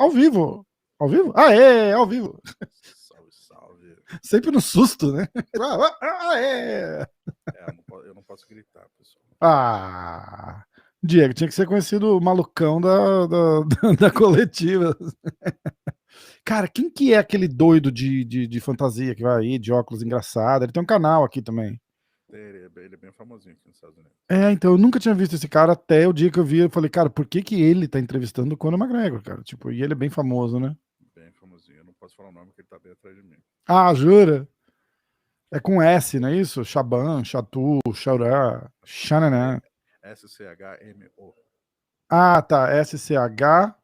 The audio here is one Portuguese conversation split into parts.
Ao vivo. Ao vivo? Aê, ao vivo. Salve, salve. Sempre no susto, né? Aê. Eu não posso gritar, pessoal. Ah, Diego, tinha que ser conhecido o malucão da coletiva. Cara, quem que é aquele doido de fantasia que vai aí, de óculos engraçado? Ele tem um canal aqui também. Ele é bem famosinho aqui nos Estados Unidos. É, então, eu nunca tinha visto esse cara até o dia que eu vi. Eu falei, cara, por que que ele tá entrevistando o Conor McGregor, cara? Tipo, e ele é bem famoso, né? Bem famosinho. Eu não posso falar o nome porque ele tá bem atrás de mim. Ah, jura? É com S, não é isso? Chaban, Chatu, Xará, Xananá. SCHMO. Ah, tá. S-C-H...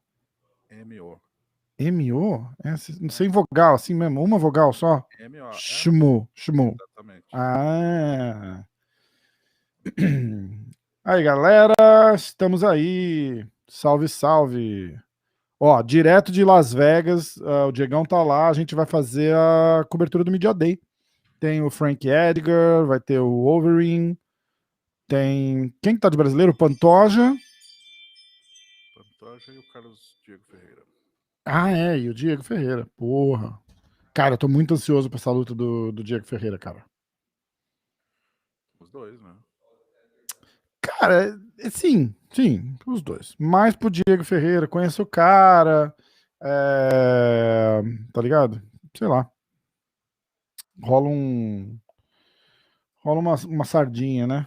M-O. M-O? Sem vogal, assim mesmo. Uma vogal só? M-O. Shmu, Shmu. Exatamente. Ah. Aí, galera, estamos aí. Salve, salve. Ó, direto de Las Vegas, o Diegão tá lá, a gente vai fazer a cobertura do Media Day. Tem o Frank Edgar, vai ter o Overeem, tem... Quem que tá de brasileiro? O Pantoja. Pantoja e o Carlos Diego Ferreira. Ah, é, e o Diego Ferreira. Porra. Cara, eu tô muito ansioso pra essa luta do Diego Ferreira, cara. Os dois, né? Cara, sim, os dois. Mais pro Diego Ferreira, conheço o cara, tá ligado? Sei lá. Rola um. Rola uma sardinha, né?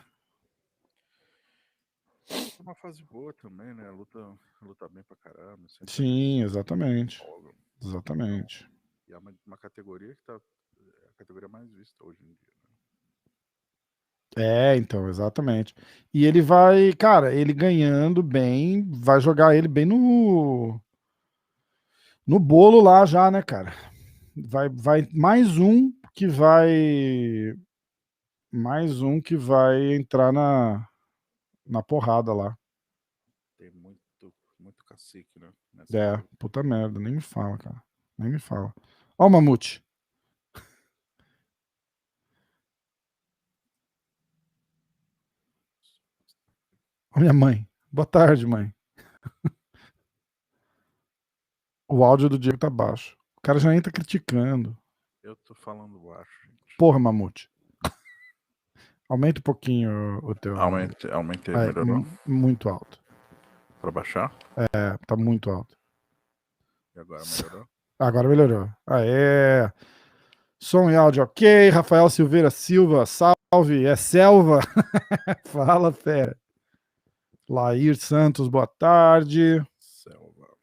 É uma fase boa também, né? Luta bem pra caramba. Sim, exatamente. Folga. Exatamente. E é uma categoria que tá. É a categoria mais vista hoje em dia, né? É, então, exatamente. E ele vai, cara, ele ganhando bem, vai jogar ele bem no bolo lá já, né, cara? Vai mais um que vai entrar na porrada lá. Tem muito cacique, né? É, puta merda, nem me fala, cara. Nem me fala. Ó o Mamute. Ó minha mãe. Boa tarde, mãe. O áudio do Diego tá baixo. O cara já entra criticando. Eu tô falando baixo, gente. Porra, Mamute. Aumenta um pouquinho o teu... Aumentei, É, melhorou? muito alto. Pra baixar? É, tá muito alto. E agora melhorou? Agora melhorou. Aê! Som e áudio ok. Rafael Silveira Silva, salve. É selva. Fala, fera. Lair Santos, boa tarde. Selva.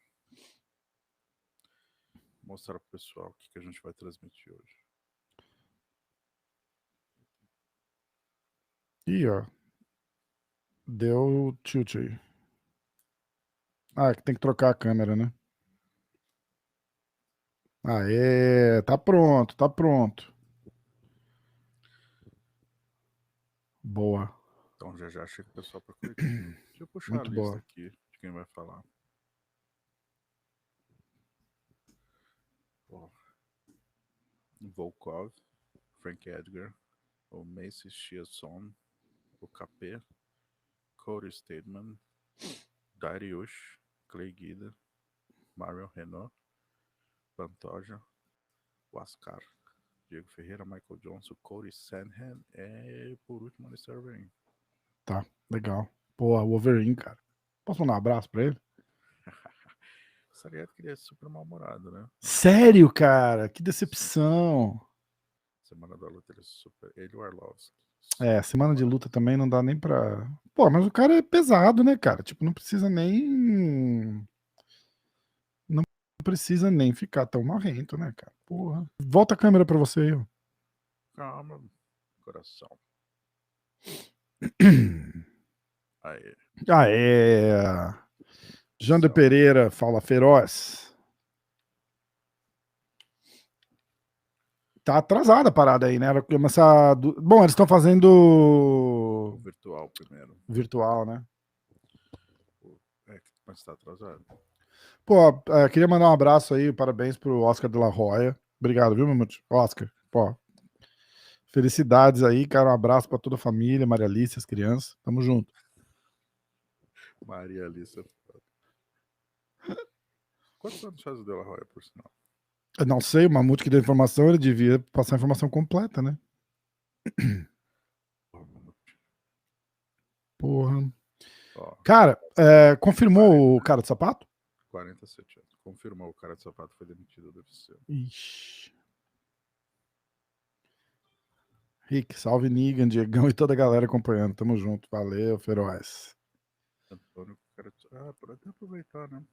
Vou mostrar pro pessoal o que a gente vai transmitir hoje. Ih, ó. Deu tilt aí. Ah, que tem que trocar a câmera, né? Aê, tá pronto, tá pronto. Boa. Então já chega o pessoal pra curtir. Deixa eu puxar Muito a lista boa. aqui de quem vai falar. Bom, Volkov, Frank Edgar, o Macy Chiasson, o KP, Cody Stateman, Dariush, Clay Guida, Marion Renault, Pantoja, o Ascar, Diego Ferreira, Michael Johnson, Cody Sandhan e por último nesse Overeem. Tá, legal. Pô, o Overeem, cara. Posso mandar um abraço pra ele? Sariato que ele é super mal-humorado, né? Sério, cara? Que decepção. Semana da luta ele é super. Ele e o Arlovski. É, semana de luta também não dá nem pra... Pô, mas o cara é pesado, né, cara? Tipo, não precisa nem... Não precisa nem ficar tão marrento, né, cara? Porra. Volta a câmera pra você aí, ó. Calma, coração. Aí. Aê! Jander Pereira, fala feroz. Tá atrasada a parada aí, né? Era começar. Bom, eles estão fazendo. O virtual primeiro. Virtual, né? Mas tá atrasado. Pô, queria mandar um abraço aí, parabéns pro Oscar de la Hoya. Obrigado, viu, meu Oscar? Pô, felicidades aí, cara. Um abraço pra toda a família, Maria Alice, as crianças. Tamo junto. Maria Alice. Quantos anos faz o De La Hoya, por sinal? Eu não sei, o Mamute que deu informação, ele devia passar a informação completa, né? Porra. Ó, Cara, confirmou o cara de sapato? 47 anos. Confirmou, o cara de sapato foi demitido do UFC. Ixi. Rick, salve Nigan, Diegão e toda a galera acompanhando. Tamo junto. Valeu, feroz. Antônio, cara de... pode até aproveitar, né?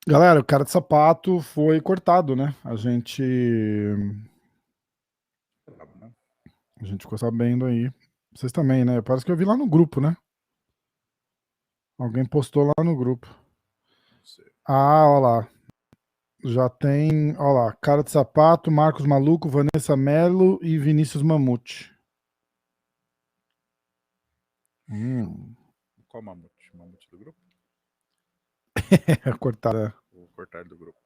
Galera, o cara de sapato foi cortado, né? A gente Né? ficou sabendo aí. Vocês também, né? Parece que eu vi lá no grupo, né? Alguém postou lá no grupo. Não sei. Ah, ó lá. Já tem, ó lá, cara de sapato, Marcos Maluco, Vanessa Melo e Vinícius Mamute. Qual Mamute? Mamute do grupo? Cortar. Vou cortar do grupo.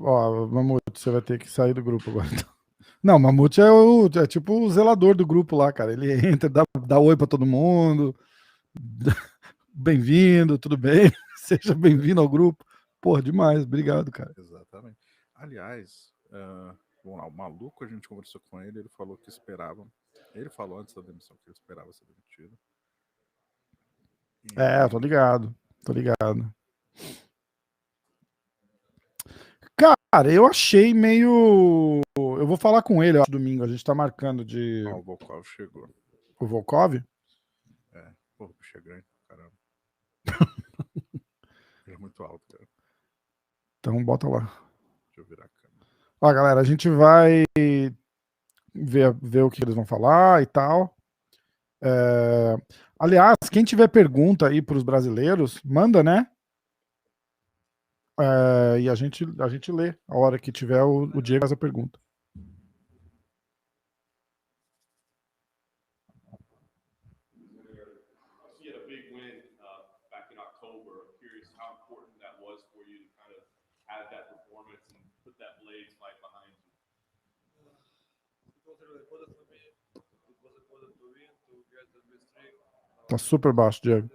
Ó, Mamute, você vai ter que sair do grupo agora. Não, Mamute é tipo o zelador do grupo lá, cara. Ele entra, dá oi pra todo mundo. Bem-vindo, tudo bem? Seja bem-vindo ao grupo. Porra, demais, obrigado, cara. Exatamente. Aliás, vamos lá, o maluco, a gente conversou com ele falou que esperava. Ele falou antes da demissão que ele esperava ser demitido. Tô ligado, tô ligado. Cara, eu achei meio. Eu vou falar com ele, domingo. A gente tá marcando de. O Volkov chegou. O Volkov? Pô, o bicho é grande, caramba. Ele é muito alto, cara. Então bota lá. Deixa eu virar a câmera. Ó, galera, a gente vai ver o que eles vão falar e tal. Aliás, quem tiver pergunta aí para os brasileiros, manda, né? E a gente lê a hora que tiver o Diego faz a pergunta. Tá super baixo, Diego.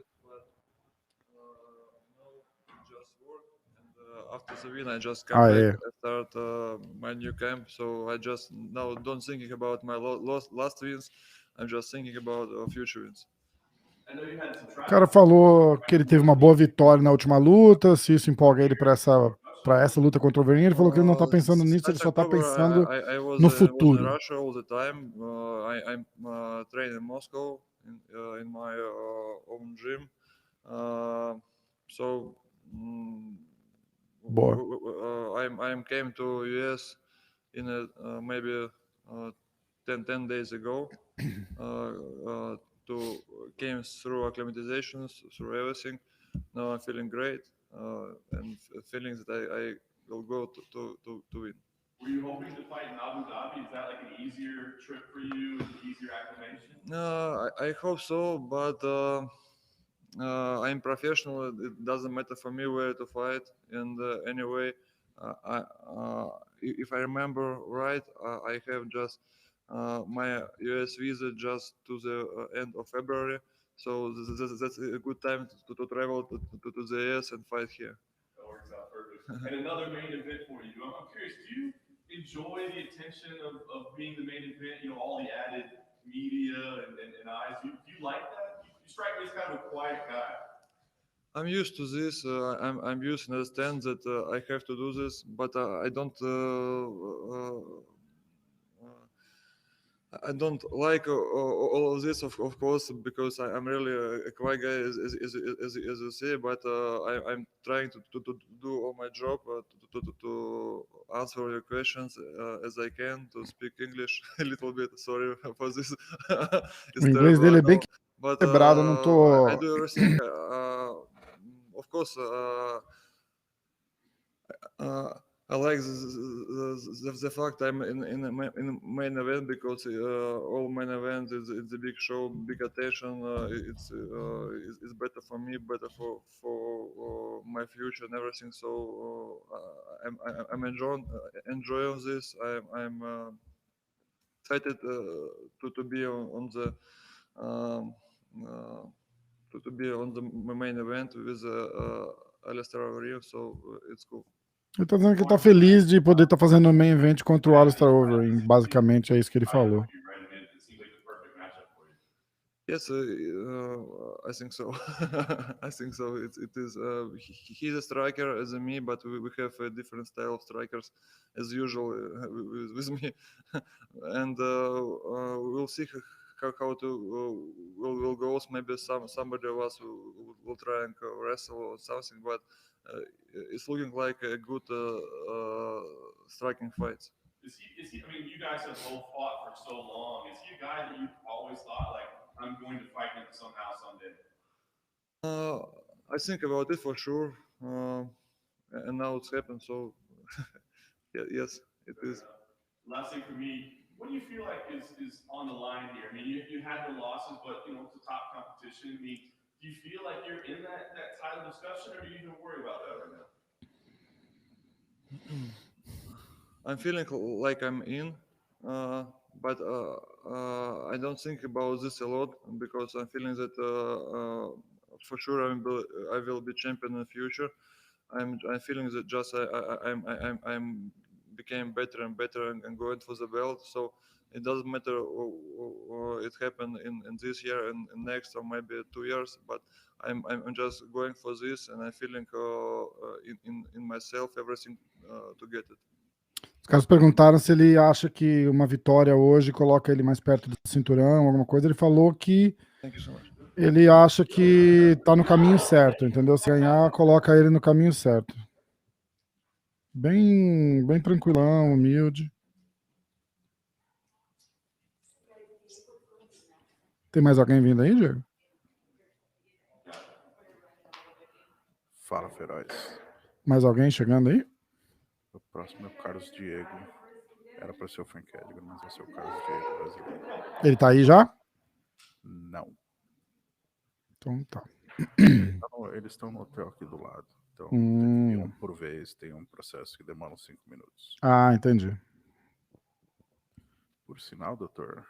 After the win, I just come back. I start my new camp, so I just now don't thinking about my last wins. I'm just thinking about future wins. O cara falou que ele teve uma boa vitória na última luta, se isso empolga ele para essa luta contra o Overeem. Ele falou que ele não tá pensando nisso, ele só tá pensando no futuro. I was in Russia all the time. I'm training in Moscow in my own gym. So I'm came to US in maybe 10 days ago. To came through acclimatizations, through everything. Now I'm feeling great and feeling that I will go to win. Were you hoping to fight in Abu Dhabi? Is that like an easier trip for you, an easier acclimation? No, I hope so, but I'm professional. It doesn't matter for me where to fight. And anyway, if I remember right, I have just my US visa just to the end of February. So that's a good time to travel to the US and fight here. That works out perfect. And another main event for you. I'm curious, do you enjoy the attention of being the main event? You know, all the added media and eyes. Do you like that? You strike me as kind of a quiet guy. I'm used to this. I'm used to understand that I have to do this, but I don't. I don't like all of this, of course, because I'm really a quiet guy, as you say. But I'm trying to do all my job to answer your questions as I can, to speak English a little bit. Sorry for this. O inglês dele é bem quebrado, eu não tô. I do everything. Of course. I like the fact I'm in main event, because all main event is it's a big show, big attention. It's better for me, better for my future and everything. So I'm enjoying this. I'm excited to be on the um, to be on the main event with Alistair Overeem, so it's cool. Ele tá dizendo que ele tá feliz de poder estar fazendo o main event contra o Alistair Overeem. Basicamente é isso que ele falou. Yes, I think so. I think so. It is. He's a striker as me, but we have a different style of strikers, as usual with me, and we'll see how to will goes. Maybe somebody of us will try and wrestle or something, but it's looking like a good striking fight. Is he? I mean, you guys have both fought for so long. Is he a guy that you always thought, like, I'm going to fight him somehow someday? I think about it for sure, and now it's happened. So, yes, it is. Last thing for me, what do you feel like is on the line here? I mean, you had the losses, but it's a top competition. I mean, do you feel like you're in that title discussion, or do you even worry about that right now? I'm feeling like I'm in, but I don't think about this a lot because I'm feeling that for sure I will be champion in the future. I'm feeling that just I'm became better and better and going for the belt. So it doesn't matter it happened in this year and next or maybe 2 years, but I'm just going for this and I'm feeling in myself everything to get it. Os caras perguntaram se ele acha que uma vitória hoje coloca ele mais perto do cinturão, alguma coisa. Ele falou que ele acha que tá no caminho certo, entendeu? Se ganhar, coloca ele no caminho certo. Bem tranquilão, humilde. Tem mais alguém vindo aí, Diego? Fala, Feroz. Mais alguém chegando aí? O próximo é o Carlos Diego. Era para ser o Frank Edgar, mas vai ser o Carlos Diego brasileiro. Ele tá aí já? Não. Então tá. Eles estão no hotel aqui do lado. Então tem um por vez, tem um processo que demora uns 5 minutos. Ah, entendi. Por sinal, doutor,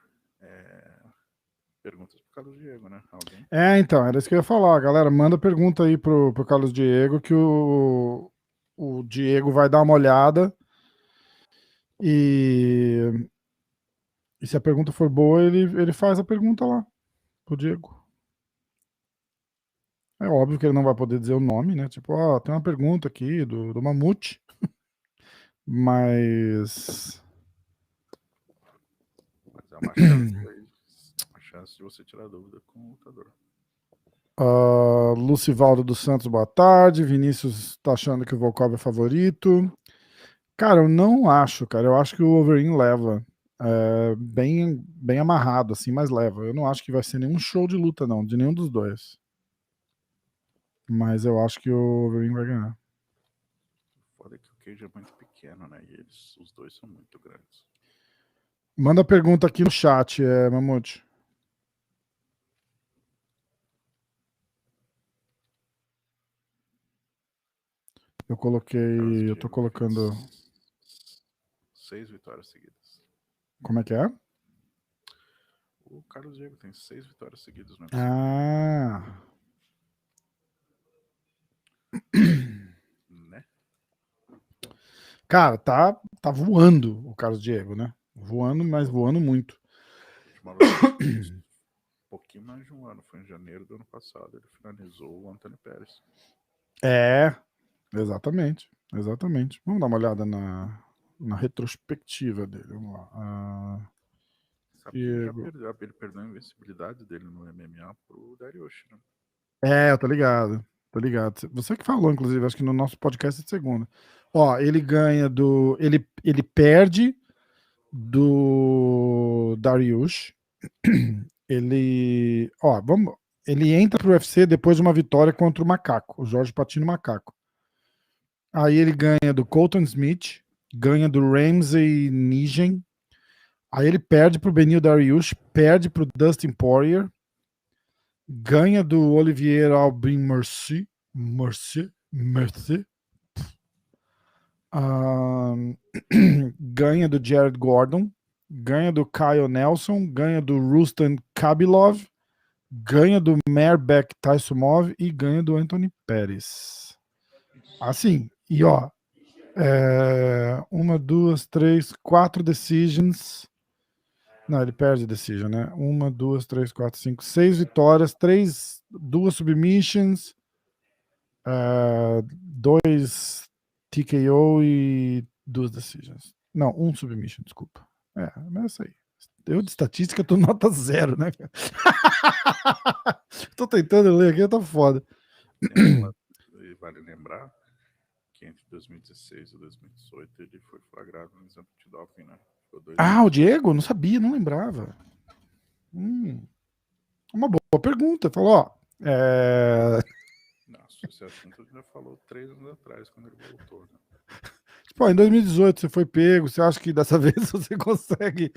perguntas pro Carlos Diego, né? Alguém? Então, era isso que eu ia falar. Galera, manda pergunta aí pro Carlos Diego, que o Diego vai dar uma olhada. E se a pergunta for boa, ele faz a pergunta lá pro Diego. É óbvio que ele não vai poder dizer o nome, né? Tipo, tem uma pergunta aqui do Mamute. Mas é uma chance de você tirar dúvida com o lutador. Lucivaldo dos Santos, boa tarde. Vinícius tá achando que o Volkov é favorito. Cara, eu não acho, cara. Eu acho que o Overeem leva. Bem amarrado, assim, mas leva. Eu não acho que vai ser nenhum show de luta, não, de nenhum dos dois. Mas eu acho que o Overeem vai ganhar. Foda que o cage é muito pequeno, né? E os dois são muito grandes. Manda pergunta aqui no chat, Mamute. Eu tô colocando 6 vitórias seguidas. Como é que é? O Carlos Diego tem 6 vitórias seguidas no UFC. Né? Cara, tá voando o Carlos Diego, né? Voando, mas voando muito. Um pouquinho mais de um ano, foi em janeiro do ano passado, ele finalizou o Anthony Pérez. Exatamente. Vamos dar uma olhada na retrospectiva dele. Vamos lá. Sabe que ele perdeu a invencibilidade dele no MMA pro Dariush, né? Eu tô ligado. Você que falou, inclusive, acho que no nosso podcast de segunda. Ele ganha do... Ele perde do Dariush. Ele entra pro UFC depois de uma vitória contra o Macaco, o Jorge Patino Macaco. Aí ele ganha do Colton Smith, ganha do Ramsey Nijen. Aí ele perde pro Benil Dariush, perde pro Dustin Poirier, ganha do Olivier Aubin Mercier. Ganha do Jared Gordon, ganha do Kyle Nelson, ganha do Rustam Khabilov, ganha do Merbek Taisumov e ganha do Anthony Pérez. Assim, e ó, 1, 2, 3, 4 decisions. Não, ele perde decision, né? 1, 2, 3, 4, 5, 6 vitórias, 2 submissions, 2 TKO e 2 decisions. Não, 1 submission, desculpa. Mas é isso aí. Eu de estatística tô nota 0, né? Tô tentando ler aqui, tá foda. E vale lembrar que entre 2016 e 2018 ele foi flagrado no exame de doping, né? O Diego? Não sabia, não lembrava. Uma boa pergunta. Falou, ó. Nossa, esse assunto já falou 3 anos atrás, quando ele voltou, né? Tipo, em 2018 você foi pego, você acha que dessa vez você consegue?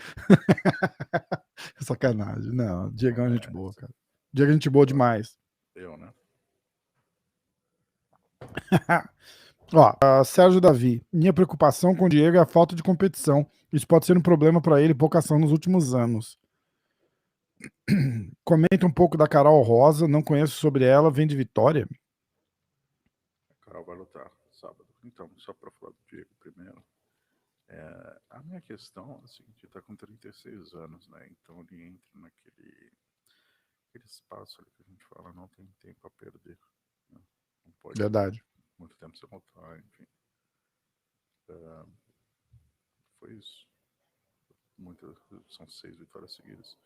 Sacanagem. Não, Diego é gente boa, cara. Diego é gente boa demais. Eu, né? Ó, Sérgio Davi. Minha preocupação com o Diego é a falta de competição. Isso pode ser um problema para ele, pouca ação nos últimos anos. Comenta um pouco da Carol Rosa, não conheço sobre ela, vem de Vitória. A Carol vai lutar sábado. Então, só para falar do Diego primeiro. A minha questão é a seguinte, ele tá com 36 anos, né? Então ele entra naquele espaço ali que a gente fala, não tem tempo a perder. Né? Não pode Verdade. muito tempo sem lutar, enfim. Foi isso. São 6 vitórias seguidas.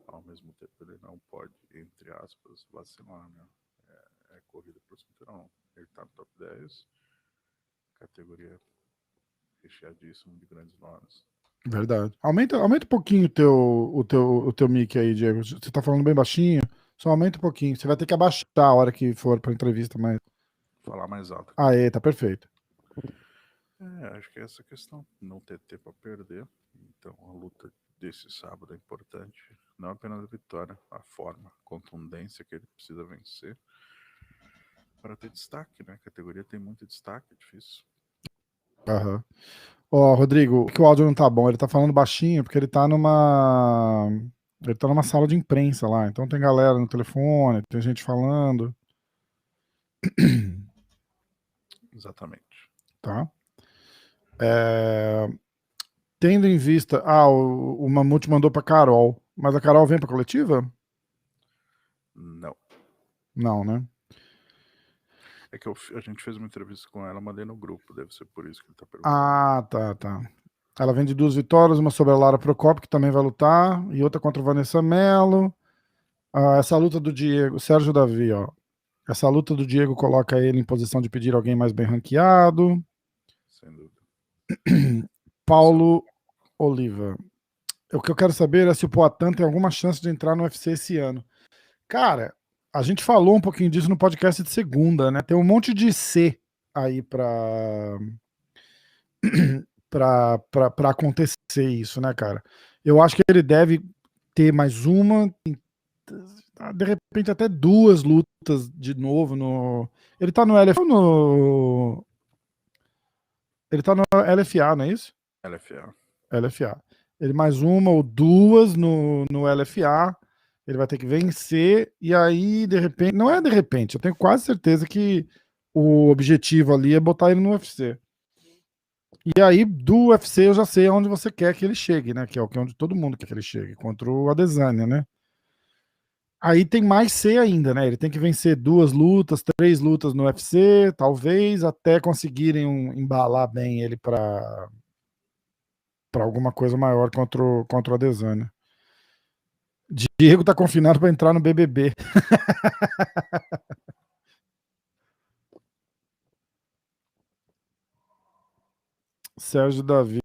Ao mesmo tempo ele não pode, entre aspas, vacilar, né? É corrida pro cinturão. Ele tá no top 10, categoria recheadíssimo de grandes nomes. Verdade. Aumenta um pouquinho o teu mic aí, Diego. Você tá falando bem baixinho, só aumenta um pouquinho. Você vai ter que abaixar a hora que for pra entrevista, mas... Falar mais alto. Aê, tá perfeito. Acho que é essa questão, não ter tempo a perder. Então a luta desse sábado é importante. Não apenas a vitória, a forma, a contundência que ele precisa vencer para ter destaque, né? A categoria tem muito destaque, é difícil. Aham. Ó, Rodrigo, que o áudio não tá bom, ele tá falando baixinho porque ele tá numa sala de imprensa lá, então tem galera no telefone, tem gente falando. Exatamente. Tá? Tendo em vista, o Mamute mandou pra Carol, mas a Carol vem pra coletiva? Não. Não, né? É que a gente fez uma entrevista com ela, mandei no grupo, deve ser por isso que ele tá perguntando. Tá. Ela vem de 2 vitórias, uma sobre a Lara Procopio, que também vai lutar, e outra contra a Vanessa Mello. Essa luta do Diego, Sérgio Davi, ó. Essa luta do Diego coloca ele em posição de pedir alguém mais bem ranqueado. Sem dúvida. Paulo Oliva. O que eu quero saber é se o Poatan tem alguma chance de entrar no UFC esse ano. Cara, a gente falou um pouquinho disso no podcast de segunda, né? Tem um monte de C aí pra acontecer isso, né, cara? Eu acho que ele deve ter mais uma, de repente até 2 lutas de novo no... Ele tá no LFA no... Ele tá no LFA, não é isso? LFA. LFA. Ele mais uma ou 2 no LFA. Ele vai ter que vencer. E aí, de repente... Não é de repente. Eu tenho quase certeza que o objetivo ali é botar ele no UFC. E aí, do UFC, eu já sei aonde você quer que ele chegue, né? Que é onde todo mundo quer que ele chegue. Contra o Adesanya, né? Aí tem mais C ainda, né? Ele tem que vencer 2 lutas, 3 lutas no UFC, talvez, até conseguirem embalar bem ele para alguma coisa maior contra o Adesanya. Diego tá confinado para entrar no BBB. Sérgio Davi.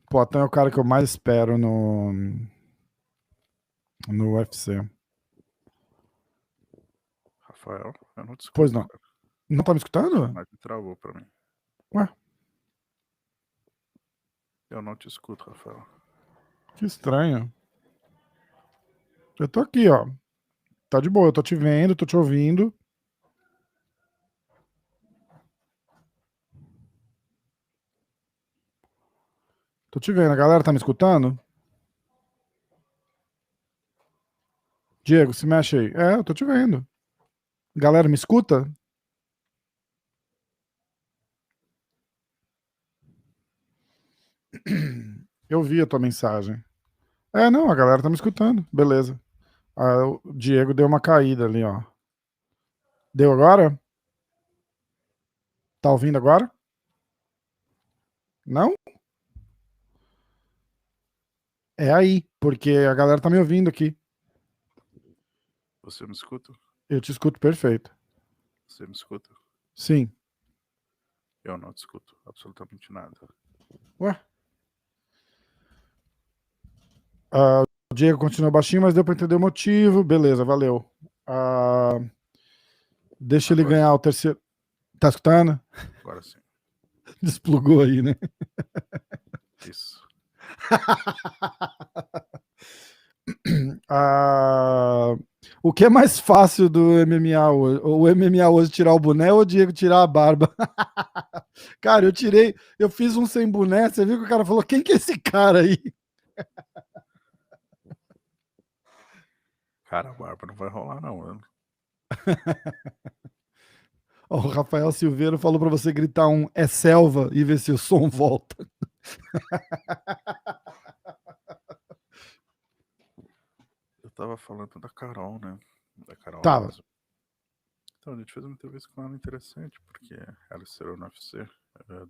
Poatan é o cara que eu mais espero no UFC. Rafael, eu não te escuto. Pois não. Cara. Não tá me escutando? Mas travou pra mim. Ué? Eu não te escuto, Rafael. Que estranho. Eu tô aqui, ó. Tá de boa, eu tô te vendo, tô te ouvindo. Tô te vendo. A galera tá me escutando? Diego, se mexe aí. Eu tô te vendo. Galera, me escuta? Eu vi a tua mensagem. Não, a galera tá me escutando. Beleza. O Diego deu uma caída ali, ó. Deu agora? Tá ouvindo agora? Não? É aí, porque a galera tá me ouvindo aqui. Você me escuta? Eu te escuto perfeito. Você me escuta? Sim. Eu não te escuto absolutamente nada. Ué? O Diego continua baixinho, mas deu pra entender o motivo. Beleza, valeu. Deixa ele ganhar o terceiro. Tá escutando? Agora sim. Desplugou aí, né? Isso. O que é mais fácil do MMA hoje? O MMA hoje tirar o boné ou o Diego tirar a barba? Cara, eu fiz um sem boné, você viu que o cara falou, quem que é esse cara aí? Cara, a barba não vai rolar não, mano. O Rafael Silveira falou pra você gritar é selva e ver se o som volta. Eu tava falando da Carol, né? Da Carol. Tava. Então, a gente fez uma entrevista com ela interessante, porque ela estreou no UFC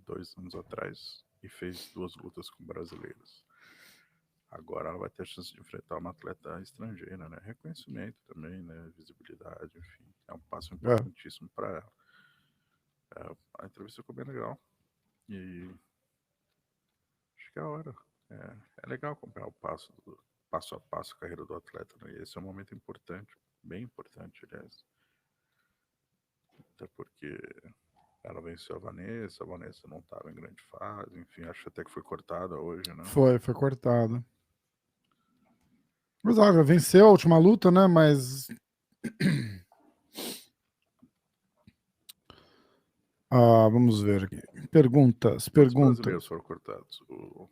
2 anos atrás e fez 2 lutas com brasileiros. Agora ela vai ter a chance de enfrentar uma atleta estrangeira, né? Reconhecimento também, né? Visibilidade, enfim. É um passo importantíssimo para ela. A entrevista ficou bem legal. E acho que é a hora. É legal acompanhar o passo a passo a carreira do atleta, né? E esse é um momento importante, bem importante, aliás. Até porque ela venceu a Vanessa não estava em grande fase, enfim, acho até que foi cortada hoje, né? Foi cortada. Mas ela venceu a última luta, né? Mas. Vamos ver aqui. Perguntas. Os brasileiros foram cortados. O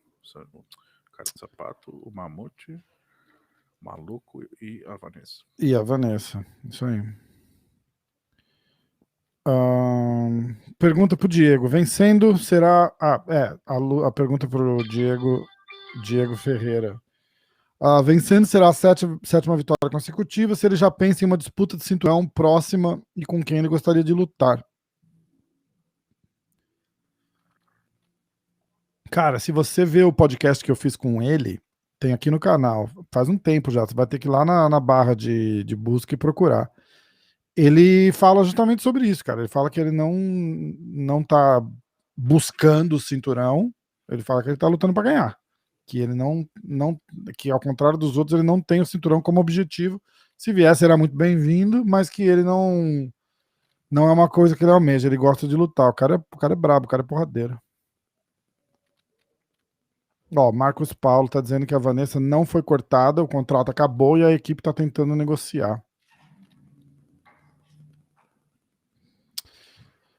cara de sapato, o Mamute, o Maluco e a Vanessa. Isso aí. Pergunta pro Diego. Vencendo será. A pergunta pro Diego Ferreira. Vencendo será a sétima vitória consecutiva. Se ele já pensa em uma disputa de cinturão próxima e com quem ele gostaria de lutar. Cara, se você vê o podcast que eu fiz com ele, tem aqui no canal, faz um tempo já, você vai ter que ir lá na barra de busca e procurar. Ele fala justamente sobre isso, cara. Ele fala que ele não tá buscando o cinturão, ele fala que ele tá lutando para ganhar. Que ele que ao contrário dos outros, ele não tem o cinturão como objetivo. Se vier, será muito bem-vindo, mas que ele não é uma coisa que ele almeja, ele gosta de lutar. O cara é brabo, o cara é porradeiro. Marcos Paulo tá dizendo que a Vanessa não foi cortada, o contrato acabou e a equipe tá tentando negociar.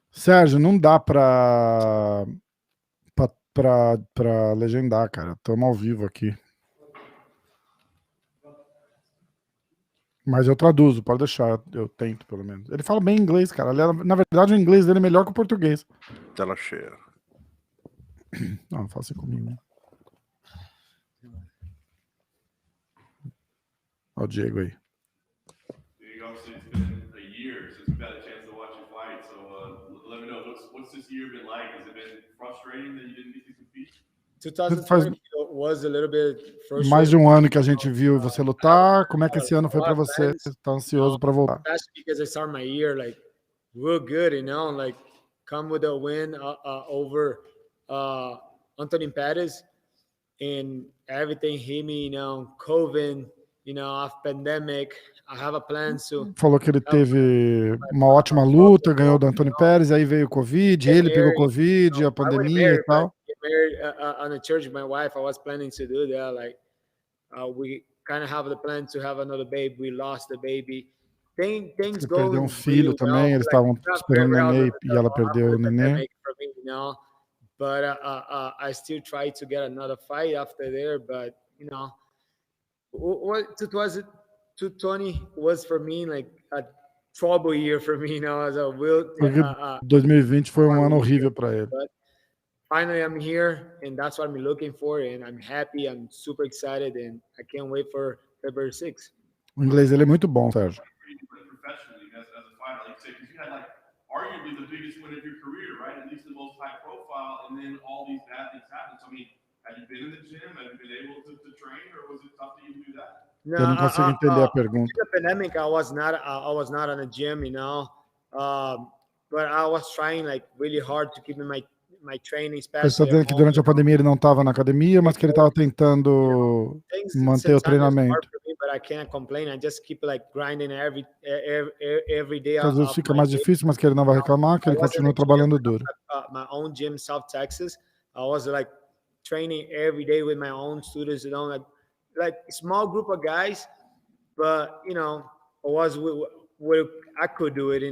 Sérgio, não dá pra legendar, cara. Estamos ao vivo aqui. Mas eu traduzo, pode deixar, eu tento pelo menos. Ele fala bem inglês, cara. Na verdade, o inglês dele é melhor que o português. Tela cheia. Não faça comigo, né? Olha o Diego aí. Obviously, it's been a year since we've had a chance to watch you fight. So let me know, what's this year been like? Has it been frustrating that you didn't get to compete? 2020 was a little bit frustrating. Mais de um ano que a gente viu você lutar. Como é que esse ano foi para você? Tá ansioso para voltar? Especially because I started my year like real good, like come with a win over Anthony Pettis, and everything hit me, COVID, off pandemic. I have a plan to. Falou que ele teve uma ótima luta, ganhou do Anthony Pérez, aí veio o Covid, ele pegou Covid, a pandemia e tal. Married on the church with my wife. I was planning to do that. Like, we kind of have the plan to have another baby. We lost the baby. Things Ele perdeu um filho também, eles estavam esperando o neném e ela perdeu o neném. But I still try to get another fight after there. But what 2020 was for me like a trouble year for me, as a will. 2020 foi um ano horrível para ele. finally I'm here, and that's what I'm looking for, and I'm happy. I'm super excited, and I can't wait for February 6th. O inglês dele é muito bom, Sérgio. Professionally as a fighter, like you say, because you had like arguably the biggest win of your career, right? At least the most high profile, and then all these bad things happen. So I mean, have you been in the gym? Have you been able to train, or was it tough to even do that? Eu não consigo entender a pergunta. During the pandemic, I was not in the gym, but I was trying like really hard to keep my training, Ele está especially. dizendo que durante a pandemia ele não estava na academia, mas que ele estava tentando manter o treinamento. But I can't complain. I just keep like grinding every day. Às vezes fica mais difícil, mas que ele não vai reclamar, que ele continua trabalhando duro. My own gym in South Texas. I was like training every day with my own students, like small group of guys, but I was with I could do it,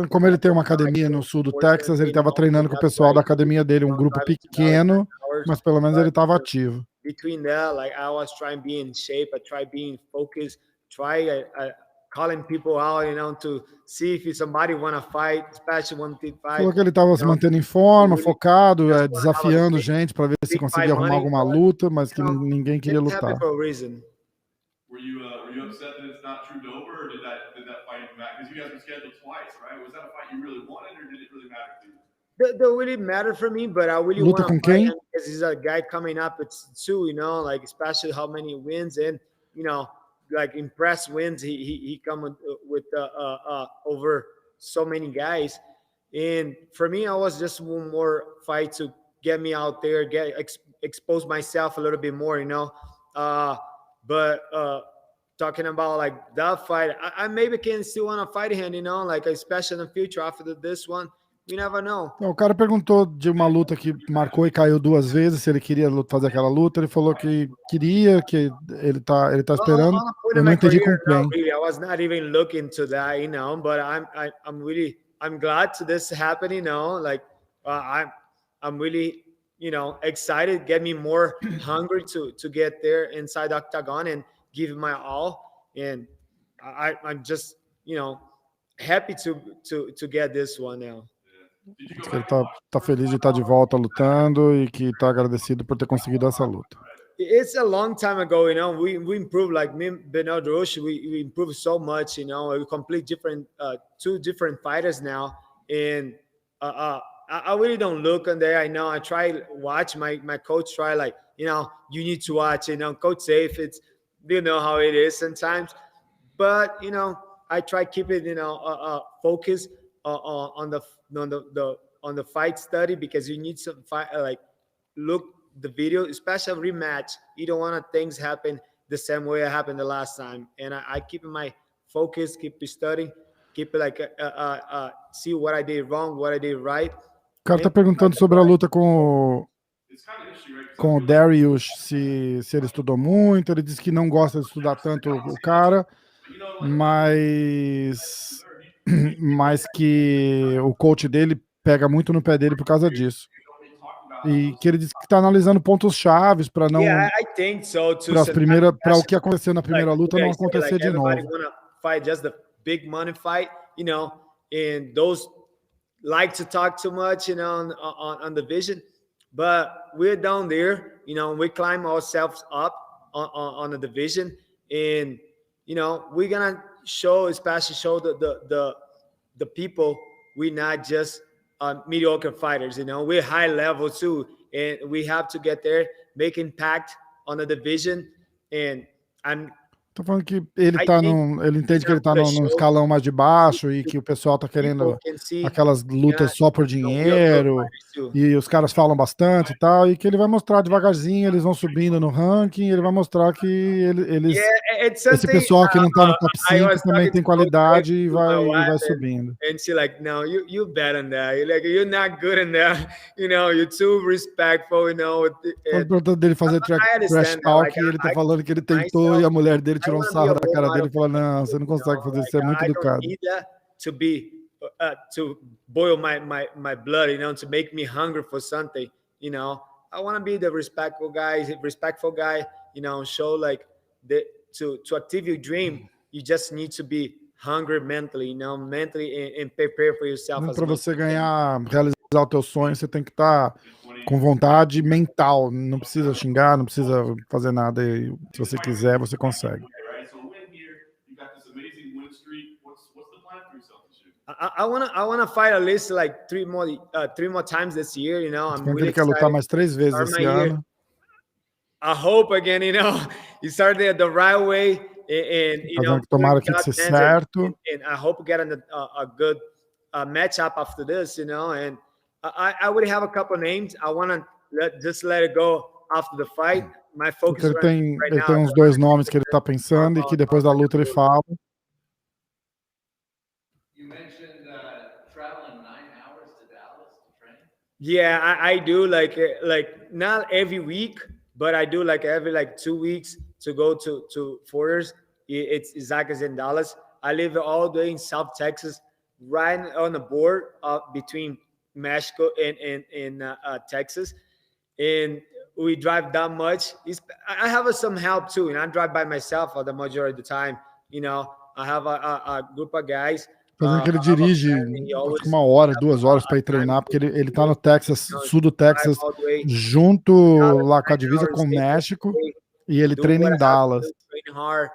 Como ele tem uma academia no sul do Texas, ele estava treinando com o pessoal da academia dele, um grupo pequeno, mas pelo menos ele estava ativo. Between that, like I was trying to be in shape, I tried being focused, calling people out, to see if somebody want to fight, especially one big fight. Falou que ele estava se mantendo em forma, focado, desafiando gente para ver se conseguia arrumar alguma luta, mas que ninguém queria lutar. Were you upset that it's not true Dover, or did that fight matter? Because you guys were scheduled twice, right? Was that a fight you really wanted, or did it really matter to you? That really mattered for me, but I really want to fight him because he's a guy coming up. It's too, like especially how many wins and like impressed wins. He come with over so many guys, and for me, I was just one more fight to get me out there, expose myself a little bit more, But talking about like that fight, I maybe can still want to fight him, like especially in the future after this one. You never know. O cara perguntou de uma luta que marcou e caiu 2 vezes, se ele queria fazer aquela luta. Ele falou que queria, que ele tá esperando. Eu não entendi com quem. Really. I was not even looking to that, but I'm glad to this happening, like I'm really excited, get me more hungry to get there inside the octagon and give my all, and I'm just happy to get this one now. Diz que ele tá feliz de estar de volta lutando e que tá agradecido por ter conseguido essa luta. It's a long time ago, we improved, like me and Bernard Roche, we improved so much, we complete different, 2 different fighters now, and I really don't look on there. I know I try watch my coach try like, you need to watch, coach safe. It's, how it is sometimes, but, I try keep it, focus on the fight study, because you need some fight, like look the video, especially rematch. You don't want things happen the same way it happened the last time. And I keep my focus, keep studying, keep like see what I did wrong, what I did right. O cara tá perguntando sobre a luta com o Darius, se ele estudou muito. Ele disse que não gosta de estudar tanto o cara, mas que o coach dele pega muito no pé dele por causa disso. E que ele disse que está analisando pontos chaves para não para o que aconteceu na primeira luta não acontecer de novo. Fight just the big money fight, and those like to talk too much, on the vision, but we're down there, we climb ourselves up on the division, and we're gonna especially show the people we're not just mediocre fighters, we're high level too, and we have to get there, make impact on the division, and Tô falando que ele entende que ele tá num escalão mais de baixo e que o pessoal tá querendo aquelas lutas só por dinheiro, e os caras falam bastante e tal, e que ele vai mostrar devagarzinho, eles vão subindo no ranking, ele vai mostrar que esse pessoal que não tá no top 5 também tem qualidade e vai subindo. And she like, no, you bad on that. You're not good in that. You're too respectful, Quando dele fazer trash talk, ele tá falando que ele tentou e a mulher dele tirou um sarro da cara dele e falou: não, você não consegue fazer isso, é muito educado. To boil my blood, to make me hungry for something, I want to be the respectful guy, show like to achieve your dream, you just need to be hungry mentally, mentally and prepare for yourself. Para você realizar o teu sonho, você tem que estar com vontade mental, não precisa xingar, não precisa fazer nada. E se você quiser, você consegue. I wanna fight at least like three more times this year. You know, I'm Ele really quer lutar excited. mais 3 vezes Start esse my year. ano. I hope again, you know, you started the right way, and you know, Tomara que dê certo. and I hope getting a good matchup after this, you know. And I would have a couple names. I want to let it go after the fight. My focus Ele tem now uns 2 nomes que ele tá pensando e que depois da luta ele fala. You mentioned traveling 9 hours to Dallas to train. Yeah, I do like not every week, but I do like every 2 weeks to go to Forters. It's Zacchaeus in Dallas. I live all day in South Texas, right on the border between Mexico and Texas, and we drive that much. I have some help too, and I drive by myself for the majority of the time. You know, I have a group of guys. Fazendo que ele dirige acho que 1 hora, 2 horas para ir treinar, porque ele tá no Texas, sul do Texas, junto lá com a divisa com o México, e ele treina em Dallas. Train hard,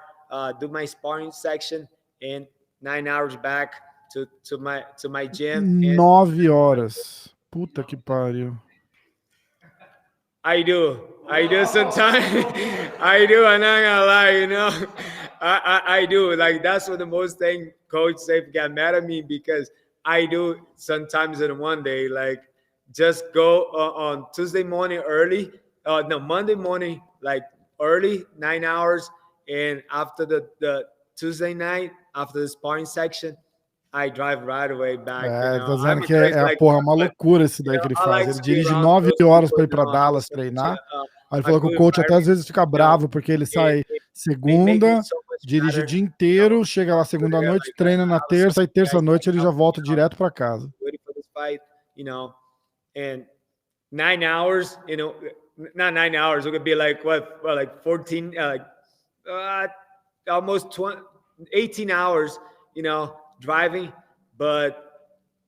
do my sparring section, and 9 hours back to my gym. 9 horas. Puta que pariu. I do sometimes. I do. I'm not gonna lie, you know. I do. Like, that's what the most thing Coach Safe got mad at me, because I do sometimes in one day, like, just go on Tuesday morning early. No, Monday morning, like early, 9 hours, and after the Tuesday night, after the sparring section, I drive right away back. Ele tá dizendo que porra, uma loucura esse daí que ele faz. Ele dirige 9 horas para ir para Dallas treinar. Aí ele falou que o coach até às vezes fica bravo, porque ele sai segunda, dirige o dia inteiro, chega lá segunda noite, treina na terça, e terça noite ele já volta direto para casa. You know, and 9 hours, you know, not 9 hours, it could be like like 14, almost 18 hours, you know, driving, but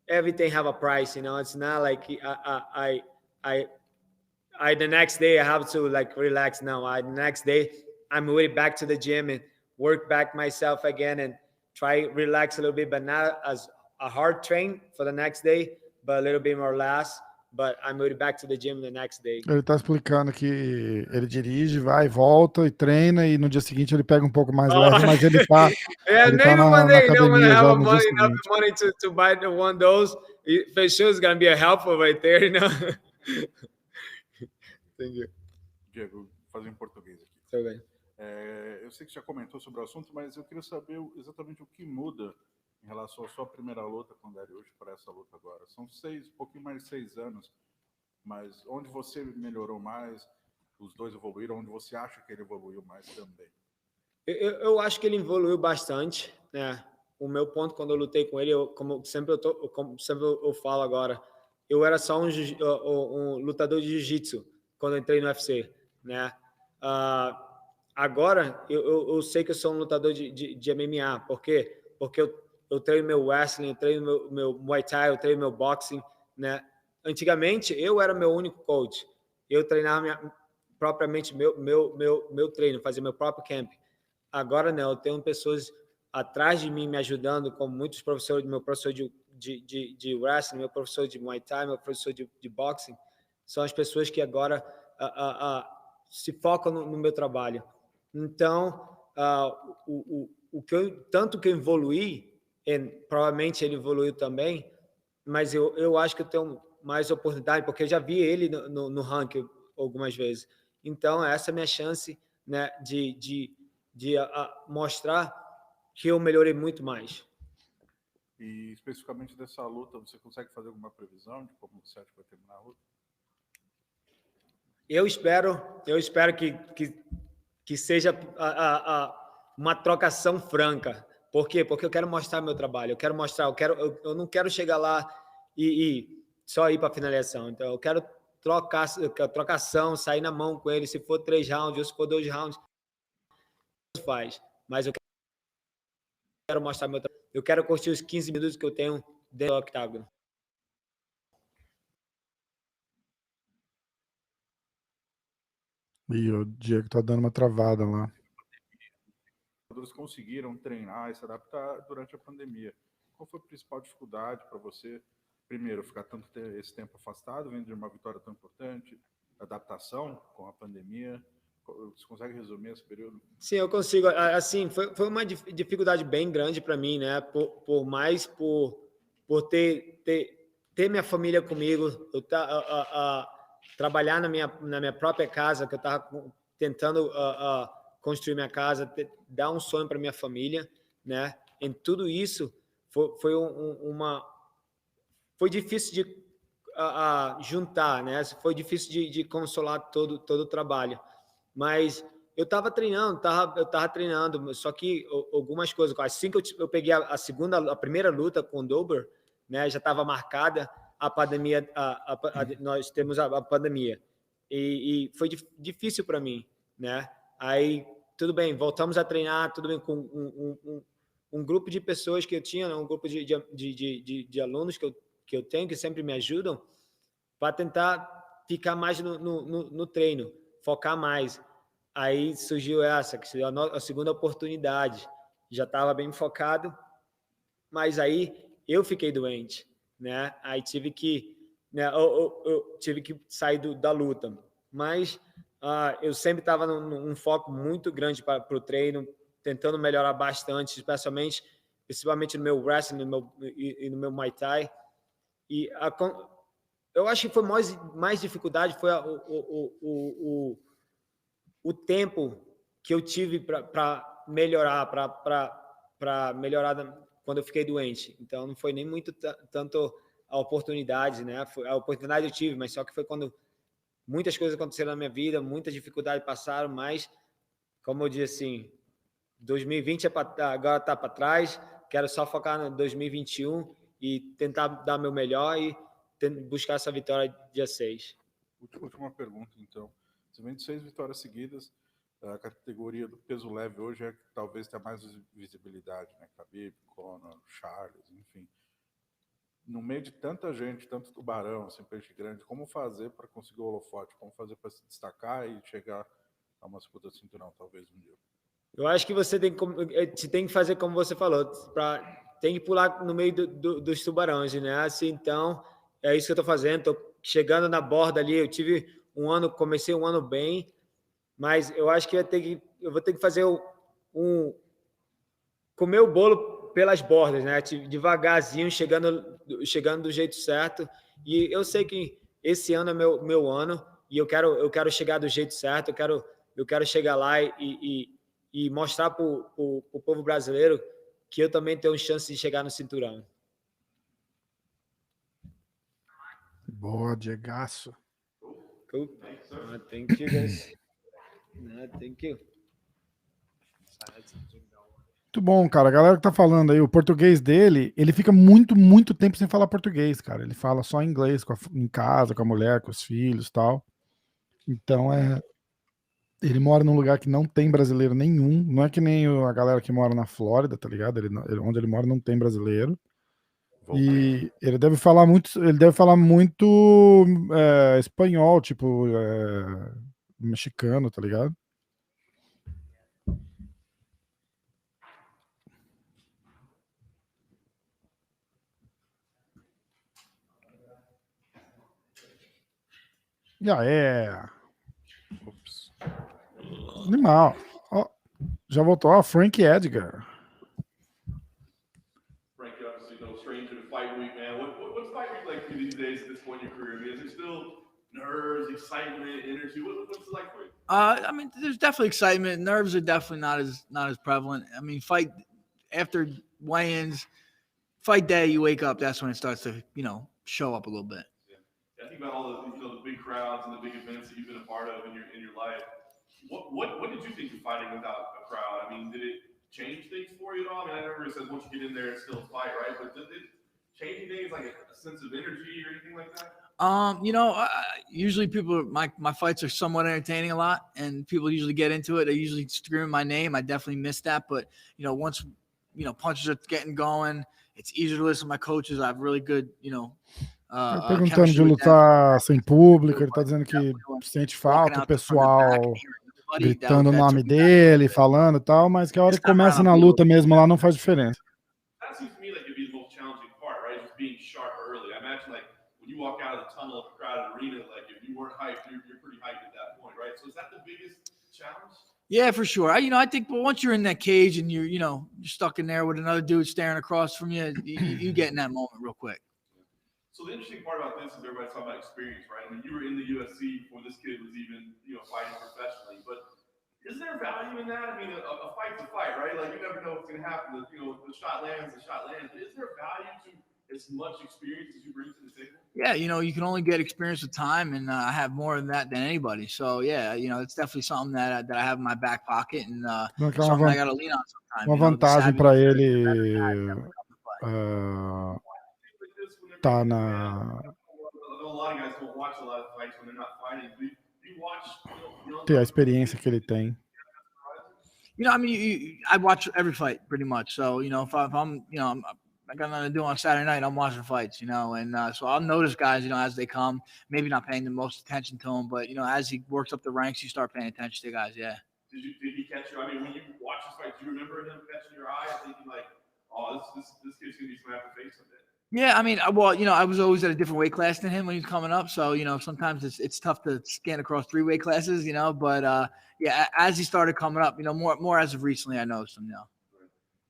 everything have a price, you know. It's not like I the next day I have to like relax. Now the next day I'm way back to the gym and work back myself again and try relax a little bit, but not as a hard train for the next day, but a little bit more less. But I'm really back to the gym the next day. Ele tá explicando que ele dirige, vai, volta e treina, e no dia seguinte ele pega um pouco mais leve, mas ele tá, ele tá na academia já no dia seguinte. Money to buy the one dose, for sure it's gonna be a helpful right there, you know. Thank you. Diego, vou fazer em português aqui. Tá bem. Eu sei que você já comentou sobre o assunto, mas eu queria saber exatamente o que muda em relação à sua primeira luta com o Dariush para essa luta agora. São um pouquinho mais de 6 anos, mas onde você melhorou mais, os dois evoluíram, onde você acha que ele evoluiu mais também? Eu acho que ele evoluiu bastante, né? O meu ponto quando eu lutei com ele, como sempre eu falo agora, eu era só um lutador de jiu-jitsu quando eu entrei no UFC, né? Agora eu sei que eu sou um lutador de MMA. Por quê? Porque eu treino meu wrestling, eu treino meu Muay Thai, eu treino meu boxing, né? Antigamente, eu era meu único coach. Eu treinava propriamente meu treino, fazia meu próprio camp. Agora, não, eu tenho pessoas atrás de mim me ajudando, como muitos professores, meu professor de wrestling, meu professor de Muay Thai, meu professor de boxing. São as pessoas que agora se focam no meu trabalho. Então, tanto que eu evoluí, e provavelmente ele evoluiu também, mas eu acho que eu tenho mais oportunidade, porque eu já vi ele no ranking algumas vezes. Então, essa é a minha chance, né, de mostrar que eu melhorei muito mais. E especificamente dessa luta, você consegue fazer alguma previsão de como você acha que vai terminar a luta? Eu espero que seja uma trocação franca. Por quê? Porque eu quero mostrar meu trabalho. Eu não quero chegar lá e só ir para a finalização. Então, eu quero trocação, sair na mão com ele. Se for 3 rounds ou se for 2 rounds, faz. Mas eu quero mostrar meu trabalho. Eu quero curtir os 15 minutos que eu tenho dentro do octágono. E o Diego tá dando uma travada lá. Os conseguiram treinar e se adaptar durante a pandemia. Qual foi a principal dificuldade para você? Primeiro, ficar esse tempo afastado, vendo de uma vitória tão importante, adaptação com a pandemia. Você consegue resumir esse período? Sim, eu consigo. Assim, foi uma dificuldade bem grande para mim, né? Por ter minha família comigo, eu trabalhar na minha própria casa, que eu estava tentando construir minha casa, dar um sonho para minha família, né? Em tudo isso foi foi difícil de juntar, né? Foi difícil de consolar todo o trabalho, mas eu estava treinando, só que algumas coisas, assim que eu peguei a primeira luta com o Dober, né? Já estava marcada a pandemia, nós temos a pandemia e foi difícil para mim, né? Aí tudo bem, voltamos a treinar, tudo bem com um grupo de pessoas que eu tinha, né? Um grupo de alunos que eu tenho que sempre me ajudam para tentar ficar mais no treino, focar mais. Aí surgiu essa, que seria a segunda oportunidade. Já estava bem focado, mas aí eu fiquei doente, né? Aí tive que, né, eu tive que sair da luta. Mas eu sempre estava num foco muito grande para o treino, tentando melhorar bastante, principalmente no meu wrestling e no meu Muay Thai. E eu acho que foi mais dificuldade foi o tempo que eu tive para melhorar, para melhorar quando eu fiquei doente. Então, não foi nem muito tanto a oportunidade, né? A oportunidade eu tive, mas só que foi quando muitas coisas aconteceram na minha vida, muitas dificuldades passaram, mas, como eu disse assim, 2020 agora está para trás, quero só focar no 2021 e tentar dar meu melhor e buscar essa vitória dia 6. Última pergunta, então. Você vem de 6 vitórias seguidas. A categoria do peso leve hoje é que talvez tenha mais visibilidade, né? Khabib, Conor, Charles, enfim. No meio de tanta gente, tanto tubarão, assim, peixe grande, como fazer para conseguir o holofote? Como fazer para se destacar e chegar a uma disputa de cinturão, talvez um dia? Eu acho que você tem que fazer como você falou, tem que pular no meio dos tubarões, né? Assim, então, é isso que eu estou fazendo. Estou chegando na borda ali. Eu tive comecei um ano bem, mas eu acho que eu vou ter que fazer comer o bolo pelas bordas, né? Devagarzinho, chegando do jeito certo. E eu sei que esse ano é meu ano e eu quero chegar do jeito certo. Eu quero chegar lá e mostrar para o povo brasileiro que eu também tenho chance de chegar no cinturão. Boa, Diegaço. Cool. Thank you, guys. Thank you. Muito bom, cara. A galera que tá falando aí, o português dele, ele fica muito, muito tempo sem falar português, cara. Ele fala só inglês em casa, com a mulher, com os filhos e tal. Então, ele mora num lugar que não tem brasileiro nenhum. Não é que nem a galera que mora na Flórida, tá ligado? Onde ele mora não tem brasileiro. E ele deve falar muito espanhol, tipo mexicano, tá ligado? Já é. Ups. Animal. Ó, já voltou. Ó, Frank Edgar. Frank, obviously no stranger to fight week, man. What's fight week like for you these days at this point in your career? I mean, is it still nerves, excitement, energy? What's it like for you? I mean, there's definitely excitement. Nerves are definitely not as prevalent. I mean, fight after weigh-ins, fight day, you wake up. That's when it starts to show up a little bit. Yeah, I think about all the big crowds and the big events that you've been a part of in your life. What did you think of fighting without a crowd? I mean, did it change things for you at all? I mean, I remember it says once you get in there, it's still a fight, right? But did it change things like a sense of energy or anything like that? Usually my fights are somewhat entertaining a lot, and people usually get into it. They usually scream my name. I definitely miss that, but once punches are getting going, it's easier to listen to my coaches. I have really good Tá perguntando de lutar sem público, ele tá dizendo que sente falta, o pessoal gritando o nome dele, falando e tal, mas que a hora que começa na luta mesmo lá não faz diferença. That seems to me like it'd be the most challenging part, right? Just being sharp early. I imagine like when you walk out of the tunnel of a crowded arena, like if you weren't hyped, you're pretty hyped at that point, right? So is that the biggest challenge? Yeah, for sure. I think, but once you're in that cage and you're stuck in there with another dude staring across from you, you get in that moment real quick. So the interesting part about this is everybody's talking about experience, right? I mean, you were in the UFC before this kid was even, fighting professionally. But is there value in that? I mean, a fight's a fight, right? Like you never know what's going to happen. The shot lands, the shot lands. But is there value to as much experience as you bring to the table? Yeah, you can only get experience with time, and I have more than that than anybody. So yeah, it's definitely something that I have in my back pocket, and something I got to lean on sometimes. Uma vantagem para ele tá na ter a experiência que ele tem. I watch every fight pretty much. So if I'm I got nothing to do on Saturday night, I'm watching fights, and so I'll notice guys, as they come, maybe not paying the most attention to them, but as he works up the ranks, you start paying attention to guys. Yeah. Did he catch you? I mean, when you watch this fight, do you remember him catching your eye, thinking like, oh, this kid's gonna be slapped in the face someday? Yeah, I was always at a different weight class than him when he was coming up, so sometimes it's tough to scan across 3 weight classes, but yeah, as he started coming up, more as of recently, I noticed him now.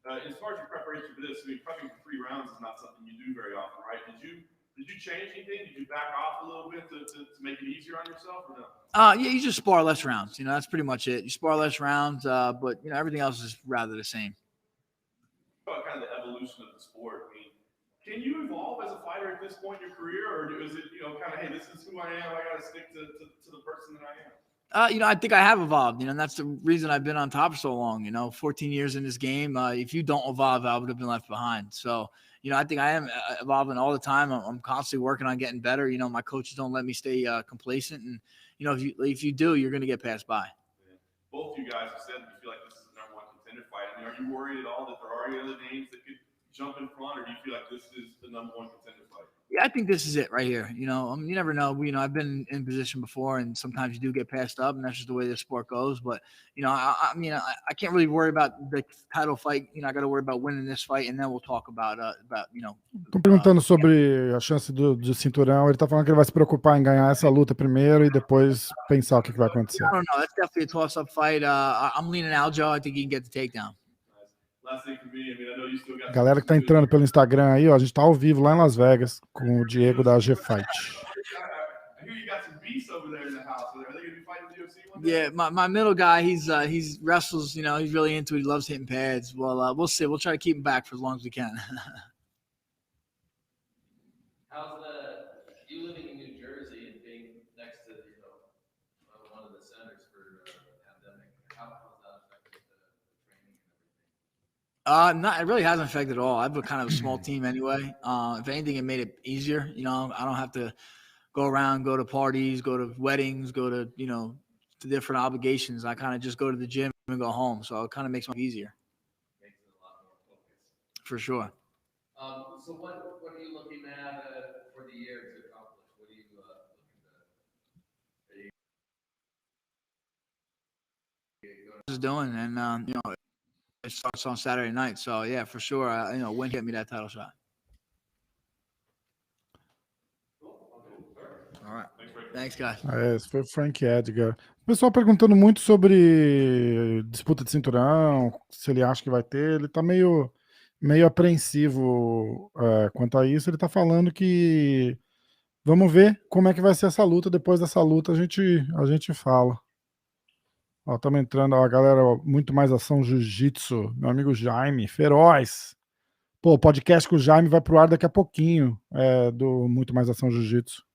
As far as your preparation for this, prepping for 3 rounds is not something you do very often, right? Did you change anything? Did you back off a little bit to make it easier on yourself, or no? Yeah, you just spar less rounds. That's pretty much it. You spar less rounds, but everything else is rather the same. About kind of the evolution of the sport. I mean, can you evolve as a fighter at this point in your career, or is it kind of, hey, this is who I am. I got to stick to the person that I am? I think I have evolved, and that's the reason I've been on top for so long, 14 years in this game. If you don't evolve, I would have been left behind. So, I think I am evolving all the time. I'm constantly working on getting better. My coaches don't let me stay complacent. And, if you do, you're going to get passed by. Yeah. Both you guys have said that you feel like this is the #1 contender fight. I mean, are you worried at all that there are any other names that could jump in front, or do you feel like this is the #1 contender fight? Yeah, I think this is it right here. You never know. I've been in position before, and sometimes you do get passed up, and that's just the way this sport goes. But I can't really worry about the title fight. I got to worry about winning this fight, and then we'll talk about. Estão perguntando sobre a chance do cinturão. Ele tá falando que ele vai se preocupar em ganhar essa luta primeiro e depois pensar o que vai acontecer. I don't know. That's definitely a toss-up fight. I'm leaning Aljo. I think he can get the takedown. Galera que tá entrando pelo Instagram aí, ó, a gente tá ao vivo lá em Las Vegas com o Diego da G Fight. Yeah, my middle guy, he's wrestles, he's really into it. He loves hitting pads. Well, we'll see. We'll try to keep him back for as long as we can. How's you living in New Jersey and being next to one of the centers for the pandemic? How's that affected the training and everything? It really hasn't affected at all. I have a kind of a small team anyway. If anything, it made it easier. I don't have to go around, go to parties, go to weddings, go to to different obligations. I kind of just go to the gym and go home. So it kind of makes it easier. Makes it a lot more focused. For sure. So what are you looking at for the year to accomplish? What are you looking to? Just doing, and it starts on Saturday night. So yeah, for sure. Win get me that title shot. All right. Thanks, guys. Esse foi o Frank Edgar. O pessoal perguntando muito sobre disputa de cinturão, se ele acha que vai ter. Ele tá meio apreensivo quanto a isso. Ele tá falando que vamos ver como é que vai ser essa luta. Depois dessa luta a gente fala. Ó, estamos entrando, ó, galera, muito mais ação jiu-jitsu. Meu amigo Jaime, feroz. Pô, o podcast com o Jaime vai pro ar daqui a pouquinho, do Muito Mais Ação Jiu-Jitsu.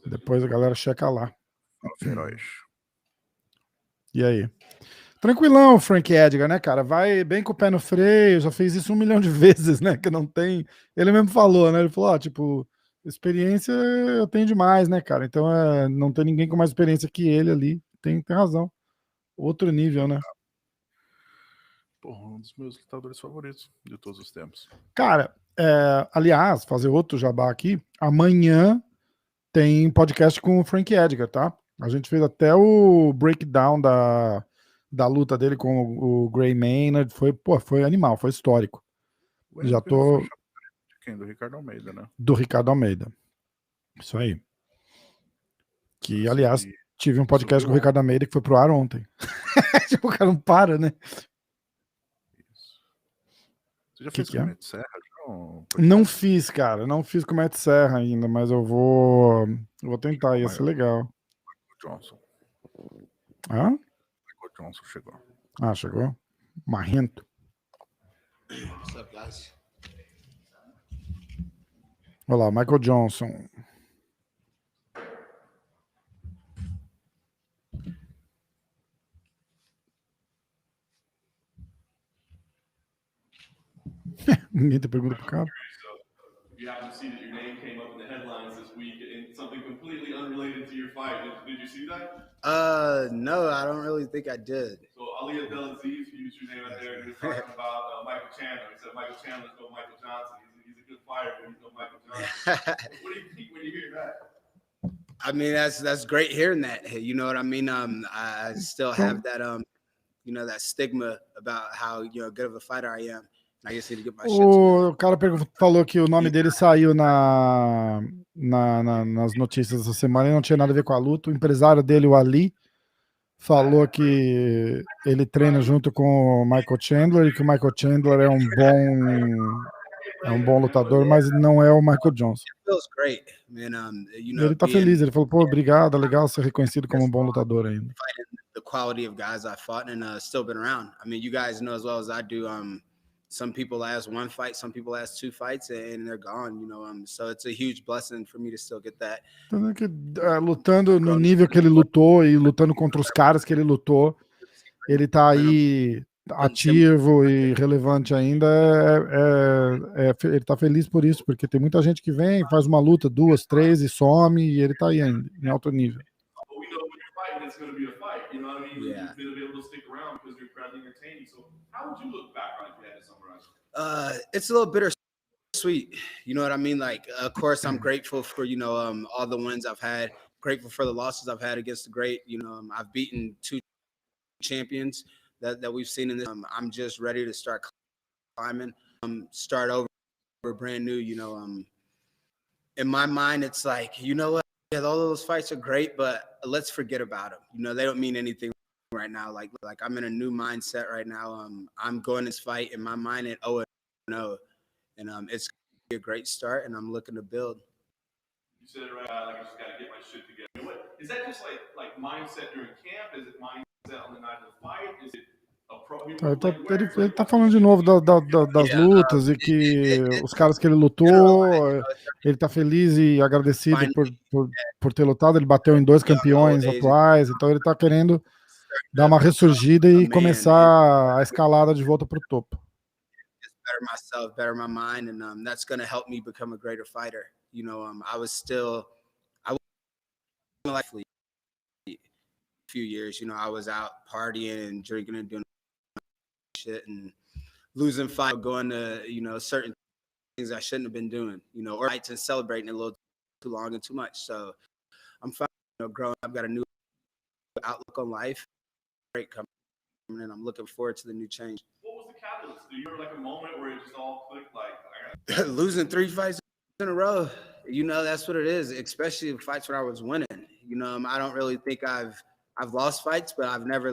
Depois a galera checa lá. Feroz. E aí? Tranquilão, Frank Edgar, né, cara? Vai bem com o pé no freio, já fez isso 1 milhão de vezes, né? Que não tem. Ele mesmo falou, né? Ele falou, tipo, experiência eu tenho demais, né, cara? Então não tem ninguém com mais experiência que ele ali. Tem razão. Outro nível, né? Porra, um dos meus lutadores favoritos de todos os tempos. Cara, Aliás, fazer outro jabá aqui. Amanhã tem podcast com o Frank Edgar, tá? A gente fez até o breakdown da luta dele com o Gray Maynard. Foi animal, foi histórico. O Já MVP não foi tô de quem? Do Ricardo Almeida, né? do Ricardo Almeida. Isso aí. Que, Eu aliás, segui. tive um podcast Subiu com o Ricardo Almeida que foi pro ar ontem. Tipo, o cara não para, né? Isso. Você já Que fez que com é? o Matt Serra? Não, Não fiz, cara. Não fiz com o Matt Serra ainda, mas eu vou tentar, ia Chegou ser legal. O Johnson. Hã? O Johnson chegou. Ah, chegou? Marrento. What's up, guys? Olha lá, Michael Johnson. Ninguém tem pergunta pro cara. You happen to see that your name came up in the headlines this week in something completely unrelated to your fight. Did you see that? No, I don't really think I did. So Ali Abdelaziz used your name out there. He was talking about Michael Chandler. He said Michael Chandler's no Michael Johnson. He's a good fighter, but he's no Michael Johnson. What do you think when you hear that? I mean, that's great hearing that. You know what I mean? I still have that that stigma about how good of a fighter I am. I just need to get my shit together. O cara falou que o nome dele saiu nas notícias essa semana e não tinha nada a ver com a luta. O empresário dele, o Ali, falou que ele treina junto com o Michael Chandler e que o Michael Chandler é um bom lutador, mas não é o Michael Johnson. It feels great, man. Ele tá feliz, ele falou, pô, obrigado, é legal ser reconhecido como um bom lutador ainda. Fighting the quality of guys I fought and still been around. I mean, you guys know as well as I do. Some people last one fight, some people last two fights, and they're gone. So it's a huge blessing for me to still get that. Lutando no nível que ele lutou e lutando contra os caras que ele lutou, ele tá aí ativo e relevante ainda. Ele tá feliz por isso, porque tem muita gente que vem, faz uma luta, 2, 3 e some, e ele tá aí ainda, em alto nível. But we know when you're fighting, it's going to be a fight. You know what I mean? Yeah. You're going to be able to stick around because you're incredibly entertaining. So how would you look back on it if you had to summarize? It's a little bittersweet. You know what I mean? Like, of course, I'm grateful for all the wins I've had. Grateful for the losses I've had against the great. I've beaten 2 champions that we've seen in this. I'm just ready to start climbing. Start over brand new. In my mind, it's like, you know what? Yeah, all those fights are great, but let's forget about them. They don't mean anything right now. Like I'm in a new mindset right now. I'm going this fight in my mind at 0-0, and it's gonna be a great start, and I'm looking to build. You said it right. Like I just got to get my shit together. You know what? Is that just like mindset during camp? Is it mindset on the night of the fight? Is it Ele tá falando de novo das lutas e que os caras que ele lutou, ele tá feliz e agradecido por ter lutado. Ele bateu em 2 campeões atuais, então ele tá querendo dar uma ressurgida e começar a escalada de volta pro topo. Better myself, better my mind, and that's going to help me become a greater fighter. I was like a few years. I was out partying and drinking and doing shit and losing fight, going to certain things I shouldn't have been doing. Or fights and celebrating a little too long and too much. So I'm fine. Growing. I've got a new outlook on life. Great coming, and I'm looking forward to the new change. What was the catalyst? Do you remember like a moment where it just all clicked? Like losing 3 fights in a row. That's what it is. Especially fights when I was winning. I don't really think I've lost fights, but I've never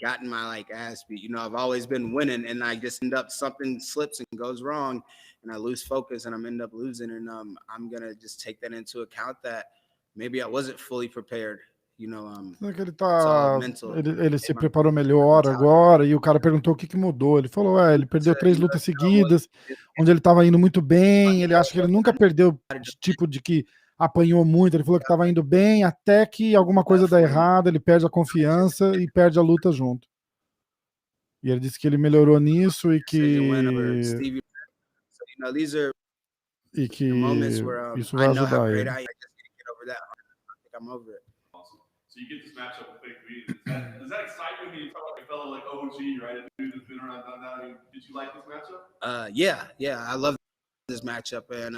gotten my ass beat. I've always been winning, and I just end up something slips and goes wrong, and I lose focus, and I'm end up losing. And I'm gonna just take that into account that maybe I wasn't fully prepared. Ele se preparou melhor agora, e o cara perguntou o que mudou. Ele falou, ele perdeu 3 lutas seguidas, onde ele estava indo muito bem. Ele acha que ele nunca perdeu tipo de que apanhou muito. Ele falou que estava indo bem, até que alguma coisa dá errado, ele perde a confiança e perde a luta junto. E ele disse que ele melhorou nisso e que isso vai ajudar ele. So you get this matchup with Fake Beat. Does that excite you when you talk about a fellow like OG, right? A dude that's been around, done that. Did you like this matchup? Yeah, I love this matchup, and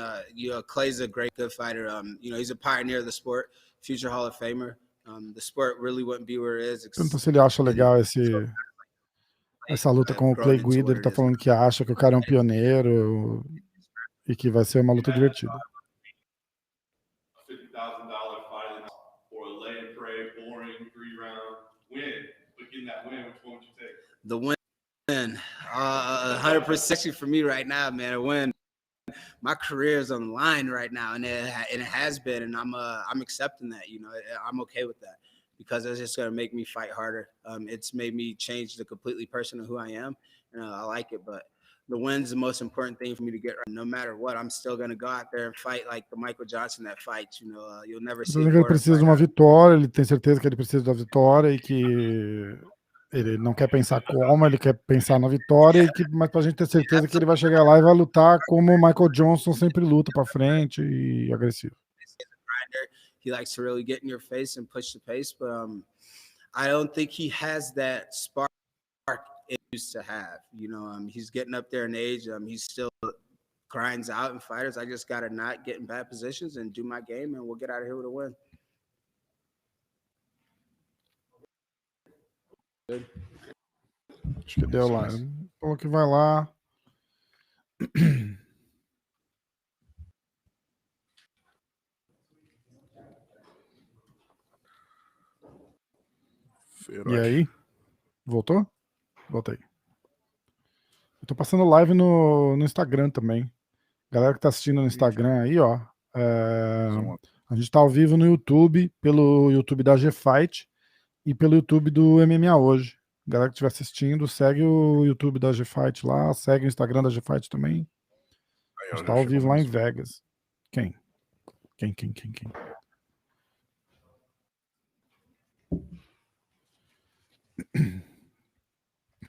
Clay's a good fighter. He's a pioneer of the sport, future Hall of Famer. The sport really wouldn't be where it is. Pergunta se ele acha legal essa luta com o Clay Guida. Ele tá falando que acha que o cara é um pioneiro e que vai ser uma luta divertida. $50,000 fight or a lay and pray, boring 3-round win. But getting that win, which one would you take? The win, 100% for me right now, man. A win. My career is on the line right now, and it has been, and I'm accepting that. I'm okay with that because it's just gonna make me fight harder. It's made me change the completely person of who I am, and I like it. But the win's the most important thing for me to get right. No matter what, I'm still gonna go out there and fight like the Michael Johnson that fights. You'll never see. Ele precisa de uma vitória. Ele tem certeza que ele precisa da vitória e que ele não quer pensar como, ele quer pensar na vitória, mas pra gente ter certeza que ele vai chegar lá e vai lutar como o Michael Johnson sempre luta, pra frente e agressivo. He likes to really get in your face and push the pace, but I don't think he has that spark it used to have. He's getting up there in age. He still grinds out in fighters. I just gotta not get in bad positions and do my game, and we'll get out of here with a win. Acho que deu lá. Falou que vai lá. E aí? Voltou? Volta aí. Eu tô passando live no Instagram também. Galera que tá assistindo no Instagram aí, ó. A gente tá ao vivo no YouTube, pelo YouTube da G-Fight e pelo YouTube do MMA Hoje. Galera que estiver assistindo, segue o YouTube da G-Fight lá, segue o Instagram da G-Fight também. A gente tá ao vivo lá em Vegas. Quem?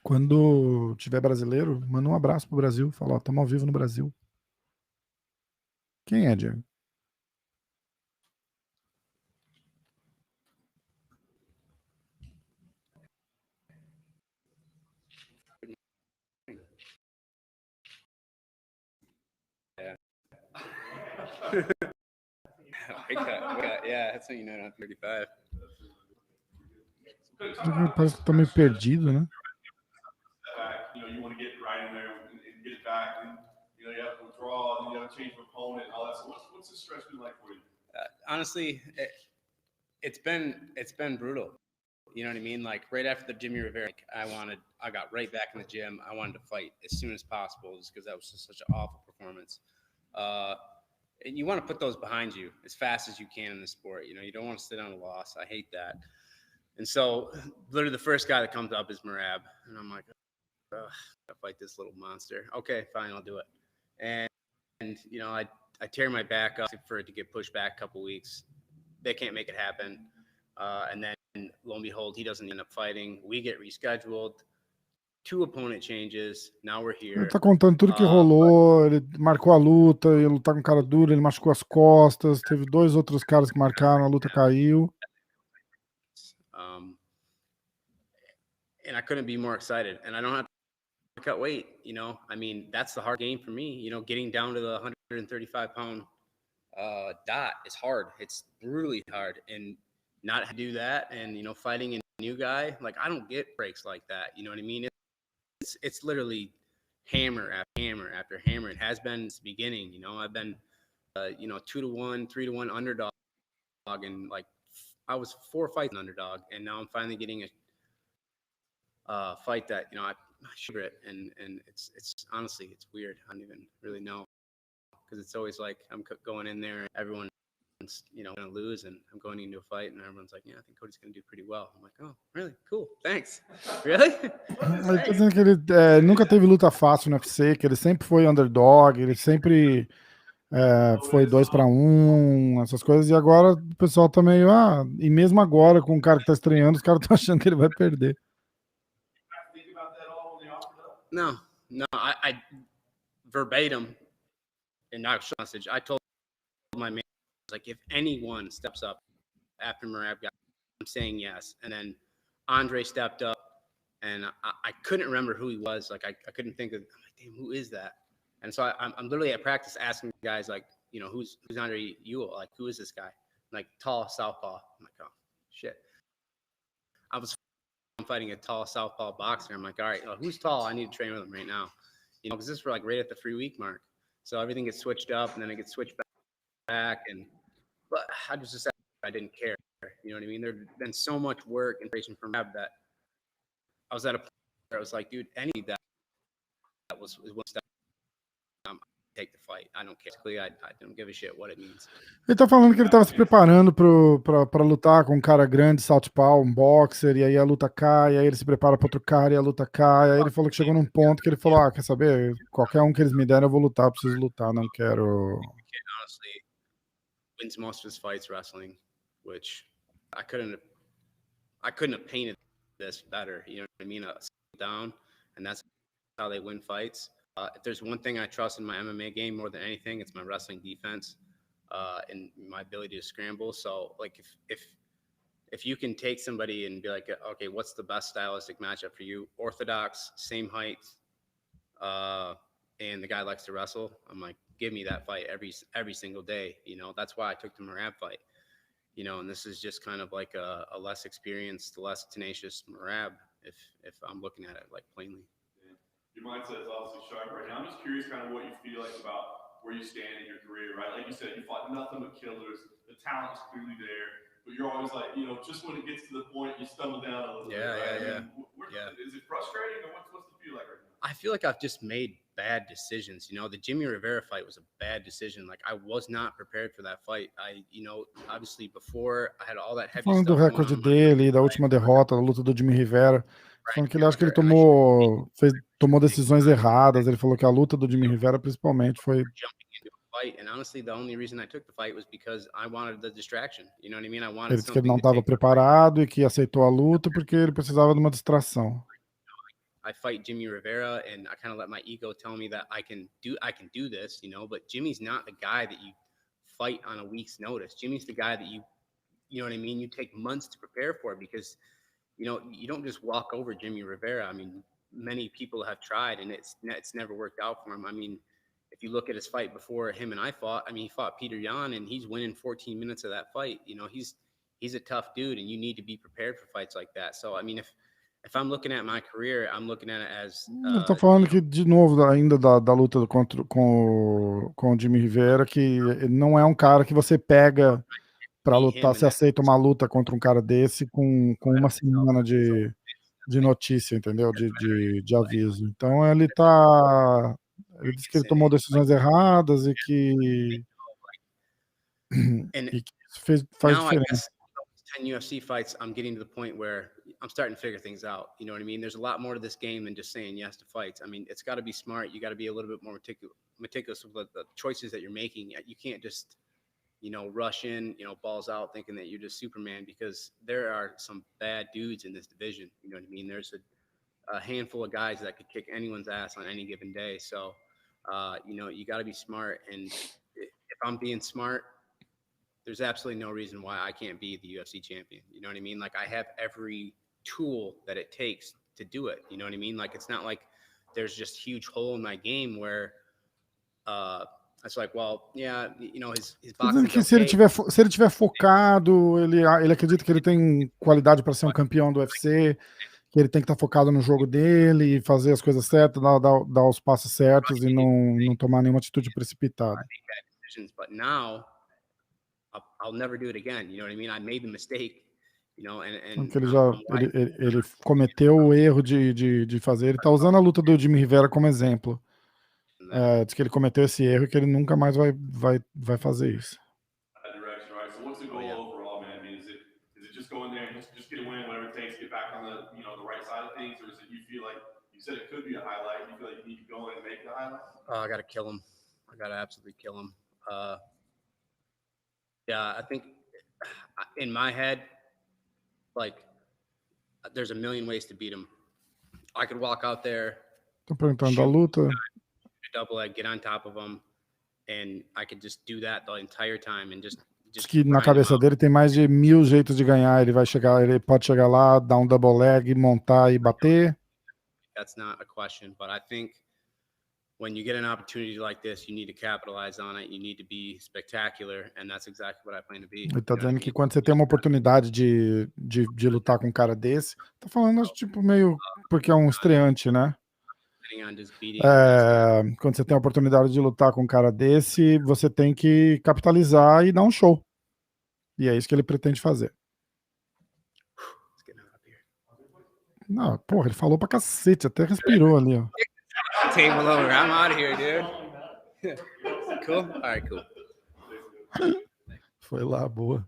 Quando tiver brasileiro, manda um abraço pro Brasil. Fala, ó, tamo ao vivo no Brasil. Quem é, Diego? Yeah, that's how you know not 35. Parece que tá meio perdido, né? You want to get right in there and get it back, and you have to withdraw, and you have to change your opponent, and all that. So what's this stretch been like for you? Honestly, it's been brutal. You know what I mean? Like right after the Jimmy Rivera, I got right back in the gym. I wanted to fight as soon as possible, just because that was just such an awful performance. And you want to put those behind you as fast as you can in the sport. You don't want to sit on a loss. I hate that. And so literally the first guy that comes up is Merab. And I'm like, I fight this little monster. Okay, fine, I'll do it. And I tear my back up for it to get pushed back a couple weeks. They can't make it happen. And then lo and behold, he doesn't end up fighting. We get rescheduled. 2 opponent changes. Now we're here. Ele tá contando tudo que rolou. Ele marcou a luta, ia lutar com um cara duro, ele machucou as costas. Teve 2 outros caras que marcaram, a luta caiu. And I couldn't be more excited. And I don't have to cut weight. I mean, that's the hard game for me. Getting down to the 135-pound dot is hard. It's brutally hard. And not to do that, and fighting a new guy, like I don't get breaks like that. You know what I mean? It's literally hammer after hammer after hammer. It has been since the beginning. I've been 2-1, 3-1 underdog, and like I was 4 fights underdog, and now I'm finally getting a fight that I should it, and it's honestly it's weird. I don't even really know, because it's always like I'm going in there and everyone's gonna lose, and I'm going into a fight and everyone's like, yeah, I think Cody's gonna do pretty well. I'm like, oh, really? Cool, thanks. Really? Ele tá dizendo que ele nunca teve luta fácil no UFC, que ele sempre foi underdog, ele sempre foi 2-1, essas coisas, e agora o pessoal tá meio, e mesmo agora com o cara que tá estreando, os caras estão achando que ele vai perder. No, I verbatim in our message, I told my man, like, if anyone steps up after Merab got, I'm saying yes. And then Andre stepped up, and I couldn't remember who he was. Like, I couldn't think of, I'm like, damn, who is that? And so I'm literally at practice asking guys like, you know, who's under you? Like, who is this guy? Like, tall southpaw. I'm like, oh shit. I'm fighting a tall southpaw boxer. I'm like, all right, who's tall? I need to train with him right now. You know, because this was like right at the 3-week mark. So everything gets switched up, and then it gets switched back. But I just I didn't care. You know what I mean? There'd been so much work and preparation from Rab that I was at a point where I was like, dude, any that was one step. Take the fight. I don't care. I don't give a shit what it means. Ele tá falando que ele tava se preparando pra lutar com um cara grande, southpaw, um boxer, e aí a luta cai, aí ele se prepara pra outro cara e a luta cai, aí ele falou que chegou num ponto que ele falou, quer saber, qualquer um que eles me derem eu vou lutar, eu preciso lutar, não quero... Honestly, wins most of his fights wrestling, which I couldn't have painted this better, you know what I mean? Down, and that's how they win fights. If there's one thing I trust in my MMA game more than anything, it's my wrestling defense and my ability to scramble. So, like, if you can take somebody and be like, okay, what's the best stylistic matchup for you? Orthodox, same height, and the guy likes to wrestle. I'm like, give me that fight every single day. You know, that's why I took the Merab fight. You know, and this is just kind of like a less experienced, less tenacious Merab, if I'm looking at it like plainly. Your mindset is obviously sharp right now. I'm just curious kind of what you feel like about where you stand in your career, right? Like you said, you fought nothing but killers. The talent is clearly there, but you're always like, you know, just when it gets to the point, you stumble down a little bit. Right? Is it frustrating, or what's the feel like right now? I feel like I've just made bad decisions. You know, the Jimmy Rivera fight was a bad decision. Like, I was not prepared for that fight. You know, obviously before I had all that heavy Falando do stuff recorde dele, da última derrota, da luta do Jimmy Rivera, falando que ele acha que ele tomou decisões erradas. Ele falou que a luta do Jimmy Rivera, principalmente, foi... And honestly, the only reason I took the fight was because I wanted the distraction. You know what I mean? Ele disse que ele não estava preparado e que aceitou a luta porque ele precisava de uma distração. I fight Jimmy Rivera, and I kind of let my ego tell me that I can do this, you know. But Jimmy's not the guy that you fight on a week's notice. Jimmy's the guy that you know what I mean. You take months to prepare for, because you know you don't just walk over Jimmy Rivera. I mean, many people have tried, and it's never worked out for him. I mean, if you look at his fight before him and I fought, I mean, he fought Peter Yan, and he's winning 14 minutes of that fight. You know, he's a tough dude, and you need to be prepared for fights like that. So, I mean, if I'm looking at my career, I'm looking at it as... Eu tô falando que, de novo, ainda da luta com o Jimmy Rivera, que ele não é um cara que você pega pra lutar, você aceita uma luta contra um cara desse com uma semana de notícia, entendeu? De aviso. Então ele disse que ele tomou decisões erradas e que isso faz diferença. 10 UFC fights, I'm getting to the point where I'm starting to figure things out. You know what I mean? There's a lot more to this game than just saying yes to fights. I mean, it's got to be smart. You got to be a little bit more meticulous with the choices that you're making. You can't just, you know, rush in, you know, balls out, thinking that you're just Superman, because there are some bad dudes in this division. You know what I mean? There's a handful of guys that could kick anyone's ass on any given day. So, you know, you got to be smart. And if I'm being smart, there's absolutely no reason why I can't be the UFC champion. You know what I mean? Like, I have every tool that it takes to do it. You know what I mean? Like, it's not like there's just a huge hole in my game where it's like, well, yeah, you know, his boxing. Que se ele tiver focado, ele acredita que ele tem qualidade para ser um campeão do UFC, que ele tem que estar focado no jogo dele, fazer as coisas certas, dar os passos certos e não tomar nenhuma atitude precipitada. But now I'll never do it again. You know what I mean? I made the mistake, you know, and ele cometeu o erro de fazer. Ele tá usando a luta do Jimmy Rivera como exemplo. Diz que ele cometeu esse erro e que ele nunca mais vai fazer isso. Direction, right? So what's the goal overall, man? I mean, is it just go in there and just get a win, whatever it takes, get back on the, you know, the right side of things, or is it you feel like you said it could be a highlight? You feel like you need to go in and make the highlight? I got to kill him. I got to absolutely kill him. Yeah, I think in my head, like, there's a million ways to beat him. I could walk out there. Tô perguntando da luta. Double leg, get on top of him, and I could just do that the entire time and just Diz que na cabeça dele tem mais de 1000 jeitos de ganhar. Ele pode chegar lá, dar um double leg, montar e bater. That's not a question, but I think when you get an opportunity like this, you need to capitalize on it. You need to be spectacular, and that's exactly what I plan to be. Ele tá dizendo que quando você tem uma oportunidade de lutar com um cara desse, tá falando tipo meio porque é um estreante, né? Quando você tem a oportunidade de lutar com um cara desse, você tem que capitalizar e dar um show. E é isso que ele pretende fazer. Não, porra, ele falou pra cacete, até respirou ali, ó. Table over. I'm out of here, dude. Cool? All right, cool. Foi lá, boa.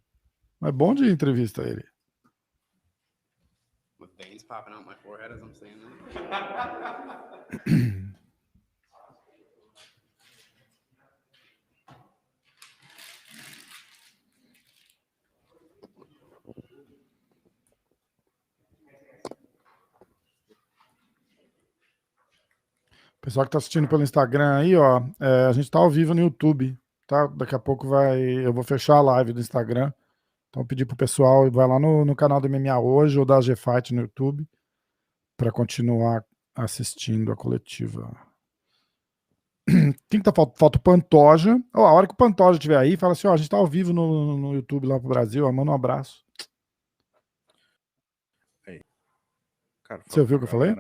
Mas bom de entrevista ele. With veins popping out my forehead as I'm saying that. Pessoal que tá assistindo pelo Instagram aí, ó, a gente tá ao vivo no YouTube, tá? Daqui a pouco eu vou fechar a live do Instagram. Então pedir pro pessoal vai lá no canal do MMA hoje ou da G-Fight no YouTube para continuar assistindo a coletiva. Quem que tá falta o Pantoja. A hora que o Pantoja estiver aí, fala assim, ó, a gente tá ao vivo no YouTube lá pro Brasil, ó, manda um abraço. Aí. Cara, você ouviu o que eu falei?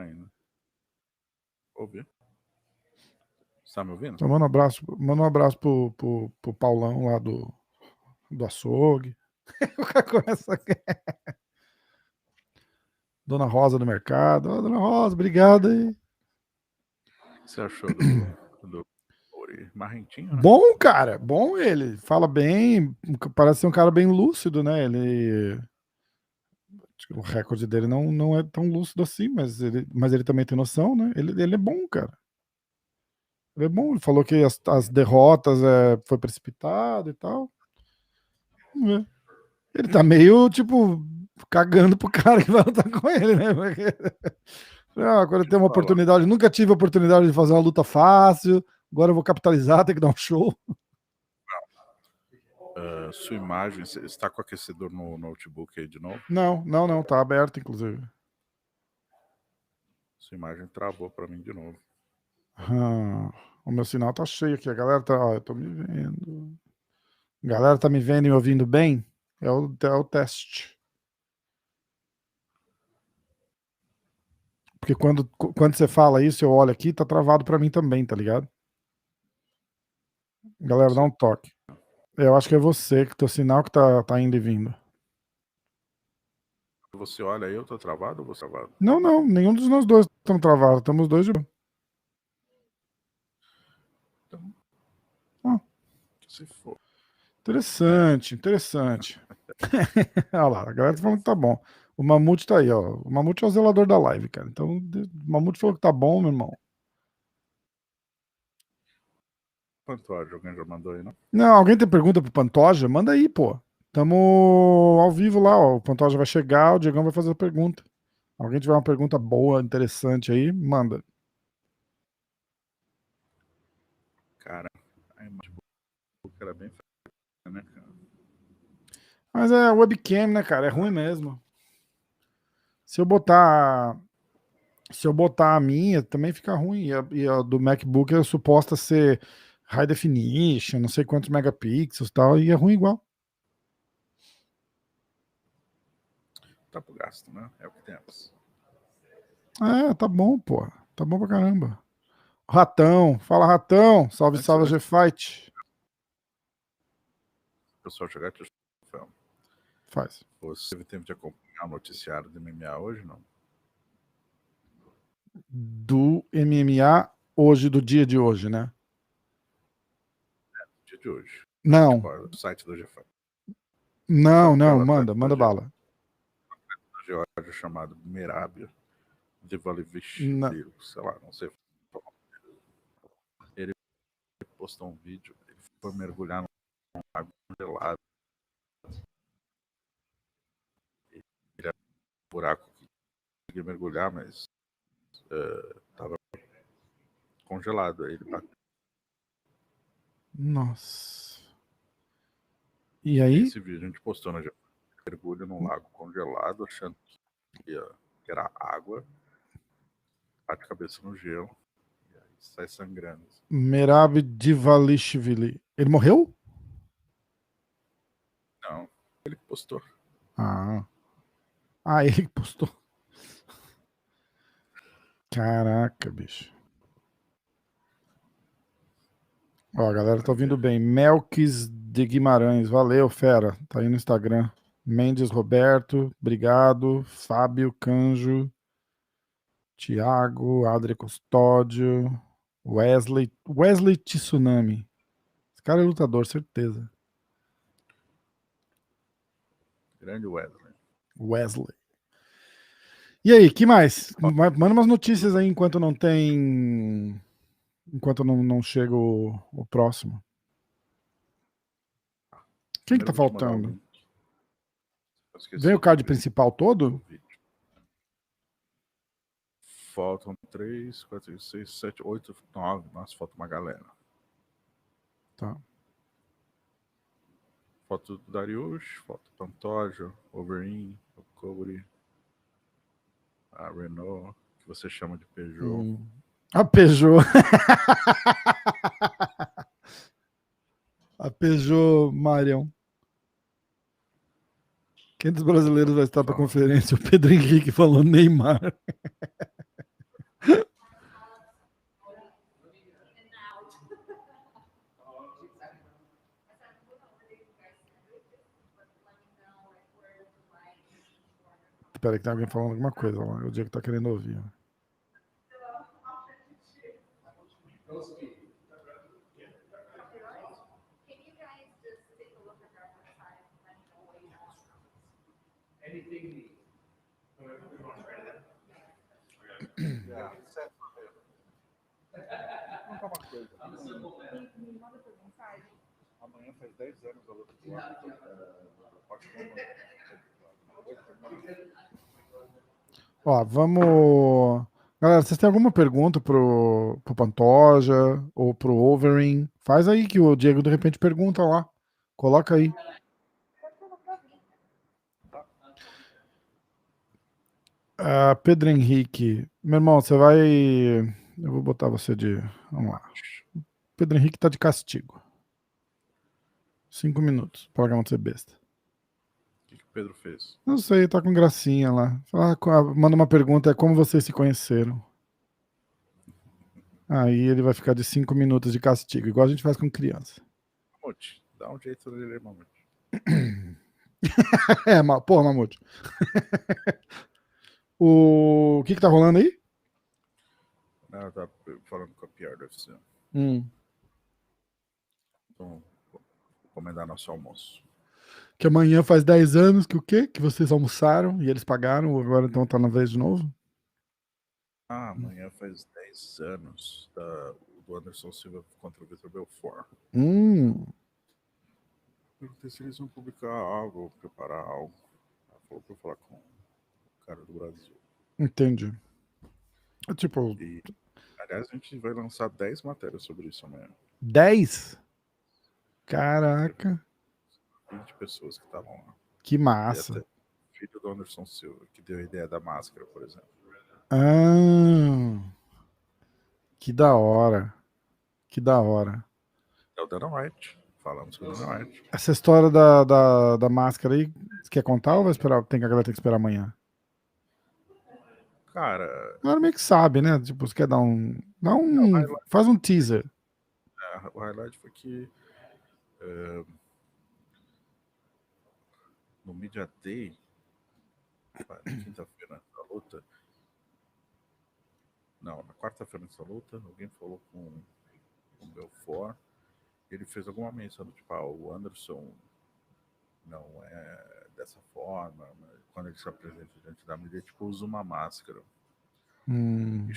Ouvi. Você tá me ouvindo? Então manda um abraço pro Paulão lá do açougue. O cara começa a... Dona Rosa do mercado. Ó, Dona Rosa, obrigado aí. O que você achou do Marrentinho, né? Bom, cara, bom ele. Fala bem, parece ser um cara bem lúcido, né? O recorde dele não é tão lúcido assim, mas ele também tem noção, né? Ele é bom, cara. Ele é bom, ele falou que as derrotas foi precipitado e tal. Vamos ver. Ele tá meio, tipo, cagando pro cara que vai lutar com ele, né? Agora tem uma oportunidade, nunca tive a oportunidade de fazer uma luta fácil, agora eu vou capitalizar, tem que dar um show. Sua imagem, você está com o aquecedor no notebook aí de novo? Não, tá aberto, inclusive. Sua imagem travou pra mim de novo. O meu sinal tá cheio aqui, a galera tá, ó, eu tô me vendo. A galera tá me vendo e me ouvindo bem? É o teste. Porque quando você fala isso, eu olho aqui, tá travado pra mim também, tá ligado? Galera, dá um toque. Eu acho que é você, que teu sinal que tá indo e vindo. Você olha aí, eu tô travado ou você tá travado? Não, nenhum dos nós dois estamos travados, estamos os dois de boa. Então, se for. Interessante. Olha lá, a galera tá falando que tá bom. O Mamute tá aí, ó. O Mamute é o zelador da live, cara. Então, o Mamute falou que tá bom, meu irmão. Pantoja, alguém já mandou aí, não? Não, alguém tem pergunta pro Pantoja? Manda aí, pô. Tamo ao vivo lá, ó. O Pantoja vai chegar, o Diegão vai fazer a pergunta. Alguém tiver uma pergunta boa, interessante aí, manda. Cara, a imagem era bem feia, né, cara? Mas é webcam, né, cara? É ruim mesmo. Se eu botar a minha, também fica ruim. E a do MacBook é suposta ser high definition, não sei quantos megapixels e tal, e é ruim igual. Tá pro gasto, né? É o que temos. Tá bom, pô. Tá bom pra caramba. Ratão, fala Ratão. Salve, salve, G-Fight. O pessoal chegar aqui, Faz. você teve tempo de acompanhar o noticiário do MMA hoje, não? Do MMA hoje, do dia de hoje, né? Dia de hoje. Não. O site do GFA. Não, manda bala. Do Geórgia chamado Merab Devalevich, sei lá, não sei. Ele postou um vídeo, ele foi mergulhar num lago congelado. Ele era um buraco que conseguia mergulhar, mas tava congelado. Aí ele bateu. Nossa. E aí? Esse vídeo a gente postou na mergulho num lago congelado, achando que era água, bate a cabeça no gelo, e aí sai sangrando. Merab Divalishvili. Ele morreu? Não, ele postou. Ah. Ah, ele postou. Caraca, bicho. Ó, a galera tá ouvindo bem. Melques de Guimarães. Valeu, fera. Tá aí no Instagram. Mendes Roberto, obrigado. Fábio Canjo. Tiago, Adri Custódio. Wesley Tsunami. Esse cara é lutador, certeza. Grande Wesley. Wesley. E aí, que mais? Manda umas notícias aí enquanto não tem. Enquanto não chega o próximo. Quem que tá Primeiro eu vou te mandar faltando? link. Eu esqueci Vem o card de ver principal todo? o vídeo. Faltam 3, 4, 6, 7, 8, 9. Nossa, falta uma galera. Tá. Foto do Darius, foto do Pantoja, Overeem, o Cobre, a Renault, que você chama de Peugeot. A Peugeot. A Peugeot Marião. Quem dos brasileiros vai estar para a conferência? O Pedro Henrique falou Neymar. Espera que tem alguém falando alguma coisa lá. É o Diego tá querendo ouvir. Amanhã faz 10 anos a luta do árbitro. Ó, vamos. Galera, vocês têm alguma pergunta pro Pantoja ou pro Overeem? Faz aí que o Diego de repente pergunta lá. Coloca aí. Pedro Henrique. Meu irmão, você vai. Eu vou botar você de. Vamos lá. Pedro Henrique tá de castigo. 5 minutos. Pra não ser besta. O que o Pedro fez? Não sei, tá com gracinha lá. Manda uma pergunta, é como vocês se conheceram? Aí ele vai ficar de 5 minutos de castigo, igual a gente faz com criança. Mamute, dá um jeito nele, Mamute. Porra, Mamute. O que tá rolando aí? Não, tá falando com a pior do UFC. Então, vou encomendar nosso almoço. Que amanhã faz 10 anos que o quê? Que vocês almoçaram e eles pagaram, agora então tá na vez de novo? Amanhã faz 10 anos do Anderson Silva contra o Vitor Belfort. Perguntei se eles vão publicar algo, preparar algo. Ela falou pra eu falar com o cara do Brasil. Entendi. Tipo. E, aliás, a gente vai lançar 10 matérias sobre isso amanhã. 10? Caraca. 20 pessoas que estavam lá. Que massa. E até o filho do Anderson Silva, que deu a ideia da máscara, por exemplo. Que da hora. Que da hora. É o Dana White. Falamos com o Dana White. Essa história da máscara aí, você quer contar ou vai esperar? A galera tem que esperar amanhã? Cara. A galera meio que sabe, né? Tipo, você quer dar um. Faz um teaser. O highlight foi que no Media Day, quinta-feira da luta. Não, na quarta-feira dessa luta, alguém falou com o Belfort. Ele fez alguma menção do tipo, o Anderson não é dessa forma, mas quando ele se apresenta diante da mídia, tipo, usa uma máscara. E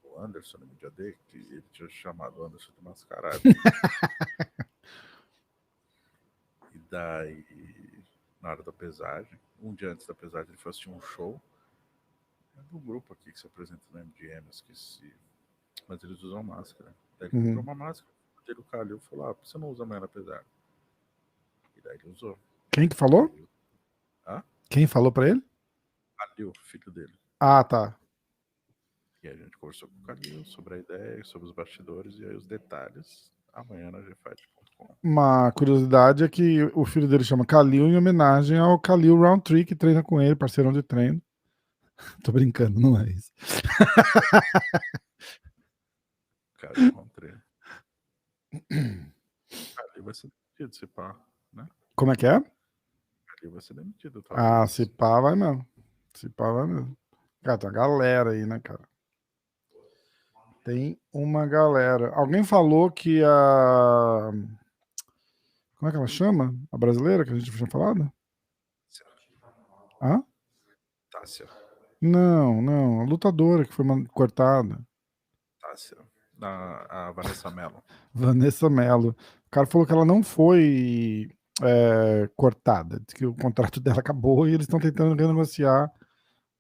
o Anderson no Media Day, que ele tinha chamado o Anderson de mascarado. E daí, na hora da pesagem, um dia antes da pesagem, ele foi assistir um show. É do grupo aqui que se apresenta no MGM, eu esqueci. Mas eles usam máscara. Daí ele comprou uma máscara, ele calhou e falou, por que você não usa amanhã na pesagem? E daí ele usou. Quem que falou? Hã? Quem falou pra ele? Calhou, filho dele. Ah, tá. E a gente conversou com o Calil sobre a ideia, sobre os bastidores e aí os detalhes amanhã na gfight.com. Uma curiosidade é que o filho dele chama Kalil em homenagem ao Kalil Roundtree, que treina com ele, parceirão de treino. Tô brincando, não é isso. Calil Roundtree. Calil vai ser demitido, se pá, né? Como é que é? Calil vai ser demitido, Ah, talvez. se pá, vai mesmo. Se pá, vai mesmo. Cara, tem uma galera aí, né, cara? Tem uma galera. Alguém falou que a. Como é que ela chama? A brasileira que a gente tinha falado? Hã? Tássia. Não. A lutadora que foi cortada. Tássia. A Vanessa Mello. Vanessa Mello. O cara falou que ela não foi cortada, que o contrato dela acabou e eles estão tentando renegociar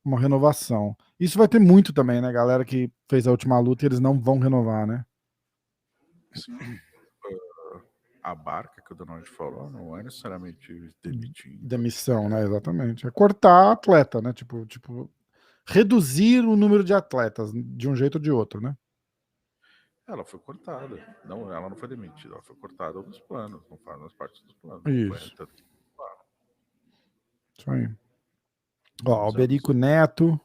uma renovação. Isso vai ter muito também, né? Galera que fez a última luta e eles não vão renovar, né? Sim. A barca que o Donald falou não é necessariamente demitindo. Demissão, né? Exatamente. É cortar atleta, né? Tipo, reduzir o número de atletas de um jeito ou de outro, né? Ela foi cortada. Não, ela não foi demitida, ela foi cortada dos planos, não faz nas partes dos planos. Isso. Foi, Isso aí. Ó, uns Alberico anos. Neto.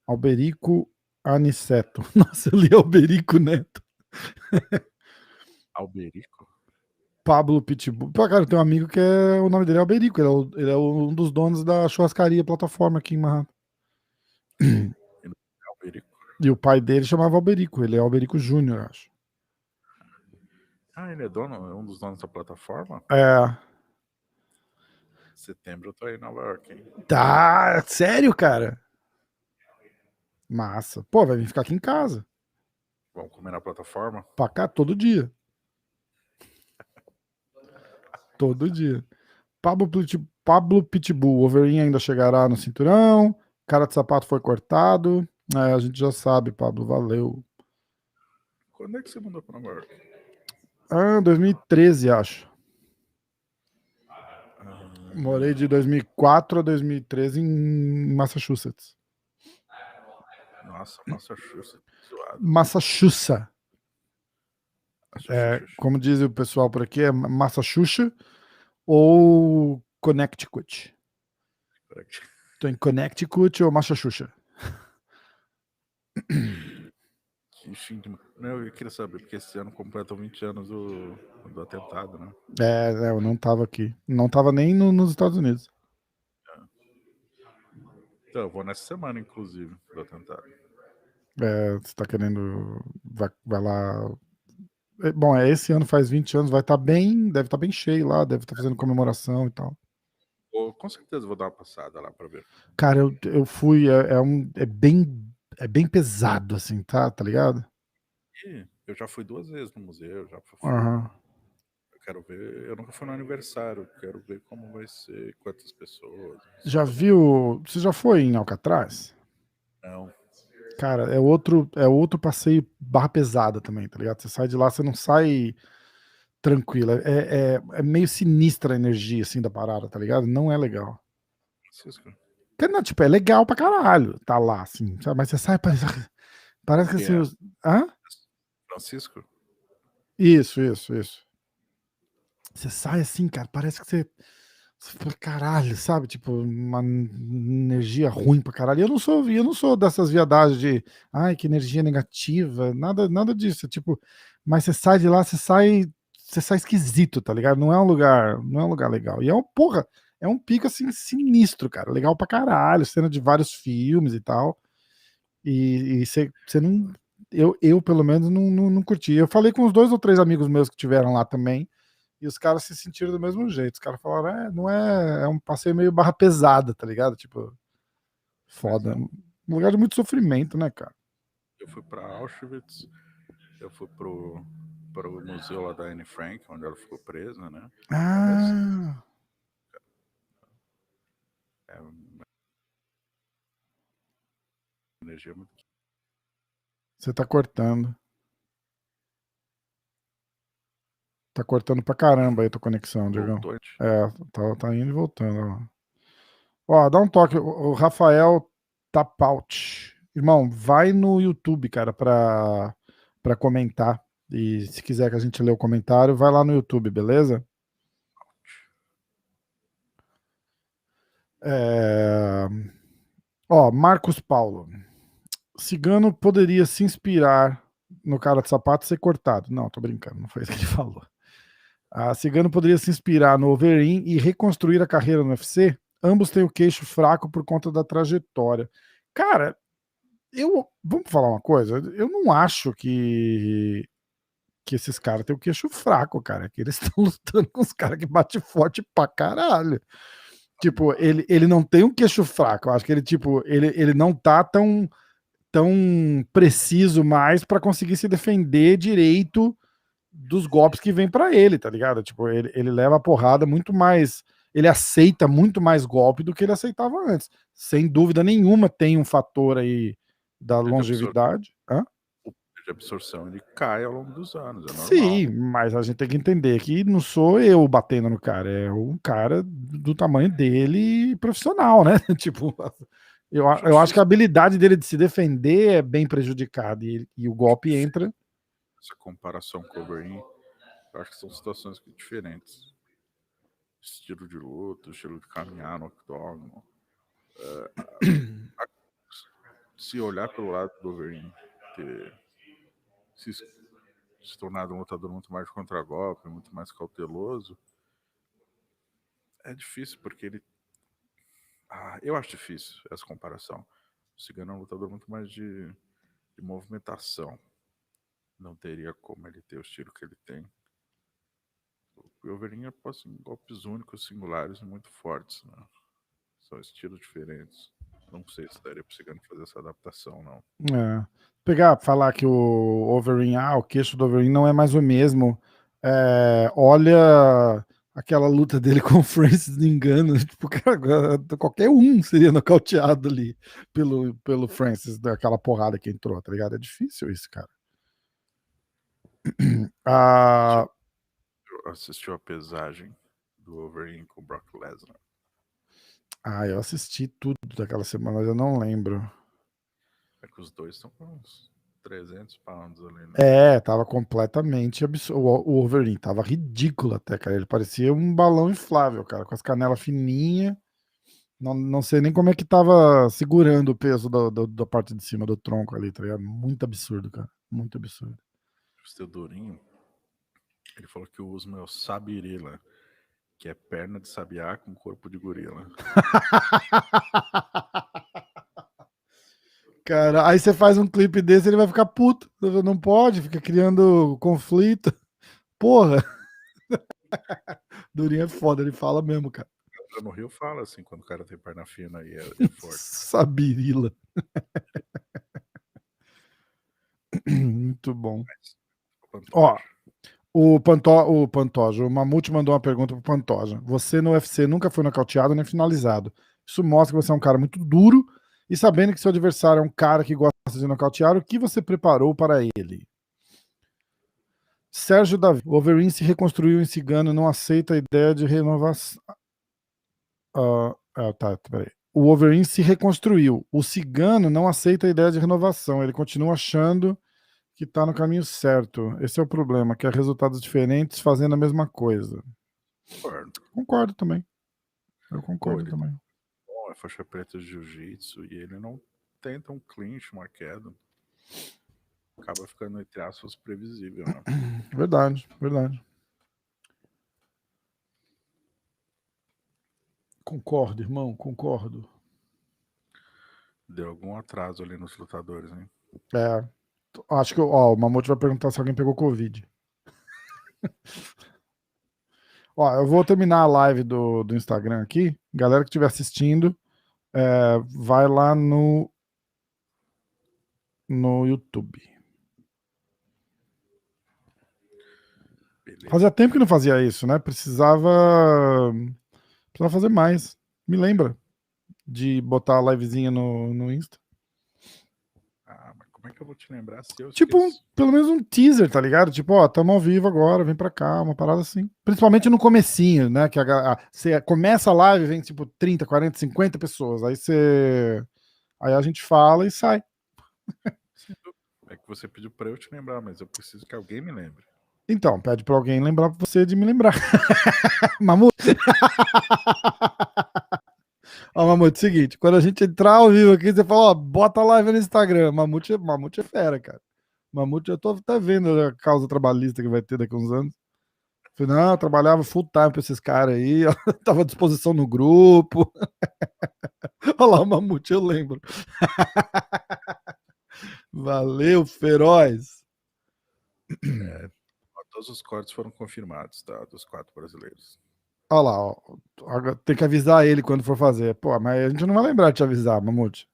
Alberico Aniceto. Nossa, eu li Alberico Neto. Alberico? Pablo Pitbull. Pô, cara, tem um amigo que o nome dele é Alberico. Ele é um dos donos da churrascaria plataforma aqui em Manhattan. Alberico. E o pai dele chamava Alberico. Ele é Alberico Júnior, acho. Ah, ele é dono, é um dos donos da plataforma? É. Setembro eu tô aí em Nova York, hein? Tá, sério, cara? Massa. Pô, vai vir ficar aqui em casa. Vamos comer na plataforma? Pra cá, todo dia. Todo dia. Pablo Pitbull. Overeem ainda chegará no cinturão. Cara de sapato foi cortado. A gente já sabe, Pablo. Valeu. Quando é que você mudou pra Nova York? 2013, acho. Morei de 2004 a 2013 em Massachusetts. Nossa, Massachusetts. Zoado. Massachusetts. Como diz o pessoal por aqui, é Massachusetts ou Connecticut. Tô em Connecticut ou Massachusetts. Eu queria saber, porque esse ano completam 20 anos do atentado, né? Eu não tava aqui. Não tava nem nos Estados Unidos. Então, eu vou nessa semana, inclusive, do atentado. Você tá querendo. Vai lá. Bom, esse ano faz 20 anos, deve estar bem cheio lá, deve estar fazendo comemoração e tal. Com certeza vou dar uma passada lá pra ver. Cara, eu fui, é bem pesado, assim, tá ligado? E eu já fui 2 vezes no museu, já fui. Uhum. Eu quero ver, eu nunca fui no aniversário, quero ver como vai ser, quantas pessoas. Já viu, você já foi em Alcatraz? Não. Cara, é outro passeio barra pesada também, tá ligado? Você sai de lá, você não sai tranquilo, é meio sinistra a energia, assim, da parada, tá ligado? Não é legal. Francisco? Não, tipo, é legal pra caralho tá lá, assim, sabe? Mas você sai, parece que assim... Hã? Francisco? Isso. Você sai assim, cara, parece que você fala, caralho, sabe? Tipo, uma energia ruim pra caralho. Eu não sou dessas viadagens de, ai, que energia negativa, nada disso. Tipo, mas você sai de lá, você sai esquisito, tá ligado? Não é um lugar legal. E é um pico assim sinistro, cara. Legal pra caralho, cena de vários filmes e tal. E você não. Eu, pelo menos, não curti. Eu falei com uns 2 ou 3 amigos meus que tiveram lá também. E os caras se sentiram do mesmo jeito. Os caras falaram, não é um passeio meio barra pesada, tá ligado? Tipo, foda. Um lugar de muito sofrimento, né, cara? Eu fui pra Auschwitz, eu fui pro museu lá da Anne Frank, onde ela ficou presa, né? É uma energia muito... Você tá cortando. Tá cortando pra caramba aí a tua conexão, Diegão. Tá indo e voltando. Ó, dá um toque. O Rafael Tapaut. Irmão, vai no YouTube, cara, pra comentar. E se quiser que a gente lê o comentário, vai lá no YouTube, beleza? Ó, Marcos Paulo. Cigano poderia se inspirar no cara de sapato e ser cortado. Não, tô brincando, não foi isso que ele falou. Cigano poderia se inspirar no Overeem e reconstruir a carreira no UFC. Ambos têm o queixo fraco por conta da trajetória. Cara, vamos falar uma coisa? Eu não acho que esses caras têm o queixo fraco, cara. Que eles estão lutando com os caras que bate forte pra caralho. Tipo, ele não tem um queixo fraco. Eu acho que ele não tá tão preciso mais para conseguir se defender direito dos golpes que vem para ele, tá ligado? Tipo, ele leva a porrada muito mais, ele aceita muito mais golpe do que ele aceitava antes. Sem dúvida nenhuma tem um fator aí da longevidade. Hã? O poder de absorção ele cai ao longo dos anos, é normal. Sim, mas a gente tem que entender que não sou eu batendo no cara, é um cara do tamanho dele profissional, né? Tipo, eu acho que a habilidade dele de se defender é bem prejudicada e o golpe entra. Essa comparação com o Overeem, eu acho que são situações diferentes. Estilo de luta, estilo de caminhar no octógono. Se olhar pelo lado do Overeem, ter se tornado um lutador muito mais de contragolpe, muito mais cauteloso, é difícil, porque ele... eu acho difícil essa comparação. O Cigano é um lutador muito mais de movimentação. Não teria como ele ter o estilo que ele tem. O Overeem aposta em golpes únicos, singulares e muito fortes, né? São estilos diferentes. Não sei se daria pro Cigano fazer essa adaptação, não. Falar que o Overeem, o queixo do Overeem não é mais o mesmo. Olha aquela luta dele com o Francis Ngannou, tipo, qualquer um seria nocauteado ali pelo Francis, daquela porrada que entrou, tá ligado? É difícil isso, cara. Assistiu a pesagem do Overeem com o Brock Lesnar? Eu assisti tudo daquela semana, mas eu não lembro. É que os dois estão com uns 300 pounds ali, né? Tava completamente absurdo. O Overeem tava ridículo até, cara. Ele parecia um balão inflável, cara, com as canelas fininhas. Não sei nem como é que tava segurando o peso da parte de cima do tronco ali, tá ligado? Muito absurdo, cara. Muito absurdo. O seu Durinho, ele falou que o Usman é o Sabirila, que é perna de sabiá com corpo de gorila. Cara, aí você faz um clipe desse, ele vai ficar puto. Não pode, fica criando conflito. Porra. Durinho é foda, ele fala mesmo, cara. No Rio fala assim, quando o cara tem perna fina e é forte. Sabirila. Muito bom. Ó, o Pantoja, o Mamute mandou uma pergunta pro Pantoja. Você no UFC nunca foi nocauteado nem finalizado. Isso mostra que você é um cara muito duro e sabendo que seu adversário é um cara que gosta de nocautear, o que você preparou para ele? Sérgio Davi, o Overeem se reconstruiu em Cigano, não aceita a ideia de renovação. Peraí. O Overeem se reconstruiu. O Cigano não aceita a ideia de renovação. Ele continua achando que tá no caminho certo. Esse é o problema, quer resultados diferentes fazendo a mesma coisa. Concordo também. Eu concordo também. Bom, é faixa preta de jiu-jitsu e ele não tenta um clinch, uma queda. Acaba ficando, entre aspas, previsível, né? Verdade. Concordo, irmão, concordo. Deu algum atraso ali nos lutadores, hein? Acho que o Mamute vai perguntar se alguém pegou Covid. Eu vou terminar a live do Instagram aqui. Galera que estiver assistindo, vai lá no YouTube. Beleza. Fazia tempo que não fazia isso, né? Precisava fazer mais. Me lembra de botar a livezinha no Insta. Mas como é que eu vou te lembrar se eu Pelo menos um teaser, tá ligado? Tamo ao vivo agora, vem pra cá, uma parada assim. Principalmente no comecinho, né? Que você começa a live, vem 30, 40, 50 pessoas. Aí a gente fala e sai. É que você pediu pra eu te lembrar, mas eu preciso que alguém me lembre. Então, pede pra alguém lembrar pra você de me lembrar. Mamute. Ó, Mamute, seguinte, quando a gente entrar ao vivo aqui, você fala, ó, bota a live no Instagram. Mamute é fera, cara. Mamute, eu tô até vendo a causa trabalhista que vai ter daqui a uns anos. Falei, não, eu trabalhava full time pra esses caras aí, ó, tava à disposição no grupo. Olha lá o Mamute, eu lembro. Valeu, feroz. Todos os cortes foram confirmados, tá? Dos 4 brasileiros. Olha lá, ó. Agora tem que avisar ele quando for fazer. Pô, mas a gente não vai lembrar de te avisar, Mamute.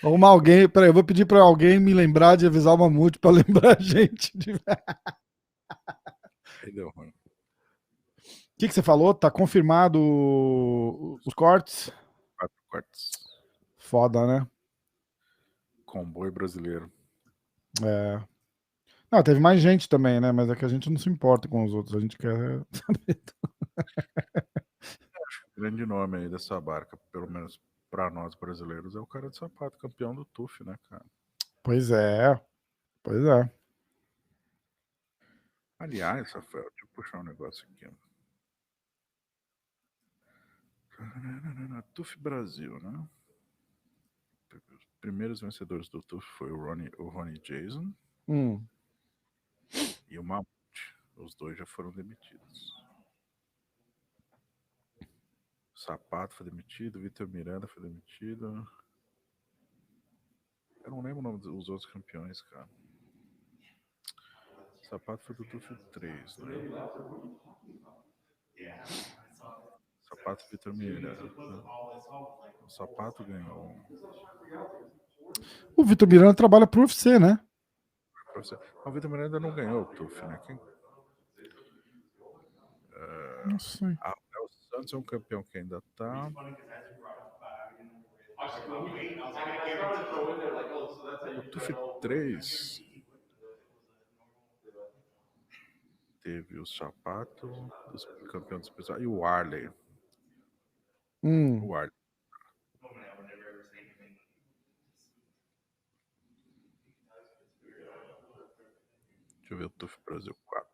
Arrumar alguém. Peraí, eu vou pedir pra alguém me lembrar de avisar o Mamute pra lembrar a gente. Aí deu ruim. O que você falou? Tá confirmado os cortes? 4 cortes. Foda, né? Comboio brasileiro. É. Não, teve mais gente também, né? Mas é que a gente não se importa com os outros. A gente quer saber. Grande nome aí dessa barca, pelo menos pra nós brasileiros, é o cara de sapato, campeão do TUF, né, cara? Pois é. Pois é. Aliás, Rafael, deixa eu puxar um negócio aqui. TUF Brasil, né? Os primeiros vencedores do TUF foi o Ronnie Jason Hum. e o Mamute. Os dois já foram demitidos. Sapato foi demitido, Vitor Miranda foi demitido. Eu não lembro o nome dos outros campeões, cara. Sapato foi do TUF 3, né? Sapato Vitor Miranda. O Sapato ganhou. O Vitor Miranda trabalha pro UFC, né? O Vitor Miranda não ganhou o TUF, né? Não sei. O Santos é um campeão que ainda tá. O TUF 3 teve o Sapato, dos campeões especiais, e o Arley. O Arley. Deixa eu ver o TUF Brasil 4.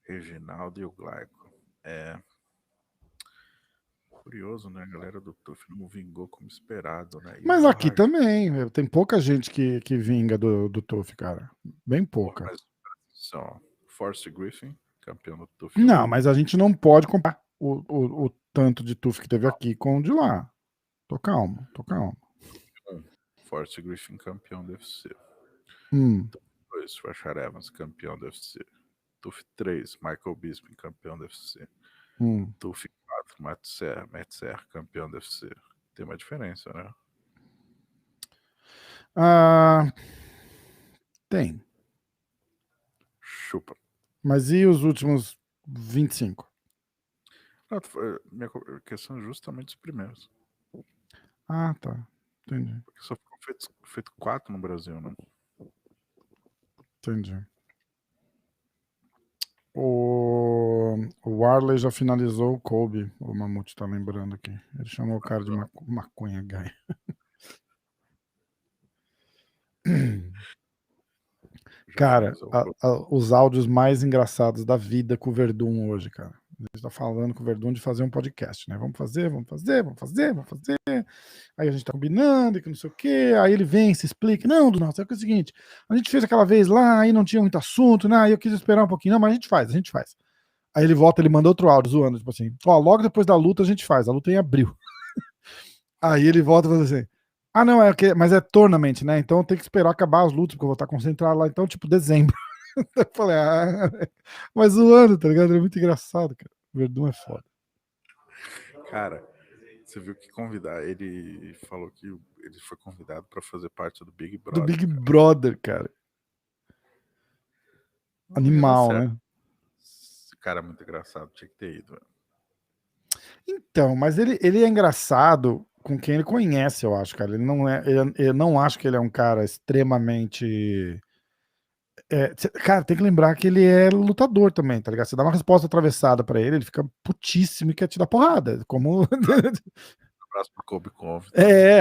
Reginaldo e o Glaico. É. Curioso, né? A galera do TUF não vingou como esperado, né? E Mas o aqui Raj- também, tem pouca gente que vinga do TUF, cara. Bem pouca. Mas, só, Force Griffin, campeão do TUF Não, 1. mas a gente não pode comparar o tanto de TUF que teve aqui com o de lá. Tô calmo, tô calmo. Force Griffin, campeão do UFC. Hum. 2, Rashad Evans, campeão do UFC. TUF 3, Michael Bisping, campeão do UFC. TUF 4, Matt Serra, campeão do UFC. Tem uma diferença, né? Ah, tem. Chupa. Mas e os últimos 25? Não, minha questão é justamente os primeiros. Ah, tá. Entendi. Porque só ficou feito 4 no Brasil, né? Entendi. O Warley já finalizou o Kobe, o Mamute tá lembrando aqui. Ele chamou o cara de maconha guy. Cara, os áudios mais engraçados da vida com o Verdun hoje, cara. A gente tá falando com o Verdun de fazer um podcast, né? Vamos fazer. Aí a gente tá combinando que não sei o quê. Aí ele vem, se explica. Não, nossa, é o seguinte. A gente fez aquela vez lá, aí não tinha muito assunto, né? Aí eu quis esperar um pouquinho. Não, mas a gente faz. Aí ele volta, ele manda outro áudio zoando, tipo assim, ó, logo depois da luta a gente faz, a luta é em abril. Aí ele volta e fala assim, ah não, mas é tournament, né, então tem que esperar acabar as lutas, porque eu vou estar concentrado lá, então tipo dezembro. Eu falei, mas zoando, tá ligado? É muito engraçado, cara. O Verdun é foda. Cara, você viu que convidar, ele falou que ele foi convidado pra fazer parte do Big Brother. Do Big Brother, cara. Animal, né? Esse cara é muito engraçado, tinha que ter ido. Então, mas ele é engraçado com quem ele conhece, eu acho, cara. Ele não é, eu não acho que ele é um cara extremamente Cara, tem que lembrar que ele é lutador também, tá ligado? Você dá uma resposta atravessada pra ele fica putíssimo e quer te dar porrada. Como. Abraço pro Kobe Cove.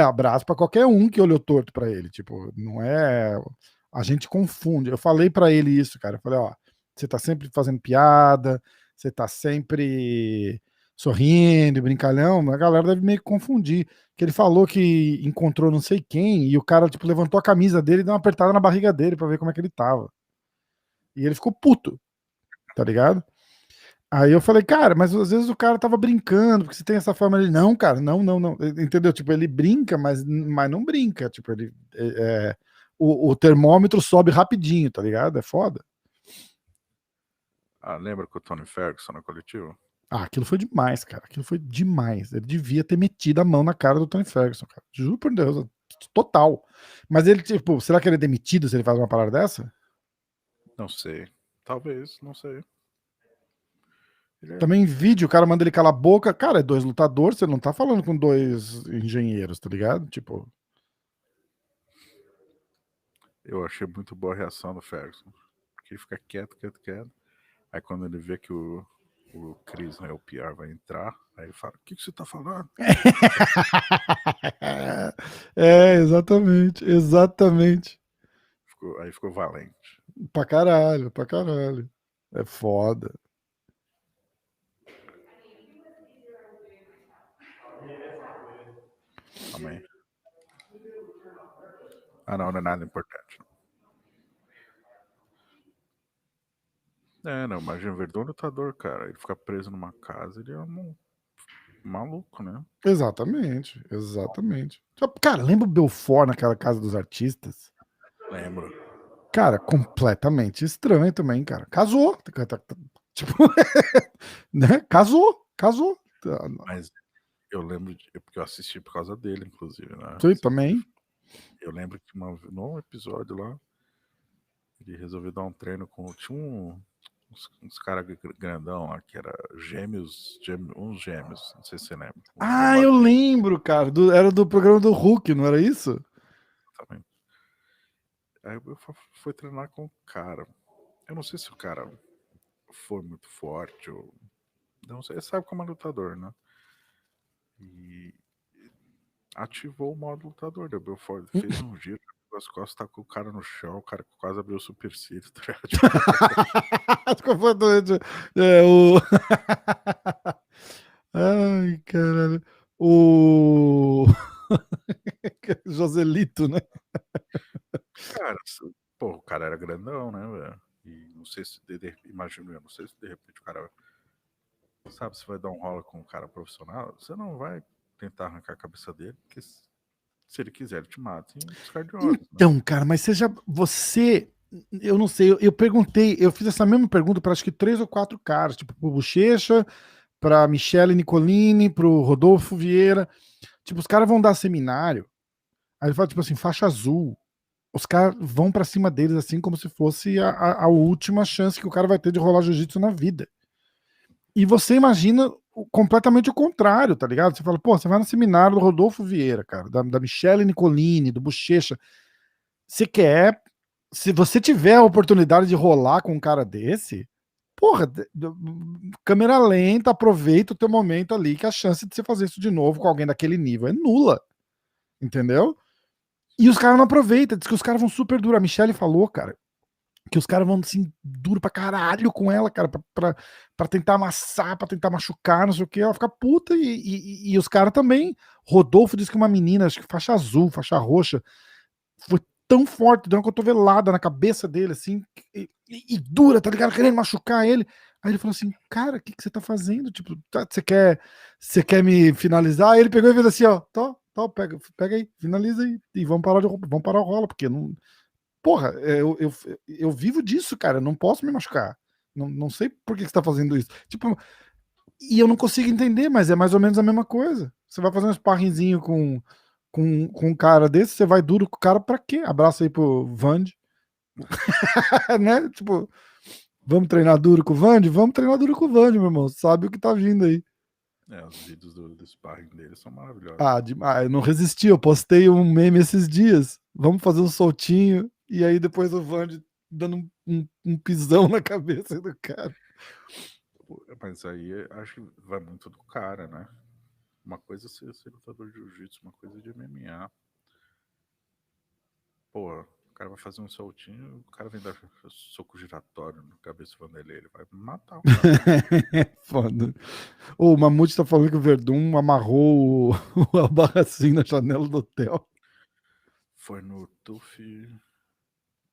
Abraço pra qualquer um que olhou torto pra ele. Tipo, não é. A gente confunde. Eu falei pra ele isso, cara. Eu falei, ó, você tá sempre fazendo piada, você tá sempre sorrindo, brincalhão, a galera deve meio que confundir. Que ele falou que encontrou não sei quem e o cara, tipo, levantou a camisa dele e deu uma apertada na barriga dele pra ver como é que ele tava. E ele ficou puto, tá ligado? Aí eu falei, cara, mas às vezes o cara tava brincando, porque você tem essa forma, ele, não, cara, não, não, não, entendeu? Tipo, ele brinca, mas não brinca, tipo, ele, o termômetro sobe rapidinho, tá ligado? É foda. Lembra com o Tony Ferguson na coletiva? Aquilo foi demais, cara, aquilo foi demais. Ele devia ter metido a mão na cara do Tony Ferguson, cara, juro por Deus, total. Mas ele, tipo, será que ele é demitido se ele faz uma parada dessa? Não sei. Talvez, não sei. Também em vídeo, o cara manda ele calar a boca. Cara, é 2 lutadores, você não tá falando com 2 engenheiros, tá ligado? Tipo. Eu achei muito boa a reação do Ferguson. Porque ele fica quieto, quieto, quieto. Aí quando ele vê que o Chris, né, o PR, vai entrar, aí ele fala, o que você tá falando? Exatamente, exatamente. Aí ficou valente. Pra caralho, pra caralho. É foda. Também. Não é nada importante. Não, imagina, o Verdun é lutador, cara. Ele fica preso numa casa, ele é um maluco, né? Exatamente, exatamente. Cara, lembra o Belfort naquela casa dos artistas? Lembro. Cara, completamente estranho também, cara. Casou. Tipo, né? Casou. Mas eu lembro, porque eu assisti por causa dele, inclusive, né? Sim, também. Eu lembro que num episódio lá, ele resolveu dar um treino com. Tinha uns caras grandão lá, que era uns gêmeos, não sei se você lembra. Eu lembro, cara. Era do programa do Hulk, não era isso? Exatamente. Aí eu fui treinar com o cara. Eu não sei se o cara foi muito forte ou. Não sei, sabe como é lutador, né? E ativou o modo lutador. O Belfort fez um giro as costas, tacou o cara no chão, o cara quase abriu o supercílio. Completamente. Ai, caralho. Joselito, né? Cara, pô, o cara era grandão, né, velho? E não sei se, imagino eu, não sei se de repente o cara, sabe, se vai dar um rola com um cara profissional, você não vai tentar arrancar a cabeça dele, porque se ele quiser, ele te mata em piscar de olhos. Então, né? Cara, mas eu não sei, eu perguntei, eu fiz essa mesma pergunta para acho que 3 ou 4 caras, tipo, pro Bochecha, pra Michele Nicolini, pro Rodolfo Vieira, tipo, os caras vão dar seminário, aí ele fala, tipo assim, faixa azul, os caras vão pra cima deles assim, como se fosse a última chance que o cara vai ter de rolar jiu-jitsu na vida. E você imagina completamente o contrário, tá ligado? Você fala, pô, você vai no seminário do Rodolfo Vieira, cara, da Michele Nicolini, do Bochecha, você quer, se você tiver a oportunidade de rolar com um cara desse, porra, câmera lenta, aproveita o teu momento ali, que a chance de você fazer isso de novo com alguém daquele nível é nula, entendeu? E os caras não aproveitam, diz que os caras vão super duro. A Michelle falou, cara, que os caras vão assim, duro pra caralho com ela, cara, pra tentar amassar, pra tentar machucar, não sei o que. Ela fica puta e os caras também. Rodolfo disse que uma menina, acho que faixa azul, faixa roxa, foi tão forte, deu uma cotovelada na cabeça dele, assim, e dura, tá ligado? Querendo machucar ele. Aí ele falou assim, cara, o que você tá fazendo? Tipo, você quer me finalizar? Aí ele pegou e fez assim, ó, pega aí, finaliza aí, e vamos parar o rola, porque não. Porra, eu vivo disso, cara, eu não posso me machucar. Não sei por que você tá fazendo isso. Tipo, e eu não consigo entender, mas é mais ou menos a mesma coisa. Você vai fazer um sparringzinho com um cara desse, você vai duro com o cara pra quê? Abraço aí pro Vande. Né? Tipo, vamos treinar duro com o Vande? Vamos treinar duro com o Vande, meu irmão. Sabe o que tá vindo aí. Os vídeos do sparring dele são maravilhosos. Eu não resisti, eu postei um meme esses dias. Vamos fazer um soltinho, e aí depois o Vande dando um pisão na cabeça do cara. Mas aí acho que vai muito do cara, né? Uma coisa é ser lutador de jiu-jitsu, uma coisa é de MMA. Pô, o cara vai fazer um soltinho, o cara vem dar soco giratório na cabeça do Vanderlei, ele vai matar o cara. Foda. O Mamute tá falando que o Verdun amarrou o Albarracin na janela do hotel. Foi no TUF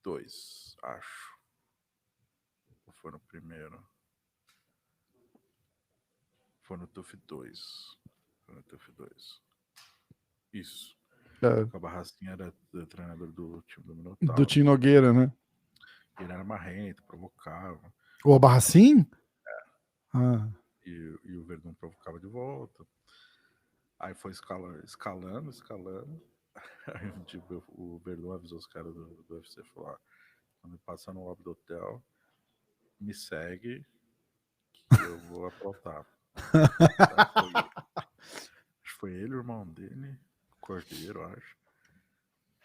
2, acho. Ou foi no primeiro? Foi no TUF 2. Foi no TUF 2. Isso. É, A Barracinha era treinador do time do do Minotauro. Tim Nogueira, né? Ele era marrento, provocava. O Albarracin? Ah. E o Verdun provocava de volta. Aí foi escalando. Aí um dia o Verdun avisou os caras do UFC, falou, quando passar no lobby do hotel, me segue que eu vou aprontar. Acho que foi ele, o irmão dele, o Cordeiro, acho.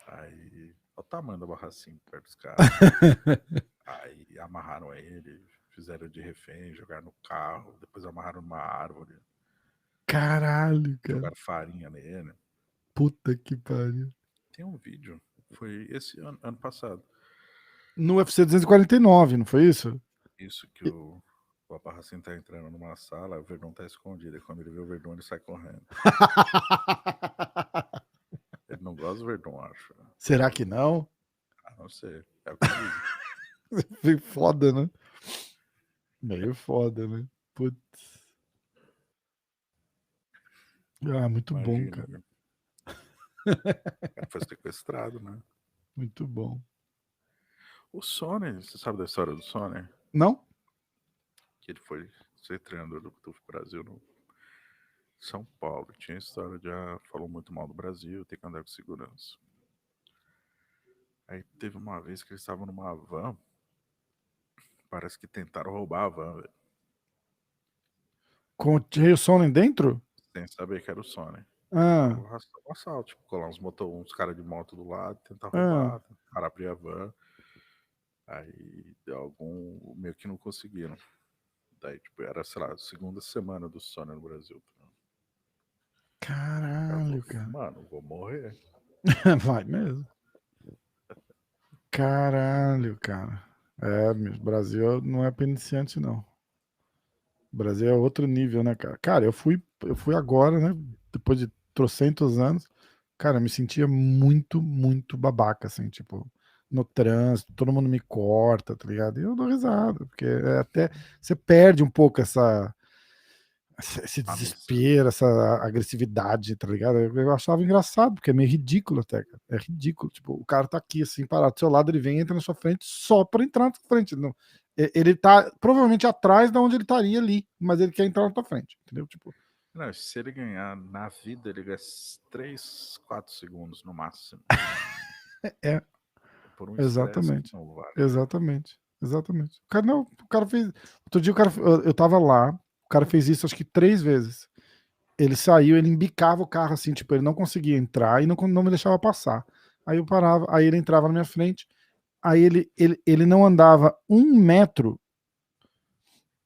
Aí, olha o tamanho da barracinha perto dos caras. Aí amarraram ele, fizeram de refém, jogaram no carro, depois amarraram numa árvore. Caralho, cara. Jogaram farinha nele. Puta que pariu. Tem um vídeo, foi esse ano passado. No UFC 249, não foi isso? Isso que o Abarracin tá entrando numa sala, o Verdun tá escondido. E quando ele vê o Verdun, ele sai correndo. Ele não gosta do Verdun, acho. Será que não? Ah, não sei. É o que diz. Foi foda, né? Meio foda, né? Putz. Ah, muito bom, Imagina, cara. viu? O cara foi sequestrado, né? Muito bom. O Sony, você sabe da história do Sony? Não? Que ele foi ser treinador do TUF Brasil no São Paulo. Tinha história, já falou muito mal do Brasil, tem que andar com segurança. Aí teve uma vez que eles estavam numa van, parece que tentaram roubar a van, velho, Com o Rio Sonnen dentro? sem saber que era o Sony. Ah, Um assalto, tipo, colar uns caras de moto do lado, tentar Ah. roubar, tentar abrir a van. Aí deu algum, meio que não conseguiram. Daí, tipo, era, sei lá, a segunda semana do Sony no Brasil. caralho, cara. Mano, vou morrer. Vai mesmo. Caralho, cara. É, meu, Brasil não é pra iniciante, não. O Brasil é outro nível, né, cara? Cara, eu fui agora, né? Depois de trocentos anos, cara, eu me sentia muito, muito babaca, assim, tipo, no trânsito, todo mundo me corta, tá ligado? E eu dou risada, porque até você perde um pouco esse desespero, essa agressividade, tá ligado? Eu achava engraçado, porque é meio ridículo até, cara. É ridículo. Tipo, o cara tá aqui, assim, parado do seu lado, ele vem, entra na sua frente só pra entrar na sua frente. Não, ele tá provavelmente atrás de onde ele estaria ali, mas ele quer entrar na tua frente, entendeu? Tipo, Não, se ele ganhar na vida, ele ganha 3, 4 segundos no máximo. É. Por um Exatamente. estresse, não vale. Exatamente. Exatamente. O cara, não, o cara fez. Outro dia o cara, eu tava lá, o cara fez isso acho que 3 vezes. Ele saiu, ele embicava o carro assim, tipo, ele não conseguia entrar e não me deixava passar. Aí eu parava, aí ele entrava na minha frente, aí ele não andava 1 metro,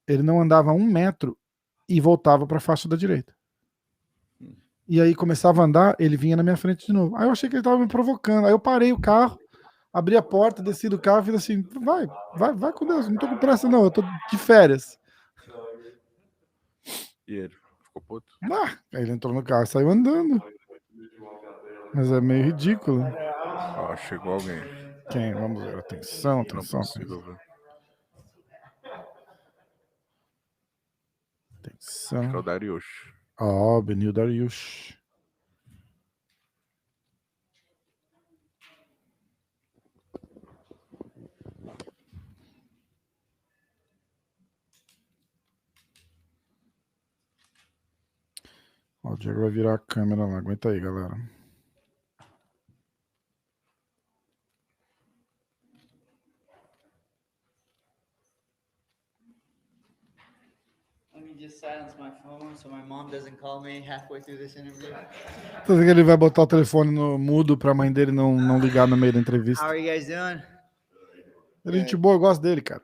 ele não andava 1 metro e voltava para a faixa da direita. E aí começava a andar, ele vinha na minha frente de novo. Aí eu achei que ele tava me provocando. Aí eu parei o carro, abri a porta, desci do carro e fiz assim: vai com Deus, não tô com pressa, não, eu tô de férias. E ele ficou puto? Aí ele entrou no carro e saiu andando. Mas é meio ridículo. Ó, chegou alguém. Quem? Vamos ver. Atenção, Eu não atenção. consigo ver. Acho que é o Atenção. Darius. Ó, Benil Darius. Ó, o Diego vai virar a câmera lá. Aguenta aí, galera. Let me just silence my phone so my mom doesn't call me halfway through this interview. Então, ele vai botar o telefone no mudo pra mãe dele não ligar no meio da entrevista. How are you guys doing? Ele é gente boa, eu gosto dele, cara.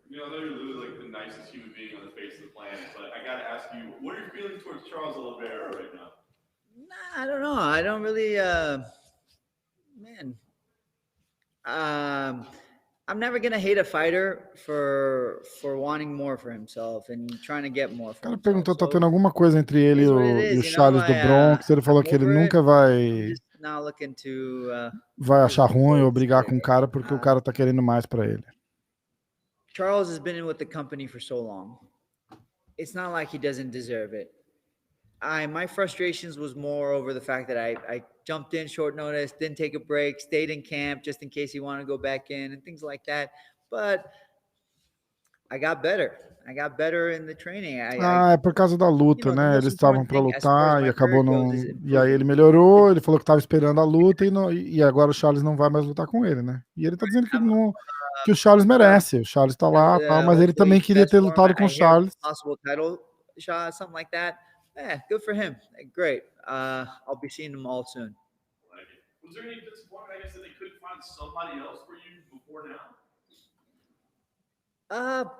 You know, I know you're literally like the nicest human being on the face of the planet, but I gotta ask you, what are your feelings towards Charles Oliveira right now? Nah, I don't know. I don't really, man. I'm never gonna hate a fighter for wanting more for himself and trying to get more O for cara himself. perguntou, tá So, tendo alguma coisa entre ele it e is what it o, e o is, you know. Charles do Bronx. Ele falou I'm que ele over it. nunca I'm vai just not looking to achar ruim ou it's brigar great. com o cara porque o cara tá querendo mais pra ele. Charles has been in with the company for so long. It's not like he doesn't deserve it. My frustrations was more over the fact that I jumped in short notice, didn't take a break, stayed in camp just in case he wanted to go back in and things like that. But I got better. I got better in the training. É por causa da luta, the né? most Eles estavam important pra thing as far as lutar e my acabou career não. goes is E aí ele improving. melhorou, ele falou que tava esperando a luta e agora o Charles não vai mais lutar com ele, né? E ele tá dizendo que, não, que o Charles merece. O Charles tá lá, tal, mas ele também Hopefully, queria best ter form. lutado com o I hear Charles. possible title shot, something like that. Yeah, good for him. Great. I'll be seeing him all soon. Was there any disappointment, I guess, that they couldn't find somebody else for you before now?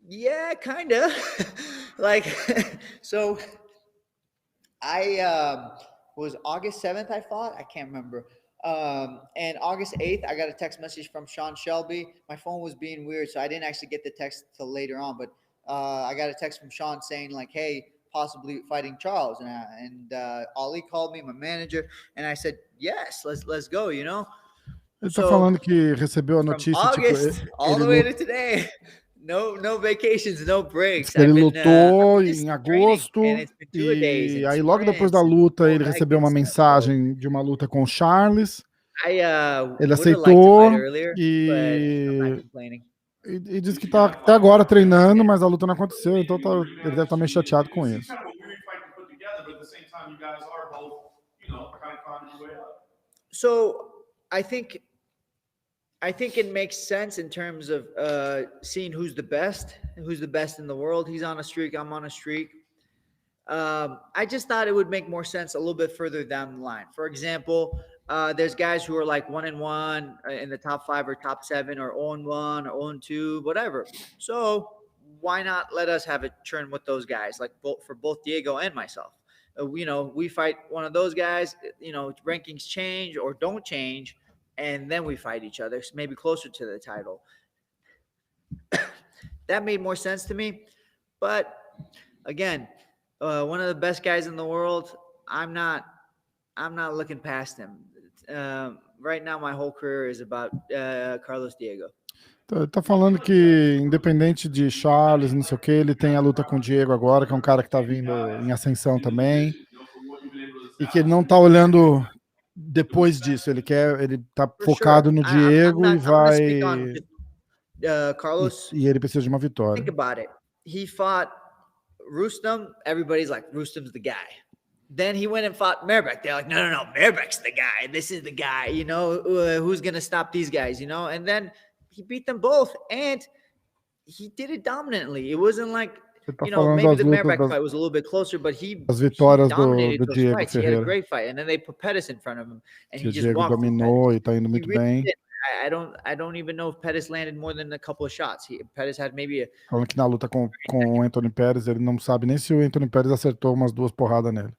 Yeah, kind of. Like, so I was August 7th, I fought. I can't remember. And August 8th, I got a text message from Sean Shelby. My phone was being weird, so I didn't actually get the text till later on. But I got a text from Sean saying, like, hey, possibly fighting Charles. And Ali called me, my manager, and I said, yes, let's go, you know? Ele tá falando que recebeu a From notícia, tipo, August all the way to today. No vacations, no breaks. ele I've been, lutou just em training, agosto and it's been two-a-days e and aí logo depois da sprints and luta all ele that recebeu good uma stuff. mensagem de uma luta com o Charles. I Ele would have liked to aceitou fight earlier, but I'm not complaining. e disse que tá até agora treinando, mas a luta não aconteceu, então ele deve estar meio chateado com It seems isso. kind of a weird fight to put together, but at the same time, you guys are both, you know, kind of climbing your way up. So I think it makes sense in terms of seeing who's the best in the world. He's on a streak. I'm on a streak. I just thought it would make more sense a little bit further down the line. For example, there's guys who are like 1-1 in the top 5 or top 7 or 0-1 or 0-2, whatever. So why not let us have a turn with those guys, like for both Diego and myself? You know, we fight one of those guys, you know, rankings change or don't change, and then we fight each other, maybe closer to the title. That made more sense to me. But again, one of the best guys in the world, I'm not looking past him. Right now, my whole career is about Carlos Diego. Tá falando que, independente de Charles, não sei o que, ele tem a luta com o Diego agora, que é um cara que tá vindo em ascensão também. E que ele não tá olhando depois disso. Ele tá focado no Diego e vai. Carlos. E ele precisa de uma vitória. Think about it. He fought Rustam. Everybody's like, Rustam's the guy. Then he went and fought Merbek. They're like, no, Merbek's the guy. This is the guy, you know, who's going to stop these guys, you know? And then he beat them both, and he did it dominantly. It wasn't like, you know, maybe the Merbek fight was a little bit closer, but he dominated those Diego fights. Ferreira. He had a great fight, and then they put Pettis in front of him, and he just Diego walked dominou e tá indo muito bem. I don't even know if Pettis landed more than a couple of shots. Pettis had maybe Falando que na luta com o Anthony Pérez, ele não sabe nem se o Anthony Pérez acertou umas 2 porradas nele.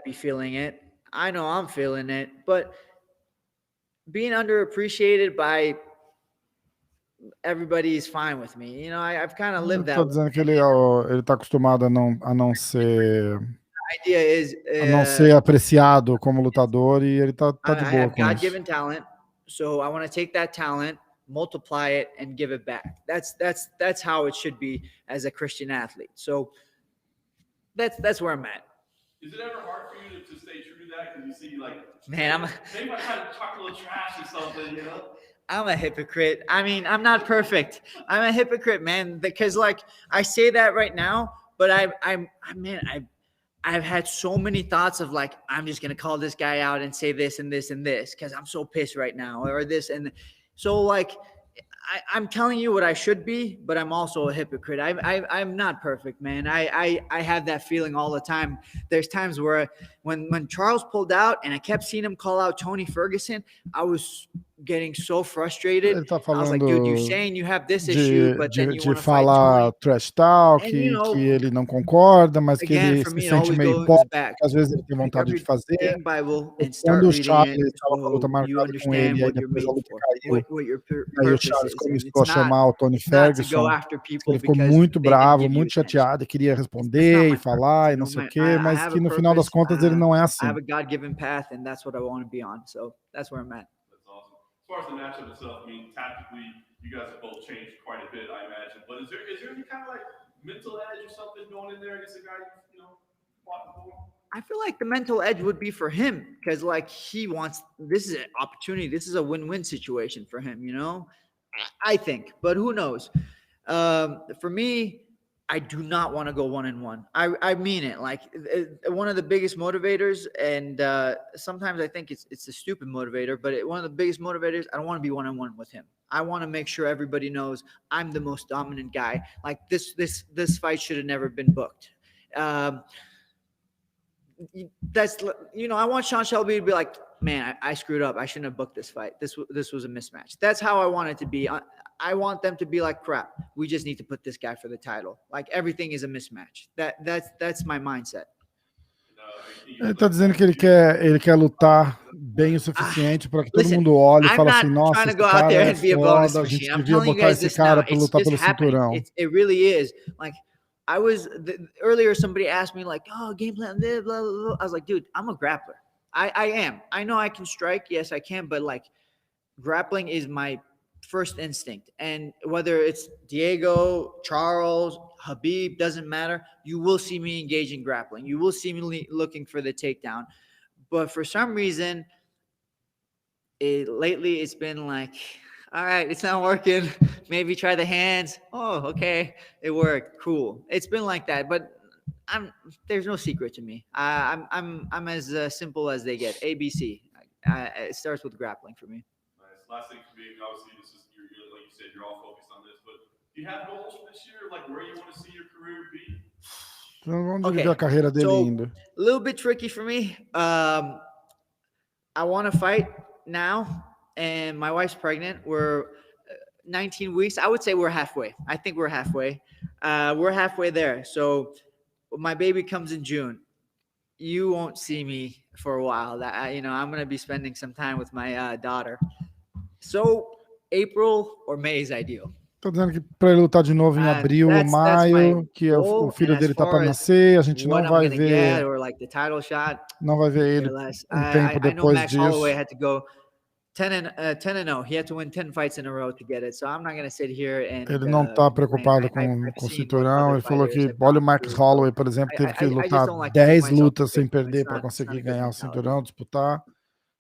Be feeling it. I know I'm feeling it, but being underappreciated by everybody is fine with me. You know, I've kind of lived that. Tô dizendo que ele tá acostumado a não ser apreciado como lutador e ele tá de boa com isso. God-given talent, so I want to take that talent, multiply it, and give it back. That's how it should be as a Christian athlete. So that's where I'm at. Is it ever hard for you to stay true to that? Because you see, like, man, maybe I try to talk a little trash or something, you know? I'm a hypocrite. I mean, I'm not perfect. I'm a hypocrite, man. Because like I say that right now, but I've had so many thoughts of like, I'm just gonna call this guy out and say this and this and this because I'm so pissed right now, or this and so like. I'm telling you what I should be, but I'm also a hypocrite. I'm not perfect, man. I have that feeling all the time. There's times where when Charles pulled out and I kept seeing him call out Tony Ferguson, I was getting so frustrated. Ele tá I was like, dude, you're falando saying you have this issue, but then you de want to fight falar 20. trash talk, And, you que know, ele não concorda, mas que again, ele for se me, it sente always meio goes hipócrita, back. que às vezes ele tem Pick vontade up de your fazer. dang Bible and Quando start o reading Charles it estava com a luta so you marcada com ele, understand e aí what your depois a made luta for, caiu, what your e aí o purpose Charles is. And começou a it's chamar o Tony not to go Ferguson, after people ele ficou because muito they didn't bravo, give you muito attention. chateado, e queria That's not responder my e falar purpose, e you não know, sei o I quê, mas have que a no final das purpose, contas ele não é I assim. have a God-given path, and that's what I want to be on. So that's where I'm at. That's awesome. As far as the matchup itself, I mean, tactically, you guys have both changed quite a bit, I imagine. But is there any kind of like mental edge or something going in there against a guy you know fought before? I feel like the mental edge would be for him because, like, he wants this is an opportunity. This is a win-win situation for him, you know. I think, but who knows? For me, I do not want to go 1-1. I mean it. Like one of the biggest motivators, and sometimes I think it's a stupid motivator, but one of the biggest motivators. I don't want to be 1-1 with him. I want to make sure everybody knows I'm the most dominant guy. Like this fight should have never been booked. That's, you know, I want Sean Shelby to be like, man, I screwed up. I shouldn't have booked this fight. This was a mismatch. That's how I want it to be. I want them to be like, crap, we just need to put this guy for the title. Like everything is a mismatch. That's my mindset. Ele tá dizendo que ele quer lutar bem o suficiente para que todo Listen, mundo olhe e I'm fale not assim, nossa, trying to esse go out cara there é and be a bonus foda, a gente machine. I'm devia telling you botar guys esse this now. cara para It's lutar just pelo happening. cinturão. It really is. Like earlier somebody asked me like, oh, game plan, blah, blah, blah. I was like, dude, I'm a grappler. I am. I know I can strike. Yes, I can. But like grappling is my first instinct. And whether it's Diego, Charles, Habib, doesn't matter. You will see me engage in grappling. You will see me looking for the takedown. But for some reason, lately it's been like, all right, it's not working. Maybe try the hands. Oh, okay, it worked. Cool. It's been like that, but there's no secret to me. I'm as simple as they get. ABC. It starts with grappling for me. Nice. Last thing for me, obviously, this is you're like you said, you're all focused on this. But do you have goals for this year? Like where you want to see your career be? Então vamos ver a carreira dele indo. A little bit tricky for me. I want to fight now, and my wife's pregnant. We're 19 weeks. I would say we're halfway. I think we're halfway. We're halfway there. So my baby comes in June. You won't see me for a while. I'm going to be spending some time with my daughter. So April or May is ideal. Tô dizendo que para ele lutar de novo em abril ou maio, que o filho dele tá para nascer, a gente não vai ver, não vai ver ele tempo depois disso. Holloway had to go 10-0. He had to win 10 fights in a row to get it. So I'm not going to sit here and ele não tá preocupado com o cinturão. Ele falou que olha o Max Holloway, por exemplo, teve que lutar 10 lutas sem perder para conseguir ganhar o cinturão, disputar.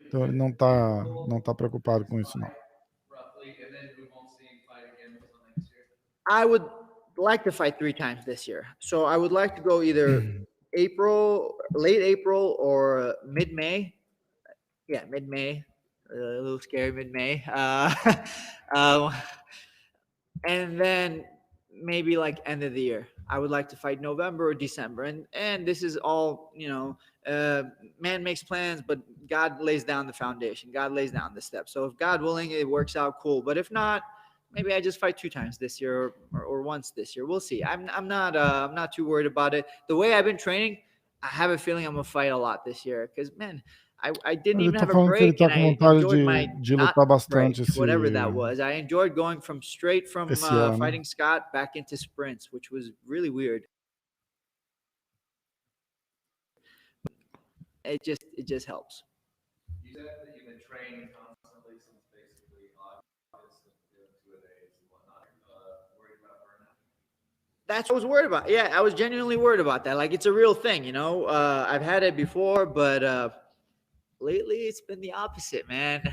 Então ele não tá preocupado com isso não. I would like to fight 3 times this year. So I would like to go either late April or mid-May. Yeah, mid-May. A little scary mid-May. And then maybe like end of the year. I would like to fight November or December. And this is all, man makes plans, but God lays down the foundation. God lays down the steps. So if God willing, it works out, cool. But if not, maybe I just fight 2 times this year or once this year. We'll see. I'm not too worried about it. The way I've been training, I have a feeling I'm gonna fight a lot this year. Because man, I didn't even have a break, and I enjoyed my not break, whatever that was. I enjoyed going straight from fighting Scott back into sprints, which was really weird. It just helps. You said that you've been training constantly since basically August and doing 2-a-days and whatnot. Worried about burnout? That's what I was worried about. Yeah, I was genuinely worried about that. Like, it's a real thing, I've had it before, but lately it's been the opposite, man.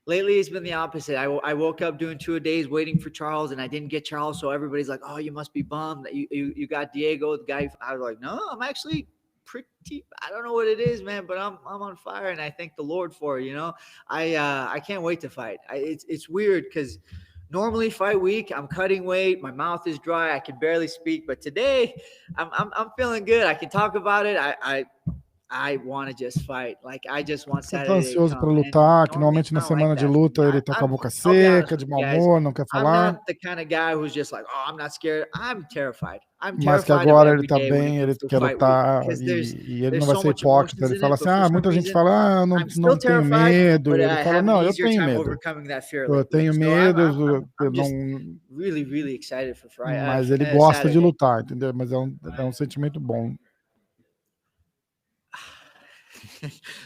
Lately it's been the opposite. I woke up doing 2-a-days waiting for Charles, and I didn't get Charles, so everybody's like, oh, you must be bummed that you got Diego, the guy. I was like, no, I'm actually pretty, I don't know what it is, man, but I'm on fire, and I thank the Lord for it. I can't wait to fight. It's weird because normally fight week, I'm cutting weight, my mouth is dry, I can barely speak, but today I'm feeling good. I can talk about it. I I want to just fight. Like, I just want Você tá Saturday to ansioso para come. And lutar, que normally normalmente it's na not like semana de that for me. luta ele tá com a boca I'll be honest seca, de with mau you guys. humor, não quer I'm falar. not the kind of guy who's just like, oh, I'm not scared. I'm terrified. I'm Mas que terrified of agora ele every tá day when it bem, ele comes to quer fight week lutar because e ele there's não vai so ser much hipócrita. emotions Ele in fala it, assim: but for ah, some muita gente reason fala, ah, I'm não still tenho terrified, medo. but Ele I fala: have an não, eu easier tenho time medo. overcoming that fear Eu lately. tenho So medo, I'm just não, really, really excited for Friday. mas ele gosta de Saturday. lutar, entendeu? Mas é um sentimento bom.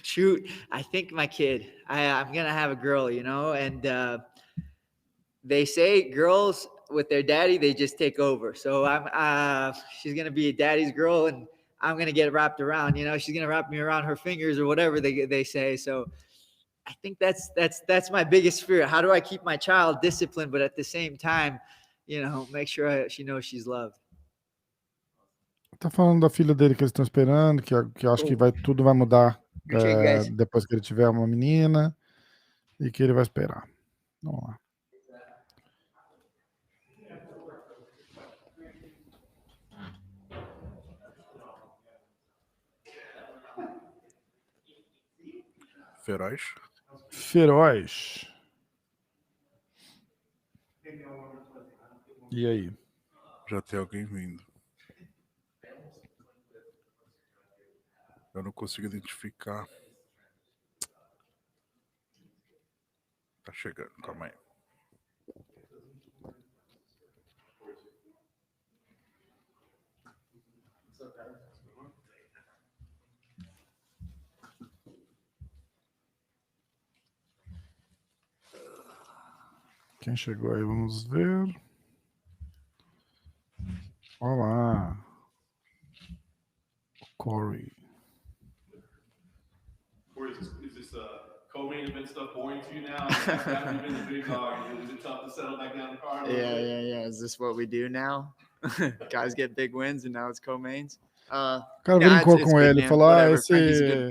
Shoot, I think my kid. I'm gonna have a girl, you know, and they say girls with their daddy they just take over. So she's gonna be a daddy's girl, and I'm gonna get wrapped around. You know, she's gonna wrap me around her fingers or whatever they say. So I think that's my biggest fear. How do I keep my child disciplined, but at the same time, you know, make sure she knows she's loved. Tá falando da filha dele que eles estão esperando, que eu acho que tudo vai mudar Appreciate you guys. depois que ele tiver uma menina e que ele vai esperar. Vamos lá. Feroz. Feroz. E aí? Já tem alguém vindo. Eu não consigo identificar. Tá chegando, calma aí. Quem chegou aí? Vamos ver. Olá. Corey. Or is this co-main event stuff boring to you now? After you've been the big dog, is it tough to settle back down the card? Yeah. Is this what we do now? Guys get big wins and now it's co-mains. O cara brincou com ele, falou: ah, esse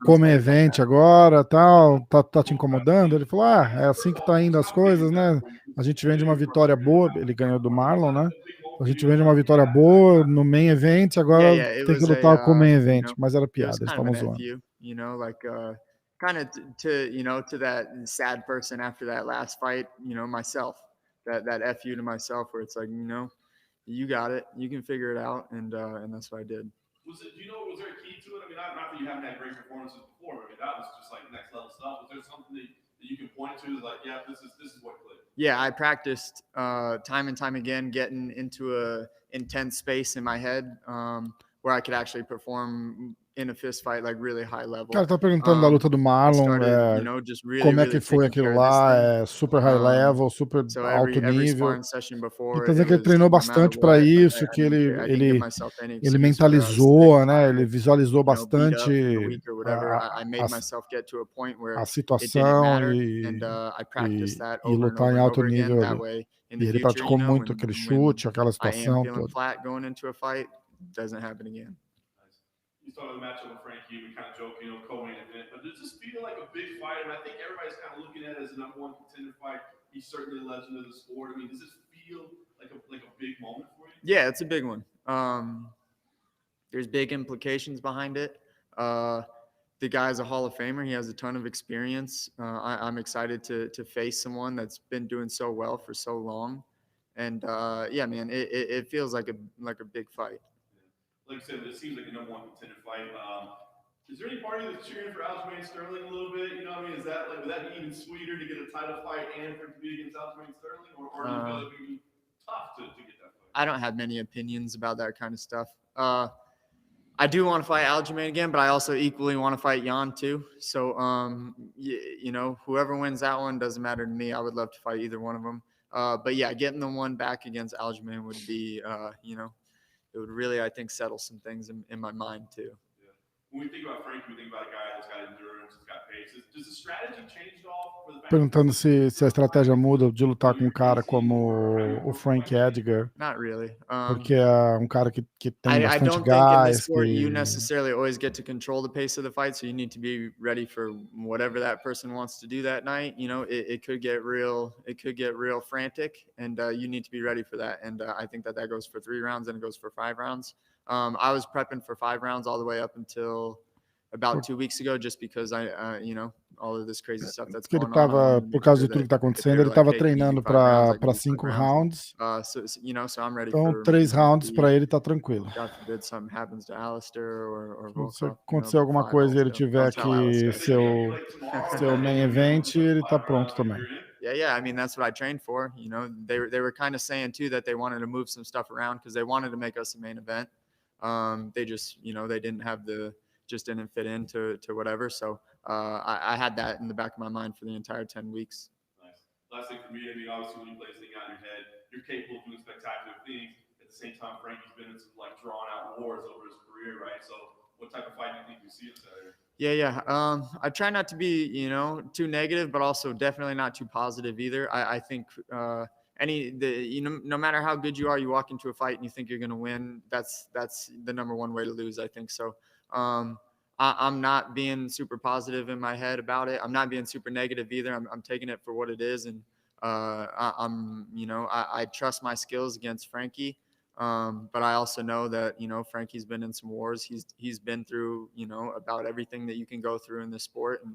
come event agora, tal, tá te incomodando? Ele falou: ah, é assim que tá indo as coisas, né? A gente vem de uma vitória boa, ele ganhou do Marlon, né? A gente vem de uma vitória boa no main event, agora tem que lutar com o main event, mas era piada, eles estavam zoando. You know, like kind of to that sad person after that last fight, you know, myself, that FU to myself, where it's like, you know, you got it, you can figure it out, and that's what I did. Was there a key to it? I mean, not that you haven't had great performances before, but I mean, that was just like next level stuff. Was there something that you can point to like, yeah, this is what clicked? Yeah, I practiced time and time again, getting into a intense space in my head where I could actually perform in a fist fight like really high level. Cara, tá perguntando da luta do Marlon, como é que foi aquilo lá, super high level, super alto nível. Ele tá dizendo que ele treinou bastante para isso, que ele mentalizou, né? Ele visualizou bastante a situação e lutar em alto nível ali. E ele praticou muito aquele chute, aquela situação toda. You saw the matchup with Frankie, we kind of joke, you know, co-main event, but does this feel like a big fight? I mean, I think everybody's kind of looking at it as a number one contender fight. He's certainly a legend of the sport. I mean, does this feel like a big moment for you? Yeah, it's a big one. There's big implications behind it. The guy's a Hall of Famer. He has a ton of experience. I'm excited to face someone that's been doing so well for so long. And yeah, man, it feels like a big fight. Like I said, it seems like a number one contender fight. Is there any part of you that's cheering for Aljamain Sterling a little bit? You know, I mean, would that be even sweeter to get a title fight and for it to be against Aljamain Sterling, or do you feel it would be tough to get that fight? I don't have many opinions about that kind of stuff. I do want to fight Aljamain again, but I also equally want to fight Jan too. So, you know, whoever wins that one doesn't matter to me. I would love to fight either one of them. But yeah, getting the one back against Aljamain would be, you know, it would really, I think, settle some things in my mind too. Yeah. When we think about Frankie, we think about a guy that's got endurance, that's got pace. Does the strategy change at all for the Perguntando se a estratégia muda de lutar com um cara como o Frank Edgar. Not really. Porque é um cara que tem I bastante don't think in this gás. sport you necessarily always get to control the pace of the fight, so you need to be ready for whatever that person wants to do that night. You know, it could get real. It could get real frantic, and you need to be ready for that. And I think that goes for 3 rounds and it goes for 5 rounds. I was prepping for 5 rounds all the way up until about 2 weeks ago, just because all of this crazy stuff that's Porque ele going on. I wanted tava, to por make causa sure de tudo that que tá if they acontecendo, were ele like, tava hey, can you do treinando 5 rounds? I para can do 5 5 rounds. rounds. So I'm ready Então, for, 3 rounds if para ele tá tranquilo. God forbid something happens to Alistair or Se Volkov. acontecer alguma but 5 coisa e ele I'll tiver tell Alistair. que ser o main event, ele tá pronto também. Yeah. I mean, that's what I trained for. They were kind of saying too that they wanted to move some stuff around because they wanted to make us a main event. They just, they didn't have just didn't fit into whatever. So I had that in the back of my mind for the entire 10 weeks. Nice. Last thing for me, I mean, obviously when you play this thing out in your head, you're capable of doing spectacular things. At the same time, Frankie's been in some like drawn out wars over his career, right? So what type of fight do you think you see him Saturday? Yeah. I try not to be, too negative, but also definitely not too positive either. I think no matter how good you are, you walk into a fight and you think you're going to win. That's the number one way to lose, I think. So I'm not being super positive in my head about it. I'm not being super negative either. I'm taking it for what it is, and I trust my skills against Frankie. But I also know that, Frankie's been in some wars. He's been through, about everything that you can go through in this sport.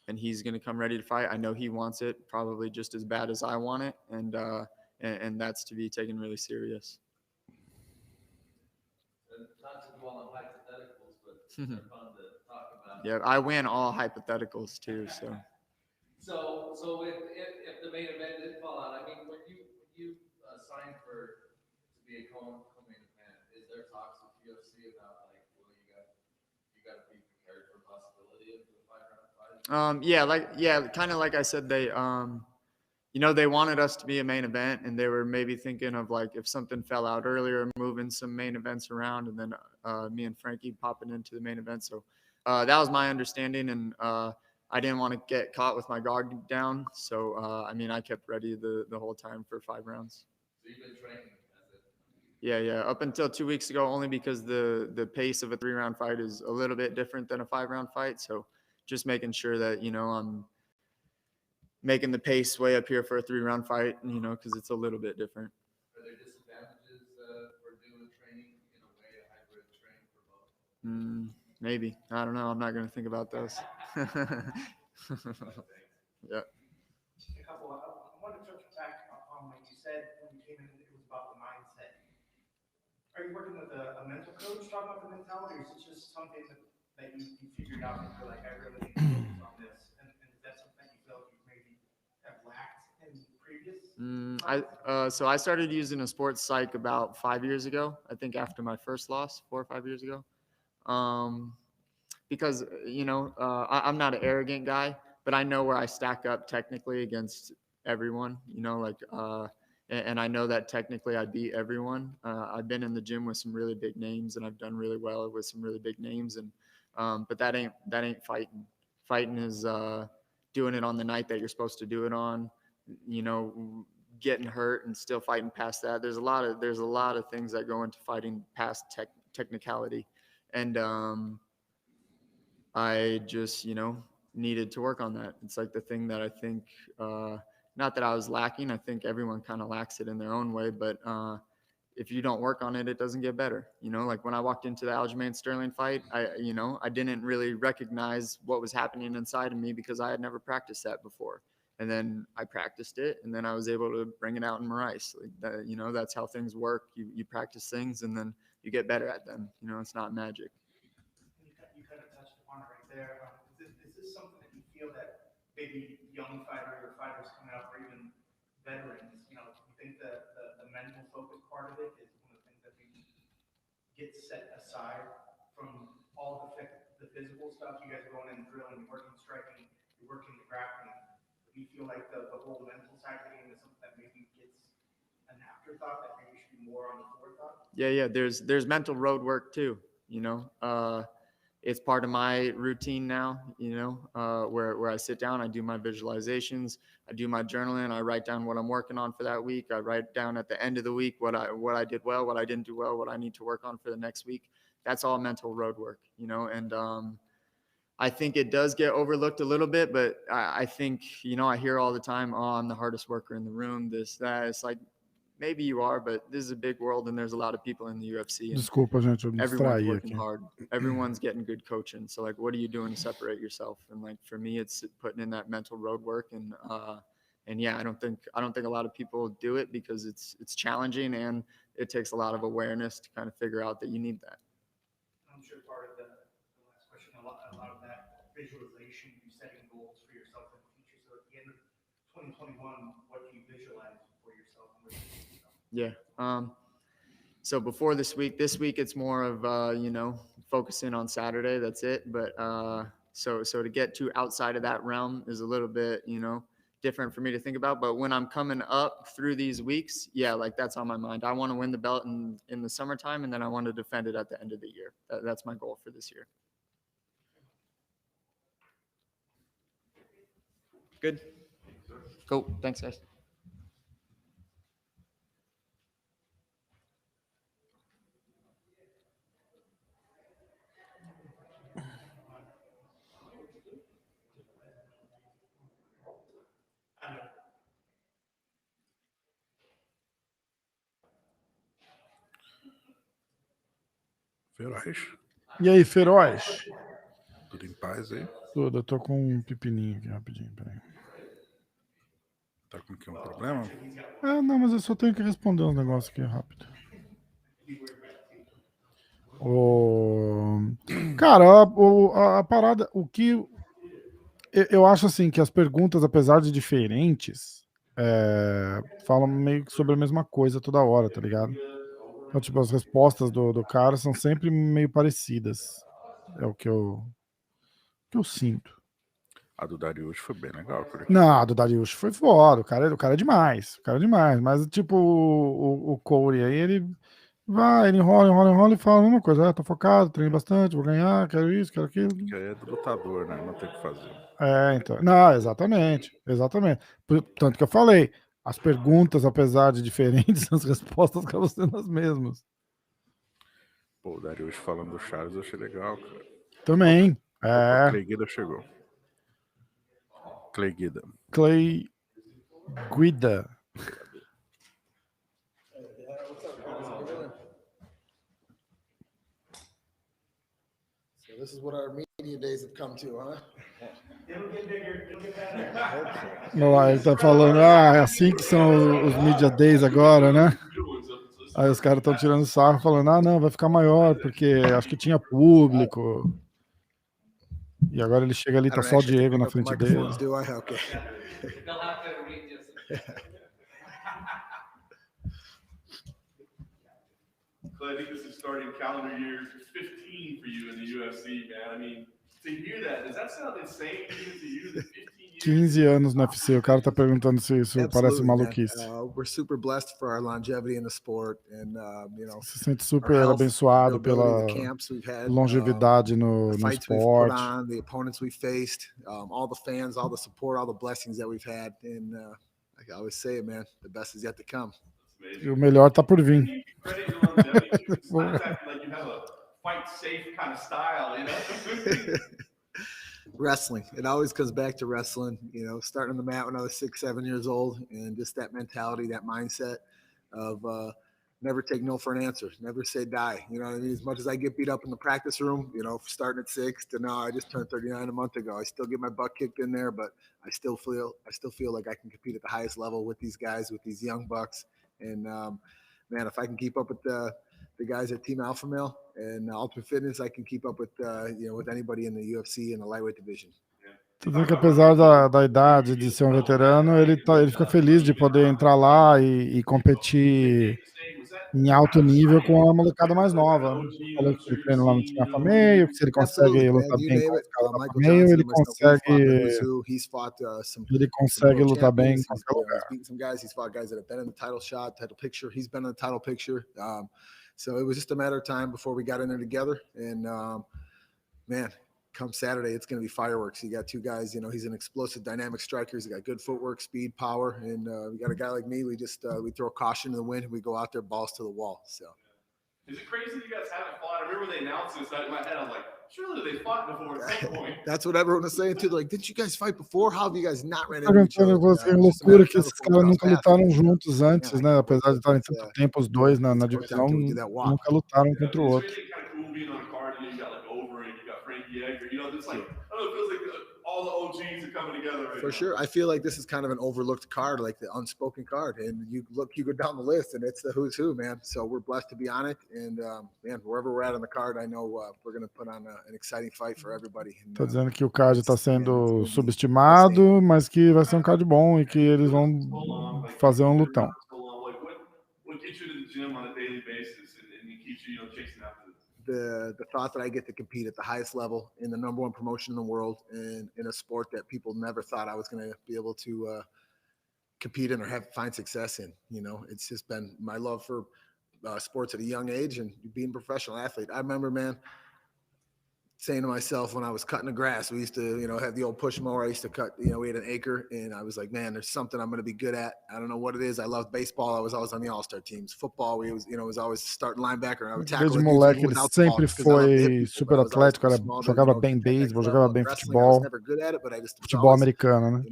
And he's going to come ready to fight. I know he wants it probably just as bad as I want it. And that's to be taken really serious. And not to dwell on hypotheticals, but they're fun to talk about. Yeah, I win all hypotheticals too. So if the main event did fall out, I mean, when you signed to be a co-main event, is there talks with UFC about like, well, you got to be prepared for possibility of the 5-round fight? Kind of like I said, they they wanted us to be a main event, and they were maybe thinking of like if something fell out earlier, moving some main events around, and then me and Frankie popping into the main event. So that was my understanding, and I didn't want to get caught with my guard down. So I kept ready the whole time for 5 rounds. So you've been training as it. Yeah. Up until 2 weeks ago, only because the pace of a 3-round fight is a little bit different than a 5-round fight. So just making sure that, I'm making the pace way up here for a 3-round fight, because it's a little bit different. Are there disadvantages for doing training in a way, a hybrid train for both? Maybe. I don't know. I'm not going to think about those. Yeah. A couple of, I want to touch back on what you said when you came in, it was about the mindset. Are you working with a mental coach talking about the mentality, or is it just something that you figured out and you're like, I really need to focus on this? And is that something you feel like you maybe have lacked in previous? So I started using a sports psych about 5 years ago, I think after my first loss, 4 or 5 years ago. Because, I'm not an arrogant guy, but I know where I stack up technically against everyone, and I know that technically I beat everyone. I've been in the gym with some really big names, and I've done really well with some really big names. But that ain't fighting. Fighting is doing it on the night that you're supposed to do it on, getting hurt and still fighting past that. There's a lot of things that go into fighting past technicality. And I just, needed to work on that. It's like the thing that I think, not that I was lacking. I think everyone kind of lacks it in their own way, but if you don't work on it, it doesn't get better. Like when I walked into the Aljamain Sterling fight, I didn't really recognize what was happening inside of me because I had never practiced that before. And then I practiced it, and then I was able to bring it out in Maurice. Like that, that's how things work. You practice things, and then you get better at them. It's not magic. You kind of touched upon it right there. Is this something that you feel that maybe young fighters or fighters coming up, or even veterans, you think that the mental focus part of it is one of the things that maybe gets set aside from all the physical stuff? You guys are going in drilling, you're working striking, you're working the grappling. Do you feel like the whole mental side of the game is something that maybe gets an afterthought that maybe should be more on the forethought? Yeah. There's mental road work too. It's part of my routine now. Where I sit down, I do my visualizations, I do my journaling, I write down what I'm working on for that week. I write down at the end of the week what I did well, what I didn't do well, what I need to work on for the next week. That's all mental road work. And I think it does get overlooked a little bit, but I think, I hear all the time, oh, I'm the hardest worker in the room, this, that. It's like, maybe you are, but this is a big world and there's a lot of people in the UFC. And Desculpa, gente, eu me everyone's distraí working aqui. hard. Everyone's getting good coaching. So like, what are you doing to separate yourself? And like, for me, it's putting in that mental road work. And yeah, I don't think a lot of people do it because it's challenging and it takes a lot of awareness to kind of figure out that you need that. I'm sure part of the last question, a lot of that visualization, you setting goals for yourself in the future. So at the end of 2021, what do you visualize for yourself? And where do you see yourself? Yeah. So before this week it's more of focusing on Saturday. That's it. But so to get to outside of that realm is a little bit different for me to think about. But when I'm coming up through these weeks, yeah, like that's on my mind. I want to win the belt in the summertime, and then I want to defend it at the end of the year. That's my goal for this year. Good. Cool. Thanks, guys. Feroz. E aí, Feroz? Tudo em paz aí? Tudo, eu tô com um pepininho aqui rapidinho, peraí. Tá com que um problema? Ah, não, mas eu só tenho que responder uns negócios aqui rápido. Cara, a parada, o que eu acho assim que as perguntas, apesar de diferentes, falam meio que sobre a mesma coisa toda hora, tá ligado? Então, tipo, as respostas do cara são sempre meio parecidas. É o que eu sinto. A do Darius foi bem legal. Não, a do Darius foi foda. O cara é demais. O cara é demais. Mas, tipo, o Corey aí, ele vai, ele enrola e fala a mesma coisa. Tô focado, treino bastante, vou ganhar, quero isso, quero aquilo. Que aí é do lutador, né? Não tem o que fazer. Então. Não, exatamente. Tanto que eu falei, as perguntas, apesar de diferentes, as respostas acabam sendo as mesmas. Pô, o Darius falando do Charles eu achei legal, cara. Também. Opa, Clay Guida chegou. Clay Guida. So this is what our media days have come to, huh? It'll get bigger, it'll get better. I hope so. Não, ele tá falando, é assim que são os Media Days agora, né? Aí os caras estão tirando sarro, falando, não, vai ficar maior, porque acho que tinha público. E agora ele chega ali, tá só o Diego na frente dele. Do I? Okay. They'll have to read this. Clay, I think this is starting calendar year 15 for you in the UFC, man. I mean, to hear that, does that sound insane even to you? 15 anos no UFC, o cara tá perguntando se isso parece maluquice. We're super blessed for our longevity in the sport, and se sente super abençoado pela longevidade no esporte. The opponents we faced, all the fans, all the support, all the blessings that we've had, and like I always say, man, the best is yet to come. E o melhor tá por vir. Wrestling. It always comes back to wrestling, starting on the mat when I was 6, 7 years old, and just that mentality, that mindset of never take no for an answer, never say die. You know what I mean? As much as I get beat up in the practice room, starting at 6 to now, I just turned 39 a month ago. I still get my butt kicked in there, but I still feel like I can compete at the highest level with these guys, with these young bucks. And man, if I can keep up with the guys at Team Alpha Male and Ultimate Fitness, I can keep up with with anybody in the UFC in the lightweight division. Tu vê que apesar da idade de ser um veterano, ele fica feliz de poder entrar lá e competir em alto nível com a molecada mais nova. Falou que ele treina lá no Team Alpha Male, que se ele consegue lutar bem com os caras do Alpha Male, ele consegue lutar bem em qualquer lugar. He's fought guys that have been in the title shot, title picture. He's been in the title picture. So it was just a matter of time before we got in there together. And man, come Saturday, it's going to be fireworks. You got two guys, he's an explosive, dynamic striker. He's got good footwork, speed, power. And we got a guy like me. We just we throw caution to the wind and we go out there balls to the wall. So is it crazy you guys haven't fought? I remember when they announced this, in my head, I was like, surely they fought before at some point. That's what everyone was saying too. They're like, didn't you guys fight before? How have you guys not ran into each Perguntando other? assim, It's just a loucura matter of que time esses before we caras cross nunca paths. lutaram juntos Man, antes, I né? can't wait Apesar de till estarem it's, tanto tempo os dois na it's go divisão, time till we do that walk. nunca lutaram Yeah, contra o is there outro. anything kind of cool being on a card? You got like Overeem, you got Frankie Edgar. You know, this like I don't know. It feels like all the OGs are coming together right For now. sure. I feel like this is kind of an overlooked card, like the unspoken card. And you go down the list and it's the who's who, man. So we're blessed to be on it. And, man, wherever we're at on the card, I know we're going to put on an exciting fight for everybody. And, Tá dizendo que o card está man, it's sendo gonna be subestimado, mas que vai ser um card bom e que eles vão fazer um lutão. So long, like what gets you to the gym on a daily basis and keeps you, chasing after this? the thought that I get to compete at the highest level in the number one promotion in the world and in a sport that people never thought I was going to be able to compete in or find success in. You know, it's just been my love for sports at a young age and being a professional athlete. I remember, man, saying to myself when I was cutting the grass, we used to, have the old push mower. I used to cut, we had an acre and I was like, man, there's something I'm going to be good at. I don't know what it is. I loved baseball. I was always on the all-star teams. Football, was always starting linebacker. I would tackle Desde dudes moleque even ele without the ball sempre just 'cause I loved to hit foi people, super but I was always atlético, small to, jogava bem get that next beisebol, level. jogava bem Wrestling, I was futebol, never good at it, but I just was futebol always, americano, né?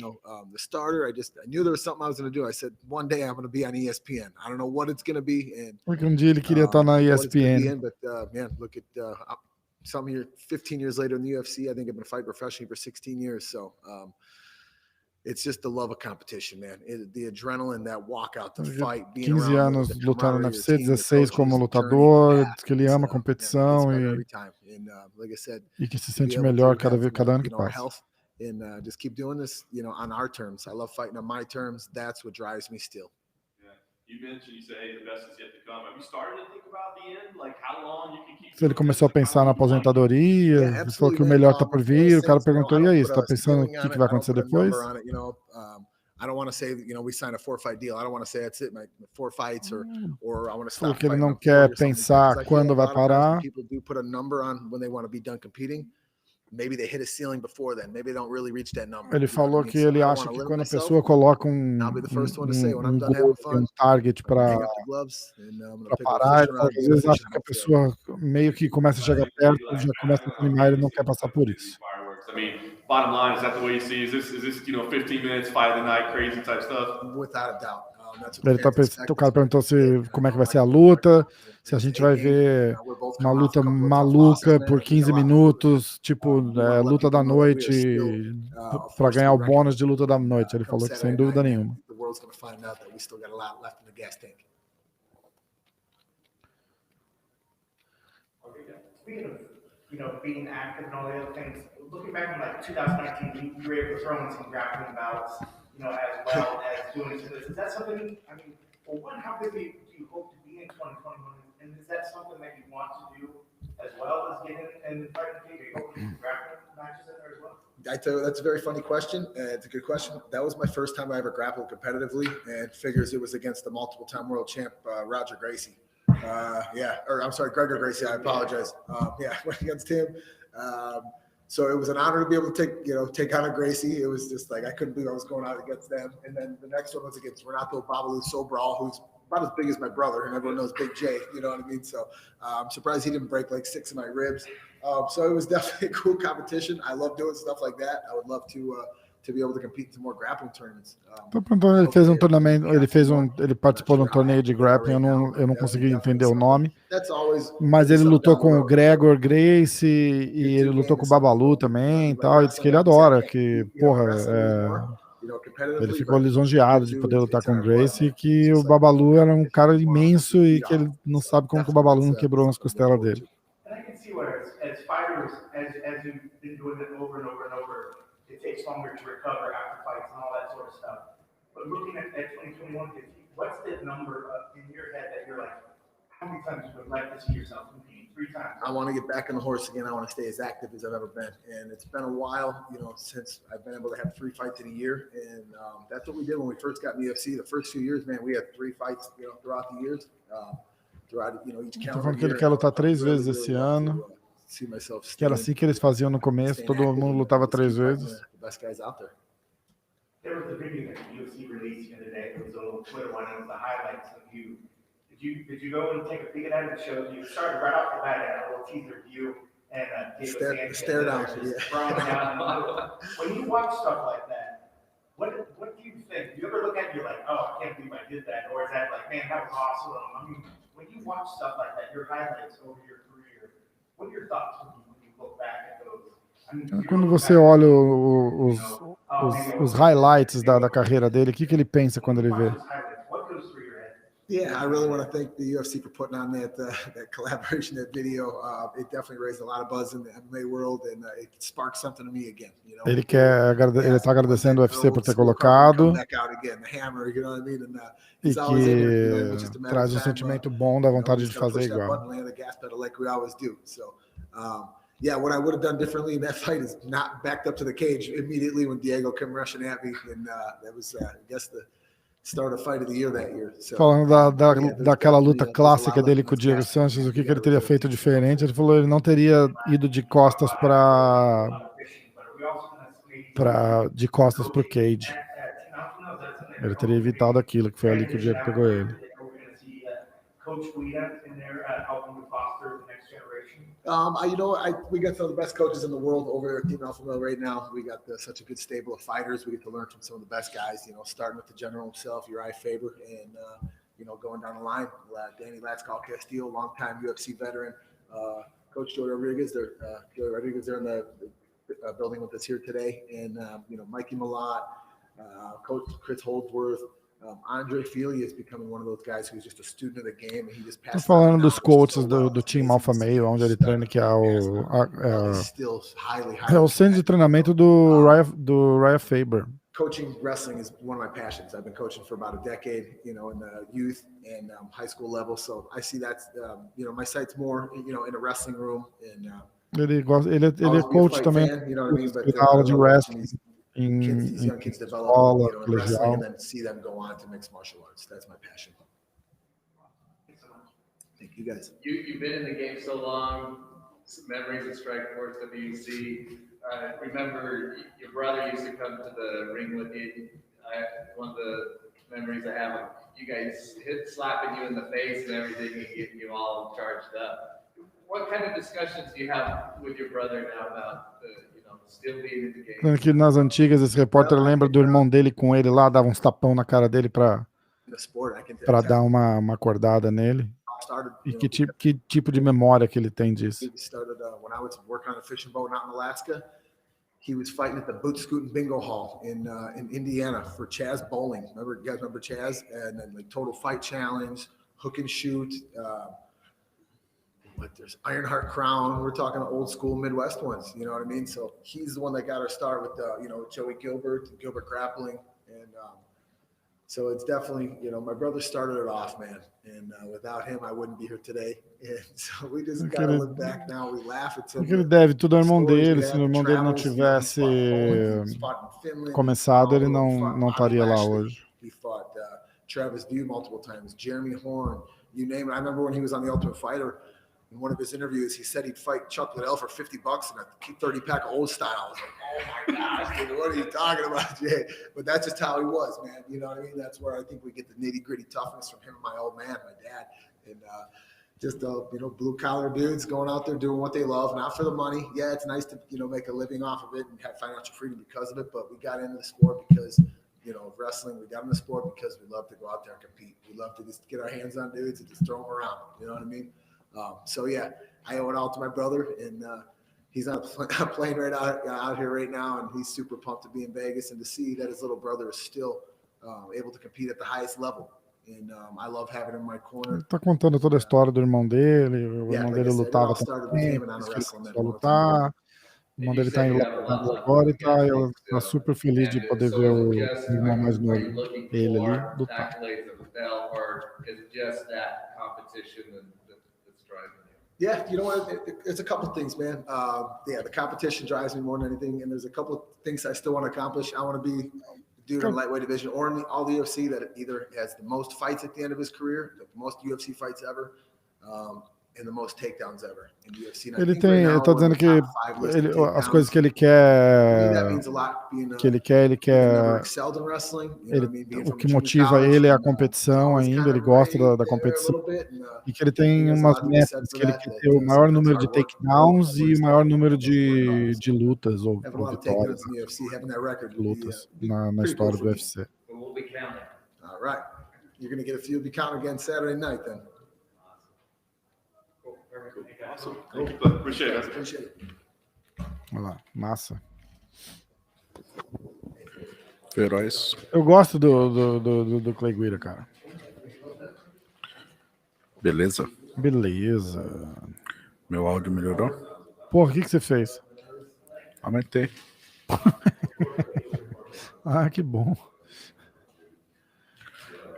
the starter. I knew there was something I was going to do. I said, one day I'm going to be on ESPN. I don't know what it's going to be. And Porque dia ele queria estar na what it's gonna be ESPN. in, but man, look at some here 15 years later in the UFC. I think I've been fighting professionally for 16 years. So it's just the love of competition, man. The adrenaline, that walkout, the fight, being 15 around anos the lutando no camaraderie, the UFC, team, the 16 como coaches, the journey. lutador, Yeah, diz que ele ama a man, it competição gets better e every time. And like I said, que se to be sente able melhor to cada have, ano que our passa. health and just keep doing this, on our terms. I love fighting on my terms. That's what drives me still. You mentioned, you say, hey, the best is yet to come. Have you started to think about the end? Like how long you can keep Se ele começou a pensar na aposentadoria, ele falou que o melhor está por vir, o cara perguntou, e aí, você está pensando o que vai acontecer depois? I don't want to say, we signed a 4-fight deal. I don't want to say that's it, my 4 fights, or I want to Falou stop que ele fighting não on 40 quer or something. pensar Because I feel quando like a vai lot of times when parar. people do put a number on when they want to be done competing, maybe they hit a ceiling before then. Maybe they don't really reach that number. Ele falou que So ele I don't acha wanna que limit quando a myself. pessoa coloca I'll be the first one to say when I'm done goal, having fun, target I'm gonna para hang up the gloves and I'm gonna pick up parar, fish ele fala around, que às go vezes fishing acha que a on trail. pessoa meio que começa a chegar perto, já começa a desanimar, ele não quer passar por isso. Fireworks. I mean, bottom line, is that the way you see? Is this 15 minutes, fight of the night, crazy type stuff? Without a doubt. That's what Ele the tá fans pensando, expect. o cara perguntou como é que vai ser a luta, se a gente vai ver uma luta maluca por 15 minutos, tipo luta da noite, para ganhar o bônus de luta da noite. Ele falou que sem dúvida nenhuma. The world's going to find out that we still got a lot left in the gas tank. Speaking of, being active and all the other things, looking back in like 2019, you were able to throw in some grappling bouts, as well as doing this. Is that something, how busy do you hope to be in 2021? And is that something that you want to do as well as get in and fight the cage? Are you hoping to do grappling matches in there as well? I tell you, that's a very funny question. It's a good question. That was my first time I ever grappled competitively, and figures it was against the multiple-time world champ, Roger Gracie. Gregor Gracie. I apologize. Went against him. So it was an honor to be able to take on a Gracie. It was just like I couldn't believe I was going out against them. And then the next one was against Renato Babalu Sobral, who's about as big as my brother, and everyone knows Big J. You know what I mean? So I'm surprised he didn't break like 6 of my ribs. So it was definitely a cool competition. I love doing stuff like that. I would love to be able to compete in some more grappling tournaments. Ele participou de um torneio de grappling, eu não consegui entender o nome, mas ele lutou com o Gregor Gracie e ele lutou com o Babalu também e tal, e disse que ele adora, que, ele ficou lisonjeado de poder lutar com o Gracie, e que o Babalu era um cara imenso e que ele não sabe como que o Babalu não quebrou as costelas dele. And I can see where as fighters, as you've been doing it over and over and over, it takes longer to recover after fights and all that sort of stuff. But looking at 2021, what's the number in your head that you're like, how many times you would like to see yourself competing? 3 times? I want to get back on the horse again. I want to stay as active as I've ever been. And it's been a while, since I've been able to have 3 fights in a year. And that's what we did when we first got in the UFC. The first few years, man, we had 3 fights, throughout the years. Throughout, each Tô falando que ele quer lutar 3 vezes esse ano. Que era assim que eles faziam no começo, todo mundo lutava 3 vezes. There was a video that the UFC released the other day. It was a little Twitter one. It was the highlights of you. Did you go and take a peek at it? It showed you started right off the bat at a little teaser view, and gave Stare- us handshake stare down, there, just yeah. throwing down in the middle. When you watch stuff like that, what do you think? Do you ever look at it and you're like, oh, I can't believe I did that? Or is that like, man, that was awesome? I mean, when you watch stuff like that, your highlights over your career, what are your thoughts when you look back at those? I mean, you Quando look você back olha you os, know, os highlights da carreira dele, o que ele pensa quando ele vê? what goes through your head? Yeah, I really want to thank the UFC for putting on that collaboration, that video. It definitely raised a lot of buzz in the MMA world, and it sparked something to me again. You know, Ele está agradecendo o UFC por ter colocado back out again, the hammer, you know what I mean? And e he's always in there, you know, que it's just a matter traz of um time, sentimento bom da vontade de just gotta fazer push that igual. button, land the gas pedal like we always do. So, yeah, what I would have done differently in that fight is not backed up to the cage immediately when Diego came rushing at me, and that was, I guess, the start of fight of the year that year. So, Falando daquela luta clássica dele com o Diego Sanchez, Sanchez, o que ele teria feito diferente? Ele falou que ele não teria ido de costas de costas para o cage. Ele teria evitado aquilo, que foi ali que o Diego pegou ele. Coach Guida in there helping to foster the next generation? We got some of the best coaches in the world over at Team Alpha Male right now. We got such a good stable of fighters. We get to learn from some of the best guys, starting with the general himself, Uriah Faber, and, going down the line, Danny Latskal Castillo, longtime UFC veteran, Coach Joey Rodriguez. They're in the building with us here today. And, Mikey Malott, Coach Chris Holdsworth, Andre Feely is becoming one of those guys who's just a student of the game, and he just passed. Tô falando dos coaches do time Alpha Male, onde ele treina, que é o centro de treinamento do Uriah Faber. Coaching wrestling is one of my passions. I've been coaching for about a decade, in the youth and high school level. So I see that's, my sight's more, in a wrestling room. And ele é coach também, dá aula de wrestling these young kids develop, in wrestling, and then see them go on to mixed martial arts. That's my passion. Thank you guys. You've been in the game so long. Some memories of Strikeforce, WEC. Remember, your brother used to come to the ring with you. One of the memories I have of you guys slapping you in the face and everything, and getting you all charged up. What kind of discussions do you have with your brother now about still being in the game? Que nas antigas esse repórter lembra do irmão dele com ele lá, dava uns tapão na cara dele para dar uma acordada nele. E que tipo de memória que ele tem disso? When I was working on a fishing boat out in Alaska, he was fighting at the Boot Scootin' Bingo Hall in Indiana for Chaz Bowling. You guys remember Chaz? And then the Total Fight Challenge, Hook and Shoot. There's Ironheart Crown. We're talking old school Midwest ones. You know what I mean? So he's the one that got our start with Joey Gilbert Grappling, and so it's definitely, my brother started it off, man. And without him, I wouldn't be here today. And so we just got to look back now. We laugh at some. Ele deve tudo ao irmão dele. Se o irmão dele não tivesse começado, ele não estaria lá hoje. He fought Travis Dew multiple times, Jeremy Horn, you name it. I remember when he was on The Ultimate Fighter. In one of his interviews, he said he'd fight Chuck Liddell for $50 and a 30-pack of Old Style. I was like, oh my gosh, dude, what are you talking about, Jay? But that's just how he was, man. You know what I mean? That's where I think we get the nitty-gritty toughness from him and my old man, my dad. And just, blue collar dudes going out there doing what they love, not for the money. Yeah, it's nice to, make a living off of it and have financial freedom because of it. But we got into the sport because, of wrestling. We got in the sport because we love to go out there and compete. We love to just get our hands on dudes and just throw them around. You know what I mean? So yeah, I owe it all to my brother, and he's on a plane right out here right now, and he's super pumped to be in Vegas and to see that his little brother is still able to compete at the highest level. And I love having him in my corner. Ele tá contando toda a história do irmão dele. O irmão dele lutava também, começou a lutar. O irmão dele tá em agora e tá super feliz de poder ver o irmão mais novo, ele ali, lutar. Yeah, you know what? It's a couple of things, man. The competition drives me more than anything, and there's a couple of things I still want to accomplish. I want to be a dude in the lightweight division or in all the UFC that either has the most fights at the end of his career, the most UFC fights ever, and the most takedowns ever in the UFC. And I Ele think right tem, now eu tô we're in dizendo the que top 5 list of as coisas takedowns. que ele To me, that quer, means a lot. Being que ele never quer, excelled in wrestling. You know what I mean? Being o from que a junior motiva college, ele é a it's competição always ainda, kind ele of gosta gray da there a competição, little bit. e que ele I think tem there's a umas lot to be said metas, for que ele that. quer ter o maior Sometimes número de hard work takedowns e o maior número works very hard. de lutas ou Having a lot of vitórias, takedowns in the UFC, having that record would be, lutas be na pretty cool história for do me. UFC. We'll be counting. All right. You're going to get a few of you count again Saturday night then. Awesome. Thank you, bud. Appreciate it. Appreciate it. Olha lá, massa. Feroz. Eu gosto do Clay Guida, cara. Beleza? Beleza. Meu áudio melhorou? Porra, o que você fez? Aumentei. Ah, que bom.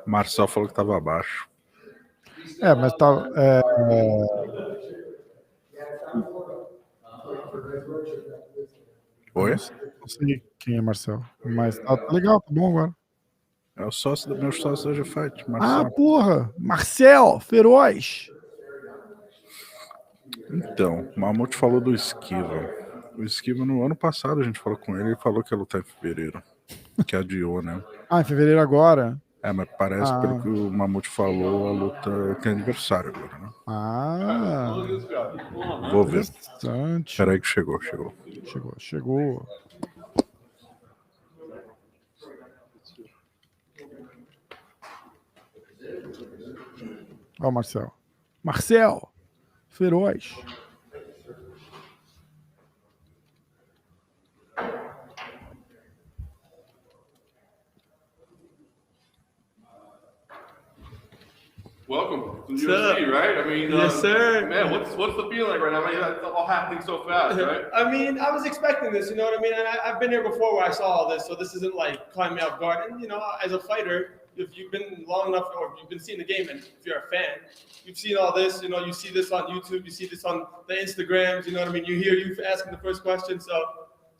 Marcel falou que tava abaixo. Mas tá. Oi? Não sei quem é Marcel, mas tá legal, tá bom agora. É o sócio do meu sócio hoje Fight, Ah, Marcel. porra! Marcel, feroz! Então, o Mamute falou do Esquiva. O Esquiva, no ano passado, a gente falou com ele, ele falou que ia lutar em fevereiro. Que adiou, né? Ah, em fevereiro agora? Mas parece, pelo que o Mamute falou, a luta tem aniversário agora, né? Ah, Vou ver. interessante. Peraí que chegou. Chegou. Ó, Marcel. Marcel, feroz. Welcome to the What's up? UFC, right? I mean, Yes, sir. Man, what's the feeling like right now? I mean, that's all happening so fast, right? I mean, I was expecting this, you know what I mean? And I've been here before where I saw all this, so this isn't like climbing me off guard. And, you know, as a fighter, if you've been long enough or if you've been seeing the game and if you're a fan, you've seen all this, you know, you see this on YouTube, you see this on the Instagrams, you know what I mean? You hear you asking the first question. So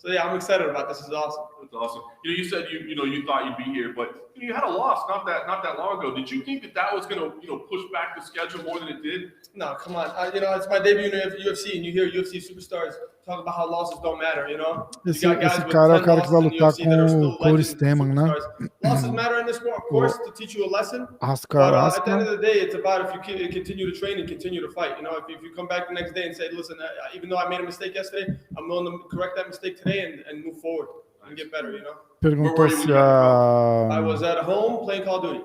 yeah, I'm excited about this. This is awesome. That's awesome. You said you thought you'd be here, but you had a loss not that long ago. Did you think that was going to push back the schedule more than it did? No, come on. It's my debut in the UFC, and you hear UFC superstars talk about how losses don't matter, you know? Esse cara é o cara que vai lutar com o Corey Stemann, né? Losses matter in this sport, of course, to teach you a lesson. Oscar. At the end of the day, it's about if you continue to train and continue to fight. You know, if you come back the next day and say, listen, even though I made a mistake yesterday, I'm willing to correct that mistake today and move forward and get better, you know? Perguntou se I was at home playing Call of Duty.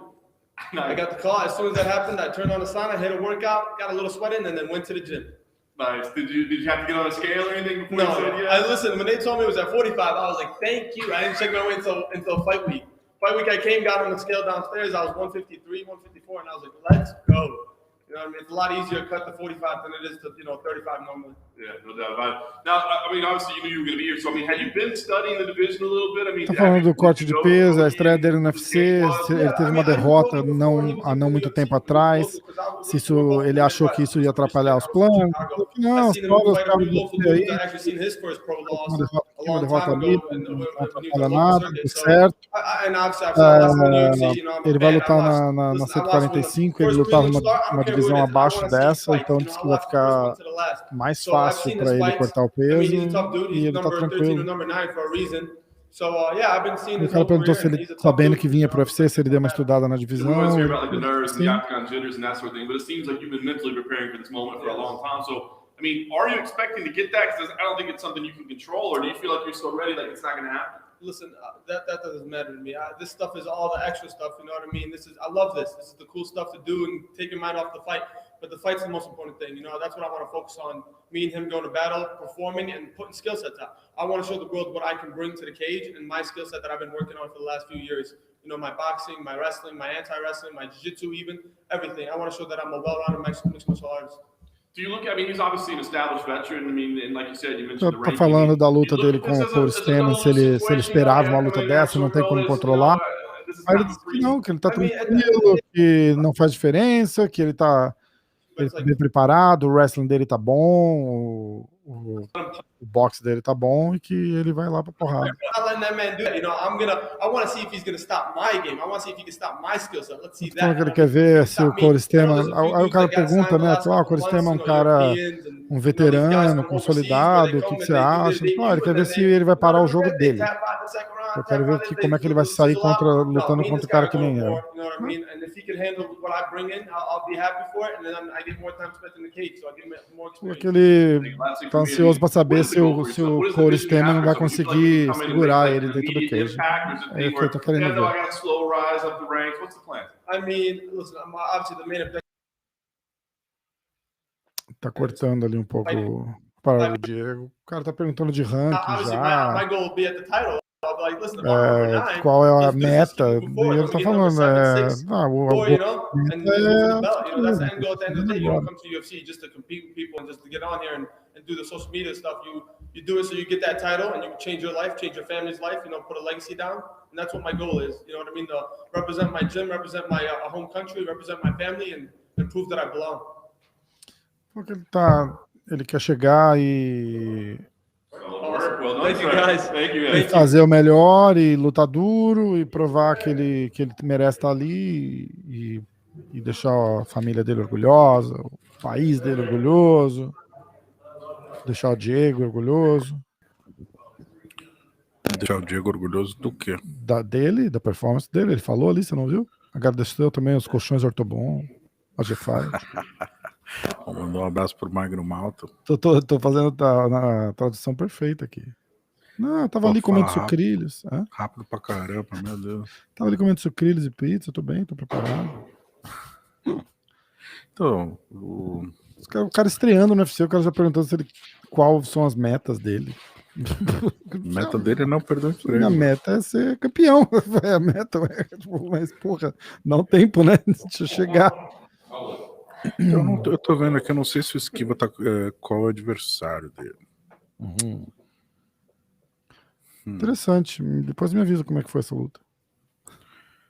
I got the call. As soon as that happened, I turned on the sauna, hit a workout, got a little sweat in, and then went to the gym. Nice. Did you have to get on a scale or anything before No, you said yes? listen, when they told me it was at 45, I was like, thank you. I didn't check my weight until fight week. Fight week, I came, got on the scale downstairs. I was 153, 154, and I was like, let's go. You know what I mean? It's a lot easier to cut to 45 than it is to, 35 normally. Yeah, no doubt about it. Now, I mean, obviously you knew you were going to be here. So, I mean, had you been studying the division a little bit? I mean, tá falando do corte de peso, a estreia dele no UFC, ele teve uma derrota há não muito tempo atrás, se isso, ele achou que isso ia atrapalhar os planos. Não, só os caras do UFC aí, uma derrota ali, não atrapalha nada, tudo certo. Ele vai lutar na 145, ele lutava uma divisão abaixo dessa, então disse que vai ficar mais fácil para ele cortar o peso e ele tá tranquilo. O cara perguntou se ele, sabendo que vinha pro UFC, se ele deu uma estudada na divisão. Sim. I mean, are you expecting to get that? Because I don't think it's something you can control, or do you feel like you're so ready that it's not going to happen? Listen, that doesn't matter to me. This stuff is all the extra stuff. You know what I mean? I love this. This is the cool stuff to do and take your mind off the fight. But the fight's the most important thing. You know, that's what I want to focus on. Me and him going to battle, performing, and putting skill sets out. I want to show the world what I can bring to the cage and my skill set that I've been working on for the last few years. You know, my boxing, my wrestling, my anti-wrestling, my jiu-jitsu, even everything. I want to show that I'm a well-rounded mixed martial artist. Do you look? I mean, he's obviously an established veteran. I mean, and like you said, you mentioned the ranking. Tá falando da luta dele com o Corey Stemann, se ele esperava uma luta dessa, não tem como controlar. Aí ele disse que não, que ele tá tranquilo, que não faz diferença, que ele tá ele tá bem preparado, o wrestling dele tá bom, o boxe dele tá bom e que ele vai lá pra porrada. I'm not letting that man do that. You know, I want to see if he's going to stop my game. I want to see if he can stop my skill set. Let's see Então, that. que ele quer ver se o Corey Esteban. Aí o cara pergunta, né? O O Corey Esteban é um cara, um veterano, consolidado, o que você acha? Claro, ele quer ver se ele vai parar o jogo dele. Eu quero ver como é que ele vai sair lutando contra o cara que nem eu. Porque ele tá ansioso para saber se o Corey Esteban não vai conseguir segurar ele dentro do cage. É o que eu tô querendo ver. Tá cortando ali um pouco para o Diego. O cara tá perguntando de ranking já. Qual é a meta? E ele tá falando, You do it so you get that title and you change your life, change your family's life, you know, put a legacy down. And that's what my goal is. You know what I mean? To represent my gym, represent my home country, represent my family, and prove that I belong. Porque ele quer chegar e fazer o melhor e lutar duro e provar que ele merece estar ali e deixar a família dele orgulhosa, o país dele orgulhoso, deixar o Diego orgulhoso. Deixar o Diego orgulhoso do quê? Da performance dele. Ele falou ali, você não viu? Agradeceu também os colchões Ortobon, a G5. Mandou um abraço pro Magno Malta. Tô fazendo na tradução perfeita aqui. Não, eu tava ali comendo sucrilhos. Rápido pra caramba, meu Deus. Tava ali comendo sucrilhos e pizza, tô bem, tô preparado. Então, o cara estreando no UFC, o cara já perguntando quais são as metas dele. A meta dele é não perder o emprego. A meta é ser campeão. A meta mas, porra, dá um tempo, né? Deixa eu chegar. Eu tô vendo aqui, eu não sei se o Esquiva tá. Qual é o adversário dele. Interessante. Depois me avisa como é que foi essa luta.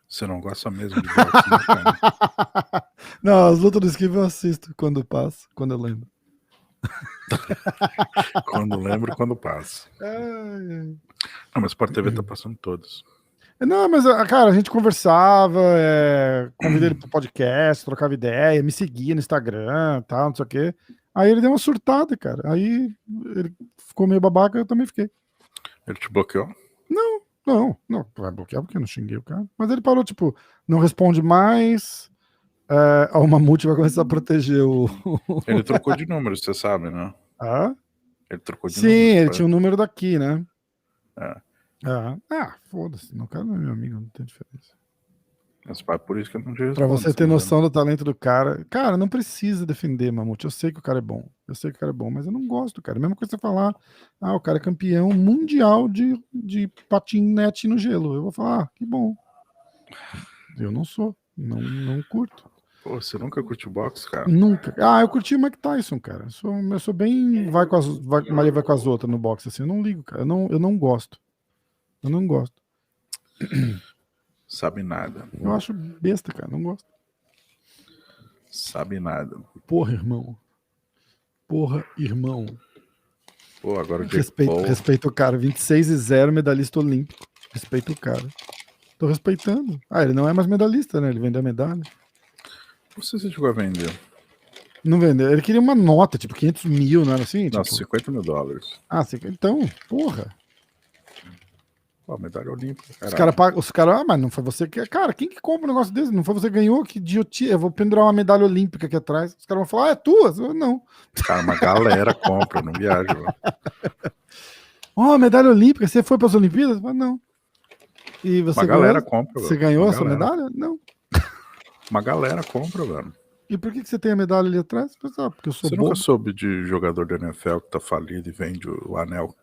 Você não gosta mesmo de boxe, né, cara? Não, as lutas do Esquiva eu assisto quando passa, quando eu lembro. Quando lembro, quando passa. Não, mas o Sport TV tá passando todos. Não, mas, cara, a gente conversava, convidei ele pro podcast, trocava ideia, me seguia no Instagram, tal, não sei o quê. Aí ele deu uma surtada, cara. Aí ele ficou meio babaca, eu também fiquei. Ele te bloqueou? Não, vai bloquear porque eu não xinguei o cara. Mas ele parou, tipo, não responde mais. O Mamute vai começar a proteger o... Ele trocou de número, você sabe, né? Ele trocou de número. Sim, ele tinha um número daqui, né? É. Foda-se, não, cara não é meu amigo, não tem diferença. Mas por isso que eu não te respondo. Pra você ter noção do talento do cara. Cara, não precisa defender, Mamute. Eu sei que o cara é bom. Mas eu não gosto, cara. Mesma coisa você falar, o cara é campeão mundial de patinete no gelo. Eu vou falar, que bom. Eu não sou. Não curto. Pô, você nunca curtiu boxe, cara? Nunca. Eu curti o Mike Tyson, cara. Eu sou bem. Maria vai com as outras no boxe, assim. Eu não ligo, cara. Eu não gosto. Sabe nada. Eu acho besta, cara. Não gosto. Sabe nada. Porra, irmão. Pô, agora o Respeito o cara. 26-0, medalhista olímpico. Respeito o cara. Tô respeitando. Ele não é mais medalhista, né? Ele vendeu a medalha. Você chegou a vender? Não vendeu. Ele queria uma nota, tipo 500 mil, não era assim? Não, tipo... $50 mil. Então, porra. Pô, medalha olímpica. Os caras, mas não foi você que... Cara, quem que compra um negócio desse? Não foi você que ganhou? Que idiotia. Eu vou pendurar uma medalha olímpica aqui atrás. Os caras vão falar, é tua? Não. Cara, uma galera compra, não viaja. Medalha olímpica, você foi para as Olimpíadas? Mas não. E você galera compra. Você ganhou essa medalha? Não. Uma galera compra, velho. E por que você tem a medalha ali atrás? Porque eu sou Você nunca soube de jogador da NFL que tá falido e vende o anel?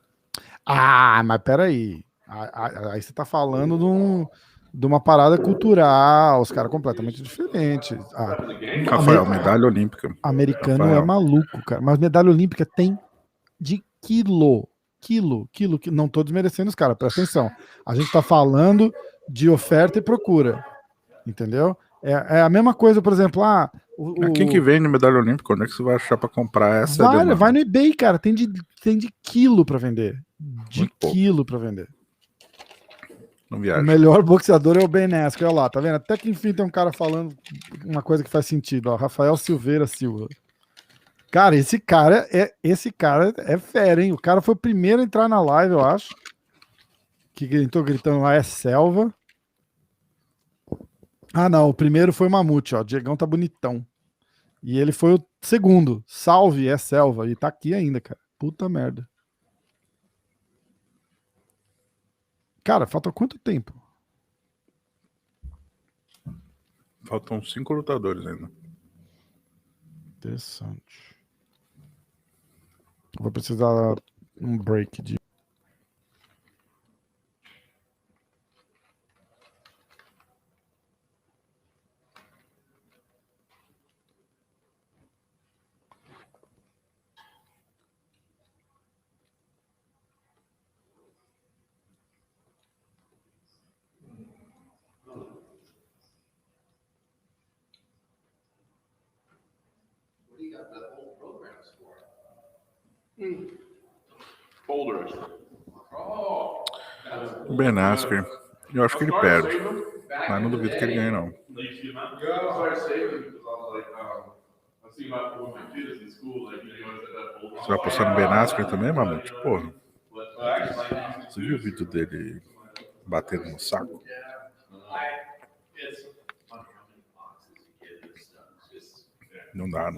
Mas peraí. Aí você tá falando de uma parada cultural, os caras completamente diferentes. Rafael, medalha olímpica. Americano é maluco, cara. Mas medalha olímpica tem de quilo. Não tô desmerecendo os caras, presta atenção. A gente tá falando de oferta e procura. Entendeu? É a mesma coisa, por exemplo, Quem que vende medalha olímpica? Onde é que você vai achar pra comprar essa? Vai no eBay, cara. Tem de quilo pra vender. De quilo pra vender. Não O viaja. melhor boxeador é o Ben Askren. Olha lá, tá vendo? Até que enfim tem um cara falando uma coisa que faz sentido. Ó, Rafael Silveira Silva. Cara, esse cara é fera, hein? O cara foi o primeiro a entrar na live, eu acho. Que entrou gritando lá, é selva. Ah, não. O primeiro foi o Mamute, ó. O Diegão tá bonitão. E ele foi o segundo. Salve, é selva. E tá aqui ainda, cara. Puta merda. Cara, falta quanto tempo? Faltam 5 lutadores ainda. Interessante. Vou precisar um break de. What do you got the whole programs for? Folders. Oh. O Ben Askren, eu acho que ele perde. Mas não duvido que ele ganhe, não. Você vai apostar no Ben Askren também, Mamute? Porra. Você viu o vídeo dele batendo no saco? Não dá.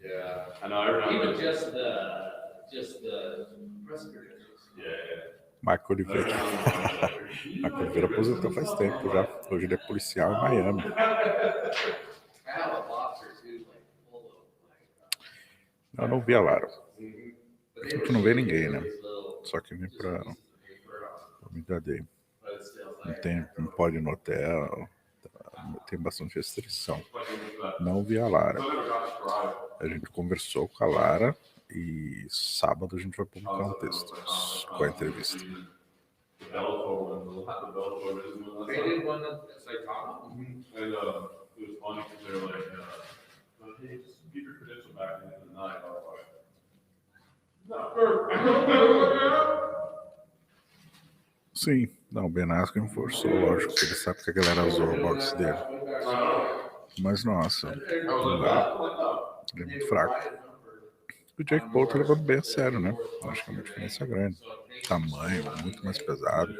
Yeah, I know. Even just the press credentials. Yeah. Marco Oliveira. Marco Oliveira aposentou faz tempo já. Hoje ele é policial em Miami. Eu não vi a Lara. A gente não vê ninguém, né? Só que vem pra me dar day. Não pode ir no hotel. Tem bastante restrição. Não vi a Lara. A gente conversou com a Lara e sábado a gente vai publicar um texto com a entrevista. They did one that's like common. And it was funny because they were like, hey, just get your credential back at the end of the night. I was like, not perfect. Sim, não, o Ben Askren forçou, lógico, ele sabe que a galera zoa o boxe dele. Mas nossa, não dá. Ele é muito fraco. O Jake Paul tá levando bem a sério, né? Acho que é uma diferença grande. Tamanho, muito mais pesado.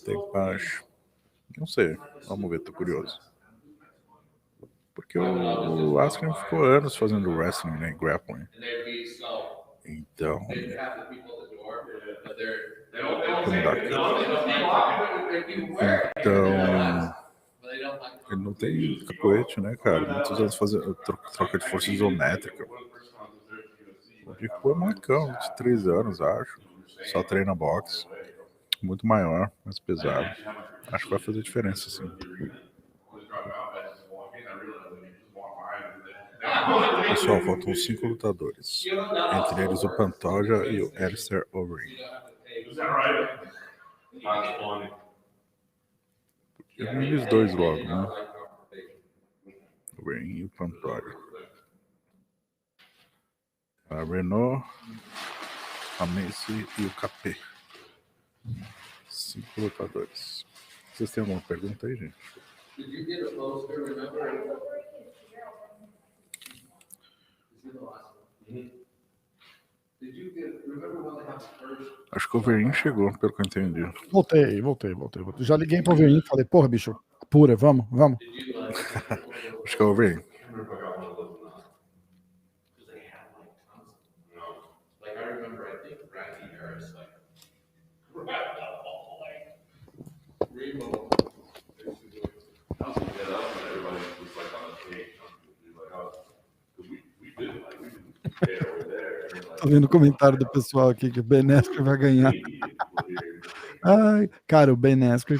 Tempo baixo. Não sei, vamos ver, tô curioso. Porque o Askren ficou anos fazendo wrestling, né? Grappling. Então. Vamos dar aqui. Então. Ele não tem capoete, né, cara? Muitos anos fazendo troca de força isométrica. O Jake Paul é molecão, de 3 anos, acho. Só treina boxe. Muito maior, mais pesado. Acho que vai fazer diferença, sim. Pessoal, faltam 5 lutadores. Entre eles o Pantoja e o Alistair Overeem. Eu vi eles dois logo, né? O Overeem e o Pantoja. A Renault, a Macy e o Capê. 5 lutadores. Vocês têm alguma pergunta aí, gente? Did you get a poster, remember? Acho que o Overeem chegou, pelo que eu entendi. Voltei. Já liguei pro Overeem e falei, porra, bicho, pura, vamos. Acho que é o Overeem. Tô vendo o comentário do pessoal aqui que o Ben Askren vai ganhar. Ai, cara, o Ben Askren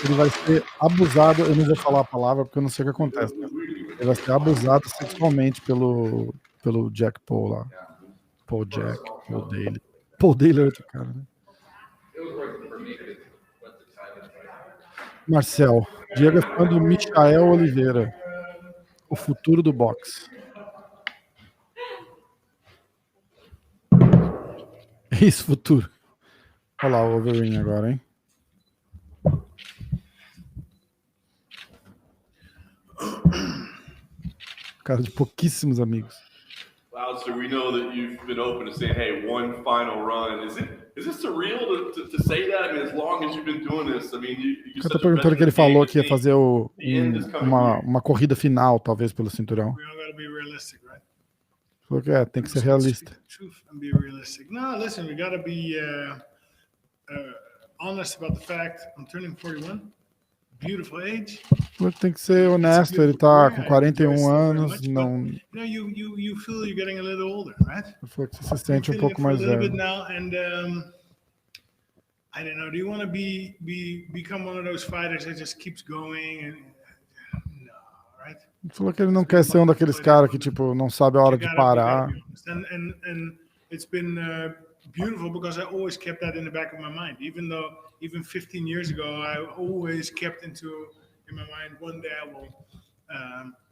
ele vai ser abusado. Eu não vou falar a palavra porque eu não sei o que acontece. Ele vai ser abusado sexualmente pelo Jack Paul lá. Paul Daly. Paul Daly é outro cara, né? Marcel, Diego é fã do Michael Oliveira, o futuro do boxe. Isso, futuro. Olha lá o Overeem agora, hein? Cara de pouquíssimos amigos. Alistair, we know that you've been open to saying, hey, one final run. Is it surreal to say that? I mean, as long as you've been doing this, I mean, Eu tô perguntando que ele falou que ia fazer uma corrida final, talvez, pelo cinturão. We all gotta be realistic, right? Falou que tem que ser realista. Truth and be realistic. No, listen, we gotta be honest about the fact I'm turning 41. Beautiful age. Tem que ser honesto, ele tá com 41 anos, não. You know, you feel you're getting a little older, right? Ele falou que você se sente um pouco mais velho. Now, and I don't know. Do you want to become one of those fighters that just keeps going? And, no, right? Ele falou que ele não quer ser um daqueles caras que tipo não sabe a hora de parar. And it's been beautiful because I always kept that in the back of my mind. Even 15 years ago, I always kept in my mind, one day I will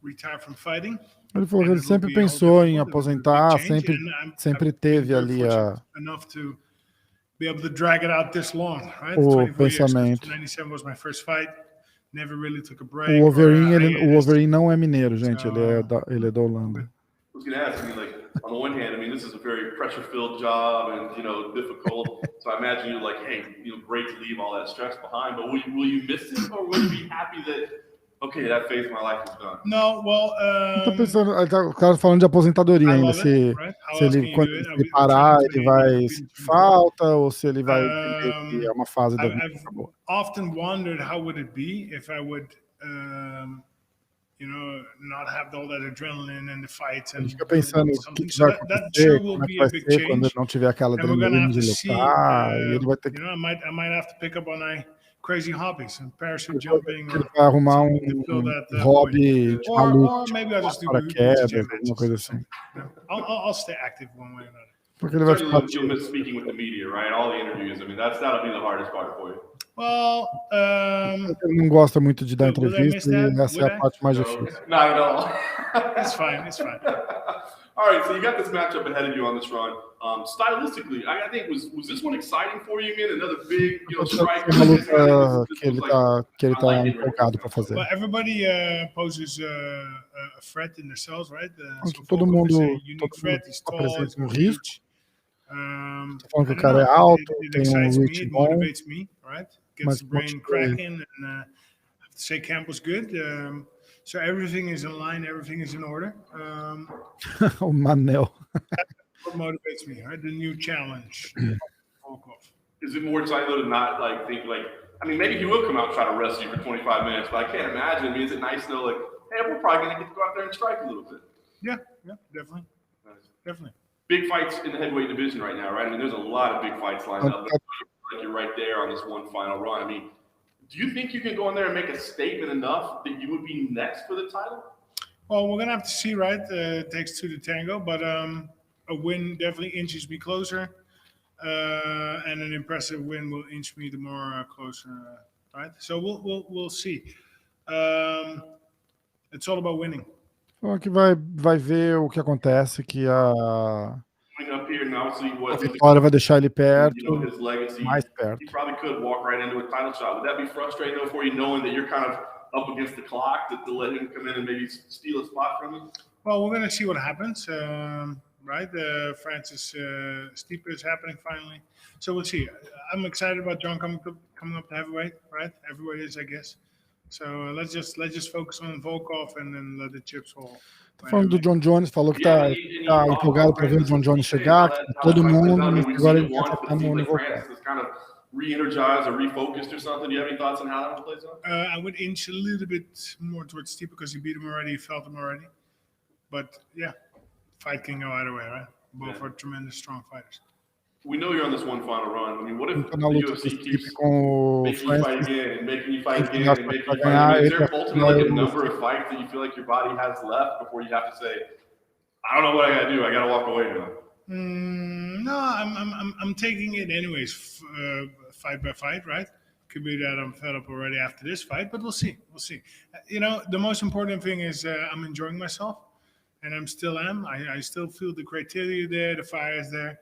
retire from fighting. Ele falou que ele sempre pensou em aposentar, sempre teve ali o pensamento. 97 was my first fight. Never really took a break. O Overeem não é mineiro, gente. Ele é da Holanda. I was going to ask, I mean, like, on the one hand, I mean, this is a very pressure-filled job and, you know, difficult. So I imagine you're like, hey, you know, great to leave all that stress behind. But will you miss it, or will you be happy that, okay, that phase of my life is done? No, well, tô pensando, o cara falando de aposentadoria ainda, se ele quando ele parar, ele vai sentir falta ou se ele vai entender que é uma fase da vida. I've often wondered how would it be if I would you know, not have all that adrenaline and the fights. A gente fica pensando o que vai acontecer, como é que vai ser quando ele não tiver aquela adrenalina de lutar, e ele vai ter que... You know, I might have to pick up on crazy hobbies and parachute jumping. Ele vai arrumar hobby de maluco, paraquedas, alguma coisa assim. I'll stay active one way or another. Porque ele vai ficar... You'll miss speaking with the media, right? All the interviews. I mean, that'll be the hardest part for you. Well, ele não gosta muito de dar entrevista e essa é a parte mais difícil. Not at all. It's fine. All right, so you got this matchup ahead of you on this run. Stylistically, I think was this one exciting for you, man? Another big, you know, strike. Uma luta que ele tá empolgado para fazer. Well, everybody poses a threat in themselves, right? So todo mundo apresenta um risco. Tá falando que o cara é alto, tem reach bom. Gets the brain cracking, and I have to say camp was good. So everything is in line, everything is in order. O Manel. What motivates me, right? The new challenge. Volkov. Is it more exciting though to not like think like? I mean, maybe he will come out and try to wrestle you for 25 minutes, but I can't imagine. I mean, is it nice to know like, hey, we're probably gonna get to go out there and strike a little bit? Yeah, definitely. Definitely. Big fights in the heavyweight division right now, right? I mean, there's a lot of big fights lined up. Like you're right there on this one final run. I mean, do you think you can go in there and make a statement enough that you would be next for the title? Well, we're gonna have to see, right? It takes two to tango, but a win definitely inches me closer, and an impressive win will inch me the more closer, right? So we'll see. It's all about winning. Então aqui vai ver o que acontece, que a vitória vai deixar ele perto, mais perto. He probably could walk right into a title shot. Would that be frustrating though for you, knowing that you're kind of up against the clock to let him come in and maybe steal a spot from you? Well, we're going to see what happens, right? Francis Stipe is happening finally, so we'll see. I'm excited about John coming up to heavyweight, right? Everybody is, I guess. So let's just focus on Volkov and then let the chips fall. Tô falando do John Jones, falou que tá empolgado para ver o John Jones chegar, todo mundo, mas agora ele quer focar no Volkov. Re-energized or refocused or something? Do you have any thoughts on how that plays out? I would inch a little bit more towards Steve because he beat him already, he felt him already. But yeah, fight can go either way, right? Both are tremendous, strong fighters. We know you're on this one final run. I mean, what if the UFC keeps making you fight again and making you fight again and making you fight again? Is there ultimately like a number of fights that you feel like your body has left before you have to say, I don't know what I got to do. I got to walk away now? No, I'm taking it anyways, fight by fight, right? Could be that I'm fed up already after this fight, but we'll see. We'll see. You know, the most important thing is I'm enjoying myself, and I'm still am. I still feel the criteria there, the fire is there.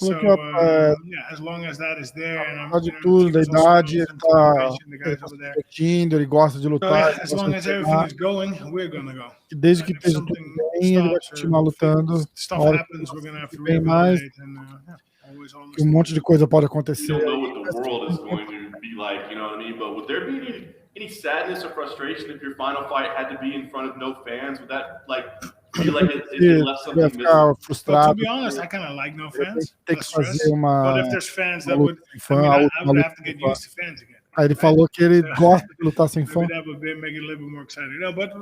So, yeah, as long as that is there, and I'm, de tudo, da idade, ele tá competindo, ele gosta de lutar. So, as long as everything is going, we're gonna go. Desde que esteja tudo bem, ele vai continuar lutando. Stuff happens, we're gonna have to reevaluate, que um monte de coisa pode acontecer. You don't know what the world is going to be like, you know what I mean? But would there be any sadness or frustration if your final fight had to be in front of no fans? Would that feel like it left something missing? But to be honest, I kind of like no fans. But if there's fans, that would, I would have to get used to fans again. Aí ele falou que ele gosta de lutar sem fã. That would make it a little bit more exciting. No, but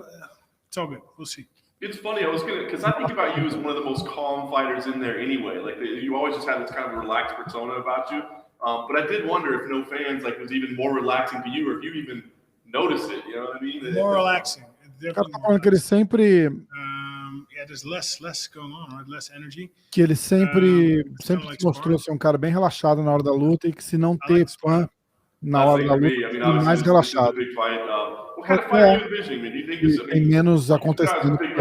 it's all good. We'll see. It's funny, because I think about you as one of the most calm fighters in there anyway. Like, you always just have this kind of relaxed persona about you. But I did wonder if no fans, was even more relaxing to you, or if you even noticed it, you know what I mean? More relaxing. O cara tá falando que ele sempre... Yeah, there's less going on, right? Less energy. Que ele sempre se mostrou ser um cara bem relaxado na hora da luta, e que se não ter fã na hora da luta, ele é mais relaxado. Tem menos acontecendo com ele.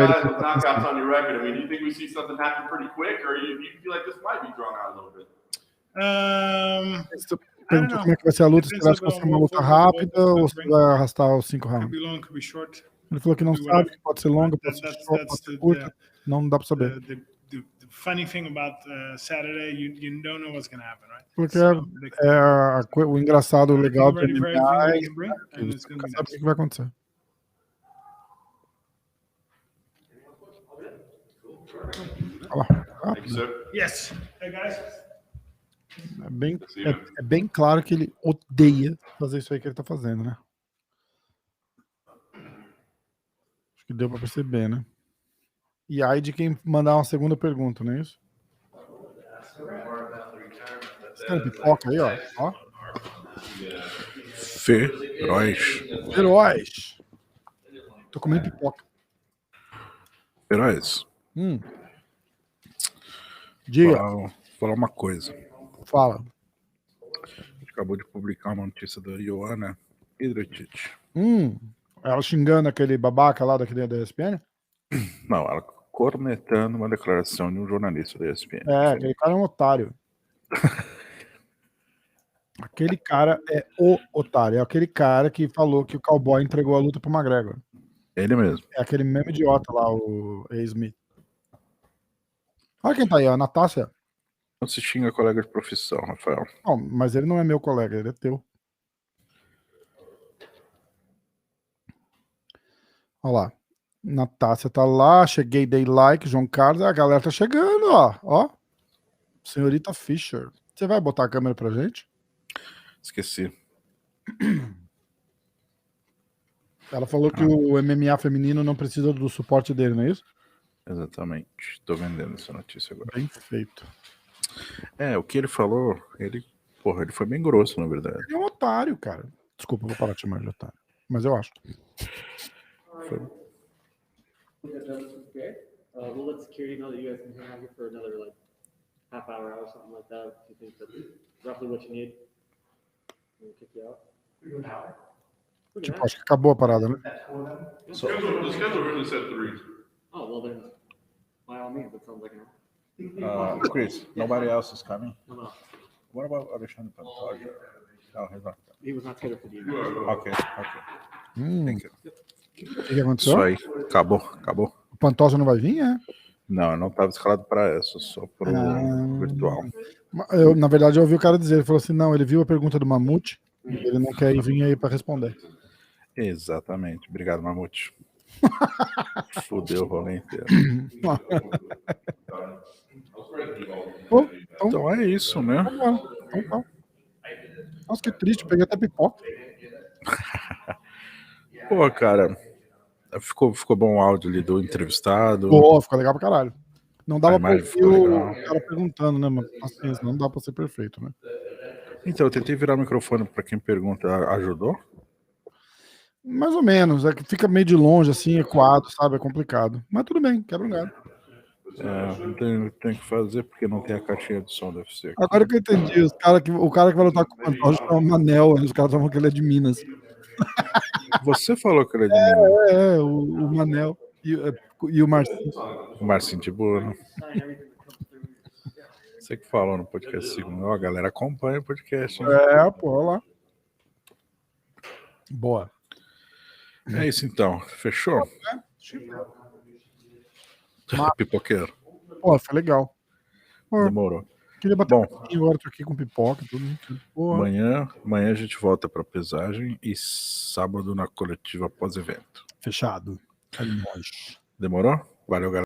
Perguntou como é que vai ser a luta, se você acha que vai ser uma luta rápida ou se vai arrastar os 5 rounds. Ele falou que não sabe, que pode ser longa, pode ser short, pode ser curta, não dá para saber. The funny thing about Saturday, you don't know what's going to happen, right? Porque o engraçado, o legal de MMA é que você nunca sabe o que vai acontecer. Yes. Hey guys. É bem claro que ele odeia fazer isso aí que ele tá fazendo, né? Acho que deu para perceber, né? E aí de quem mandar uma segunda pergunta, não é isso? Esse cara pipoca aí, ó. Feroz. Tô comendo pipoca. Feroz. Diga. Falar uma coisa. Fala. A gente acabou de publicar uma notícia da Ioana Hidrotic. Ela xingando aquele babaca lá daquele da ESPN? Não, ela cornetando uma declaração de um jornalista da ESPN. Aquele cara é um otário. Aquele cara é o otário. É aquele cara que falou que o Cowboy entregou a luta pro McGregor. Ele mesmo. É aquele mesmo idiota lá, o A-Smith. Olha quem tá aí, a Natácia. Não se xinga colega de profissão, Rafael. Não, mas ele não é meu colega, ele é teu. Olha lá. Natácia tá lá, cheguei, dei like, João Carlos, a galera tá chegando, ó. Senhorita Fischer. Você vai botar a câmera pra gente? Esqueci. Ela falou que o MMA feminino não precisa do suporte dele, não é isso? Exatamente. Tô vendendo essa notícia agora. Bem feito. O que ele falou, ele foi bem grosso, na verdade. Ele é um otário, cara. Desculpa, eu vou parar de chamar de otário. Mas eu acho. Foi. We'll let security know that you guys can hang out here for another half hour or something like that. Do you think that's roughly what you need? We'll kick you out. Tipo, acho que acabou a parada, né? The schedule really said 3. Oh, well then, by all means, that sounds like an Chris, nobody else is coming? No. What about Alexandre Pantoja? No, he's not. He was not scheduled for the Okay. Thank you. O que aconteceu? Isso aí, acabou. O Pantoja não vai vir, Não estava escalado para essa, só pro virtual. Na verdade, eu ouvi o cara dizer, ele falou assim, não, ele viu a pergunta do Mamute, e ele não quer vir aí para responder. Exatamente, obrigado, Mamute. Fudeu o rolê inteiro. Então é isso, né? Então. Nossa, que triste, peguei até pipoca. Pô, cara, ficou bom o áudio ali do entrevistado. Pô, ficou legal pra caralho. Não dava pra ouvir o cara perguntando, né, mano? Paciência, não dá pra ser perfeito, né? Então, eu tentei virar o microfone pra quem pergunta, ajudou? Mais ou menos, é que fica meio de longe, assim, ecoado, sabe? É complicado. Mas tudo bem, quebra um galho. Tem que fazer porque não tem a caixinha de som do UFC aqui. Agora que eu entendi, o cara que vai lutar com o Pantoja chama Manel, os caras falam que ele é de Minas. Você falou que ele é de Minas. O Manel e o Marcinho. O Marcinho de boa, né? Você que falou no podcast segundo. Ó, a galera acompanha o podcast, hein? Pô, olha lá. Boa. É isso então. Fechou? Pipoqueiro. Pô, foi legal. Pô, Demorou. queria bater Bom, um pouquinho agora, tô aqui com pipoca e tudo. Porra. amanhã a gente volta pra pesagem e sábado na coletiva pós-evento. Fechado. É nóis. Demorou? Valeu, galera.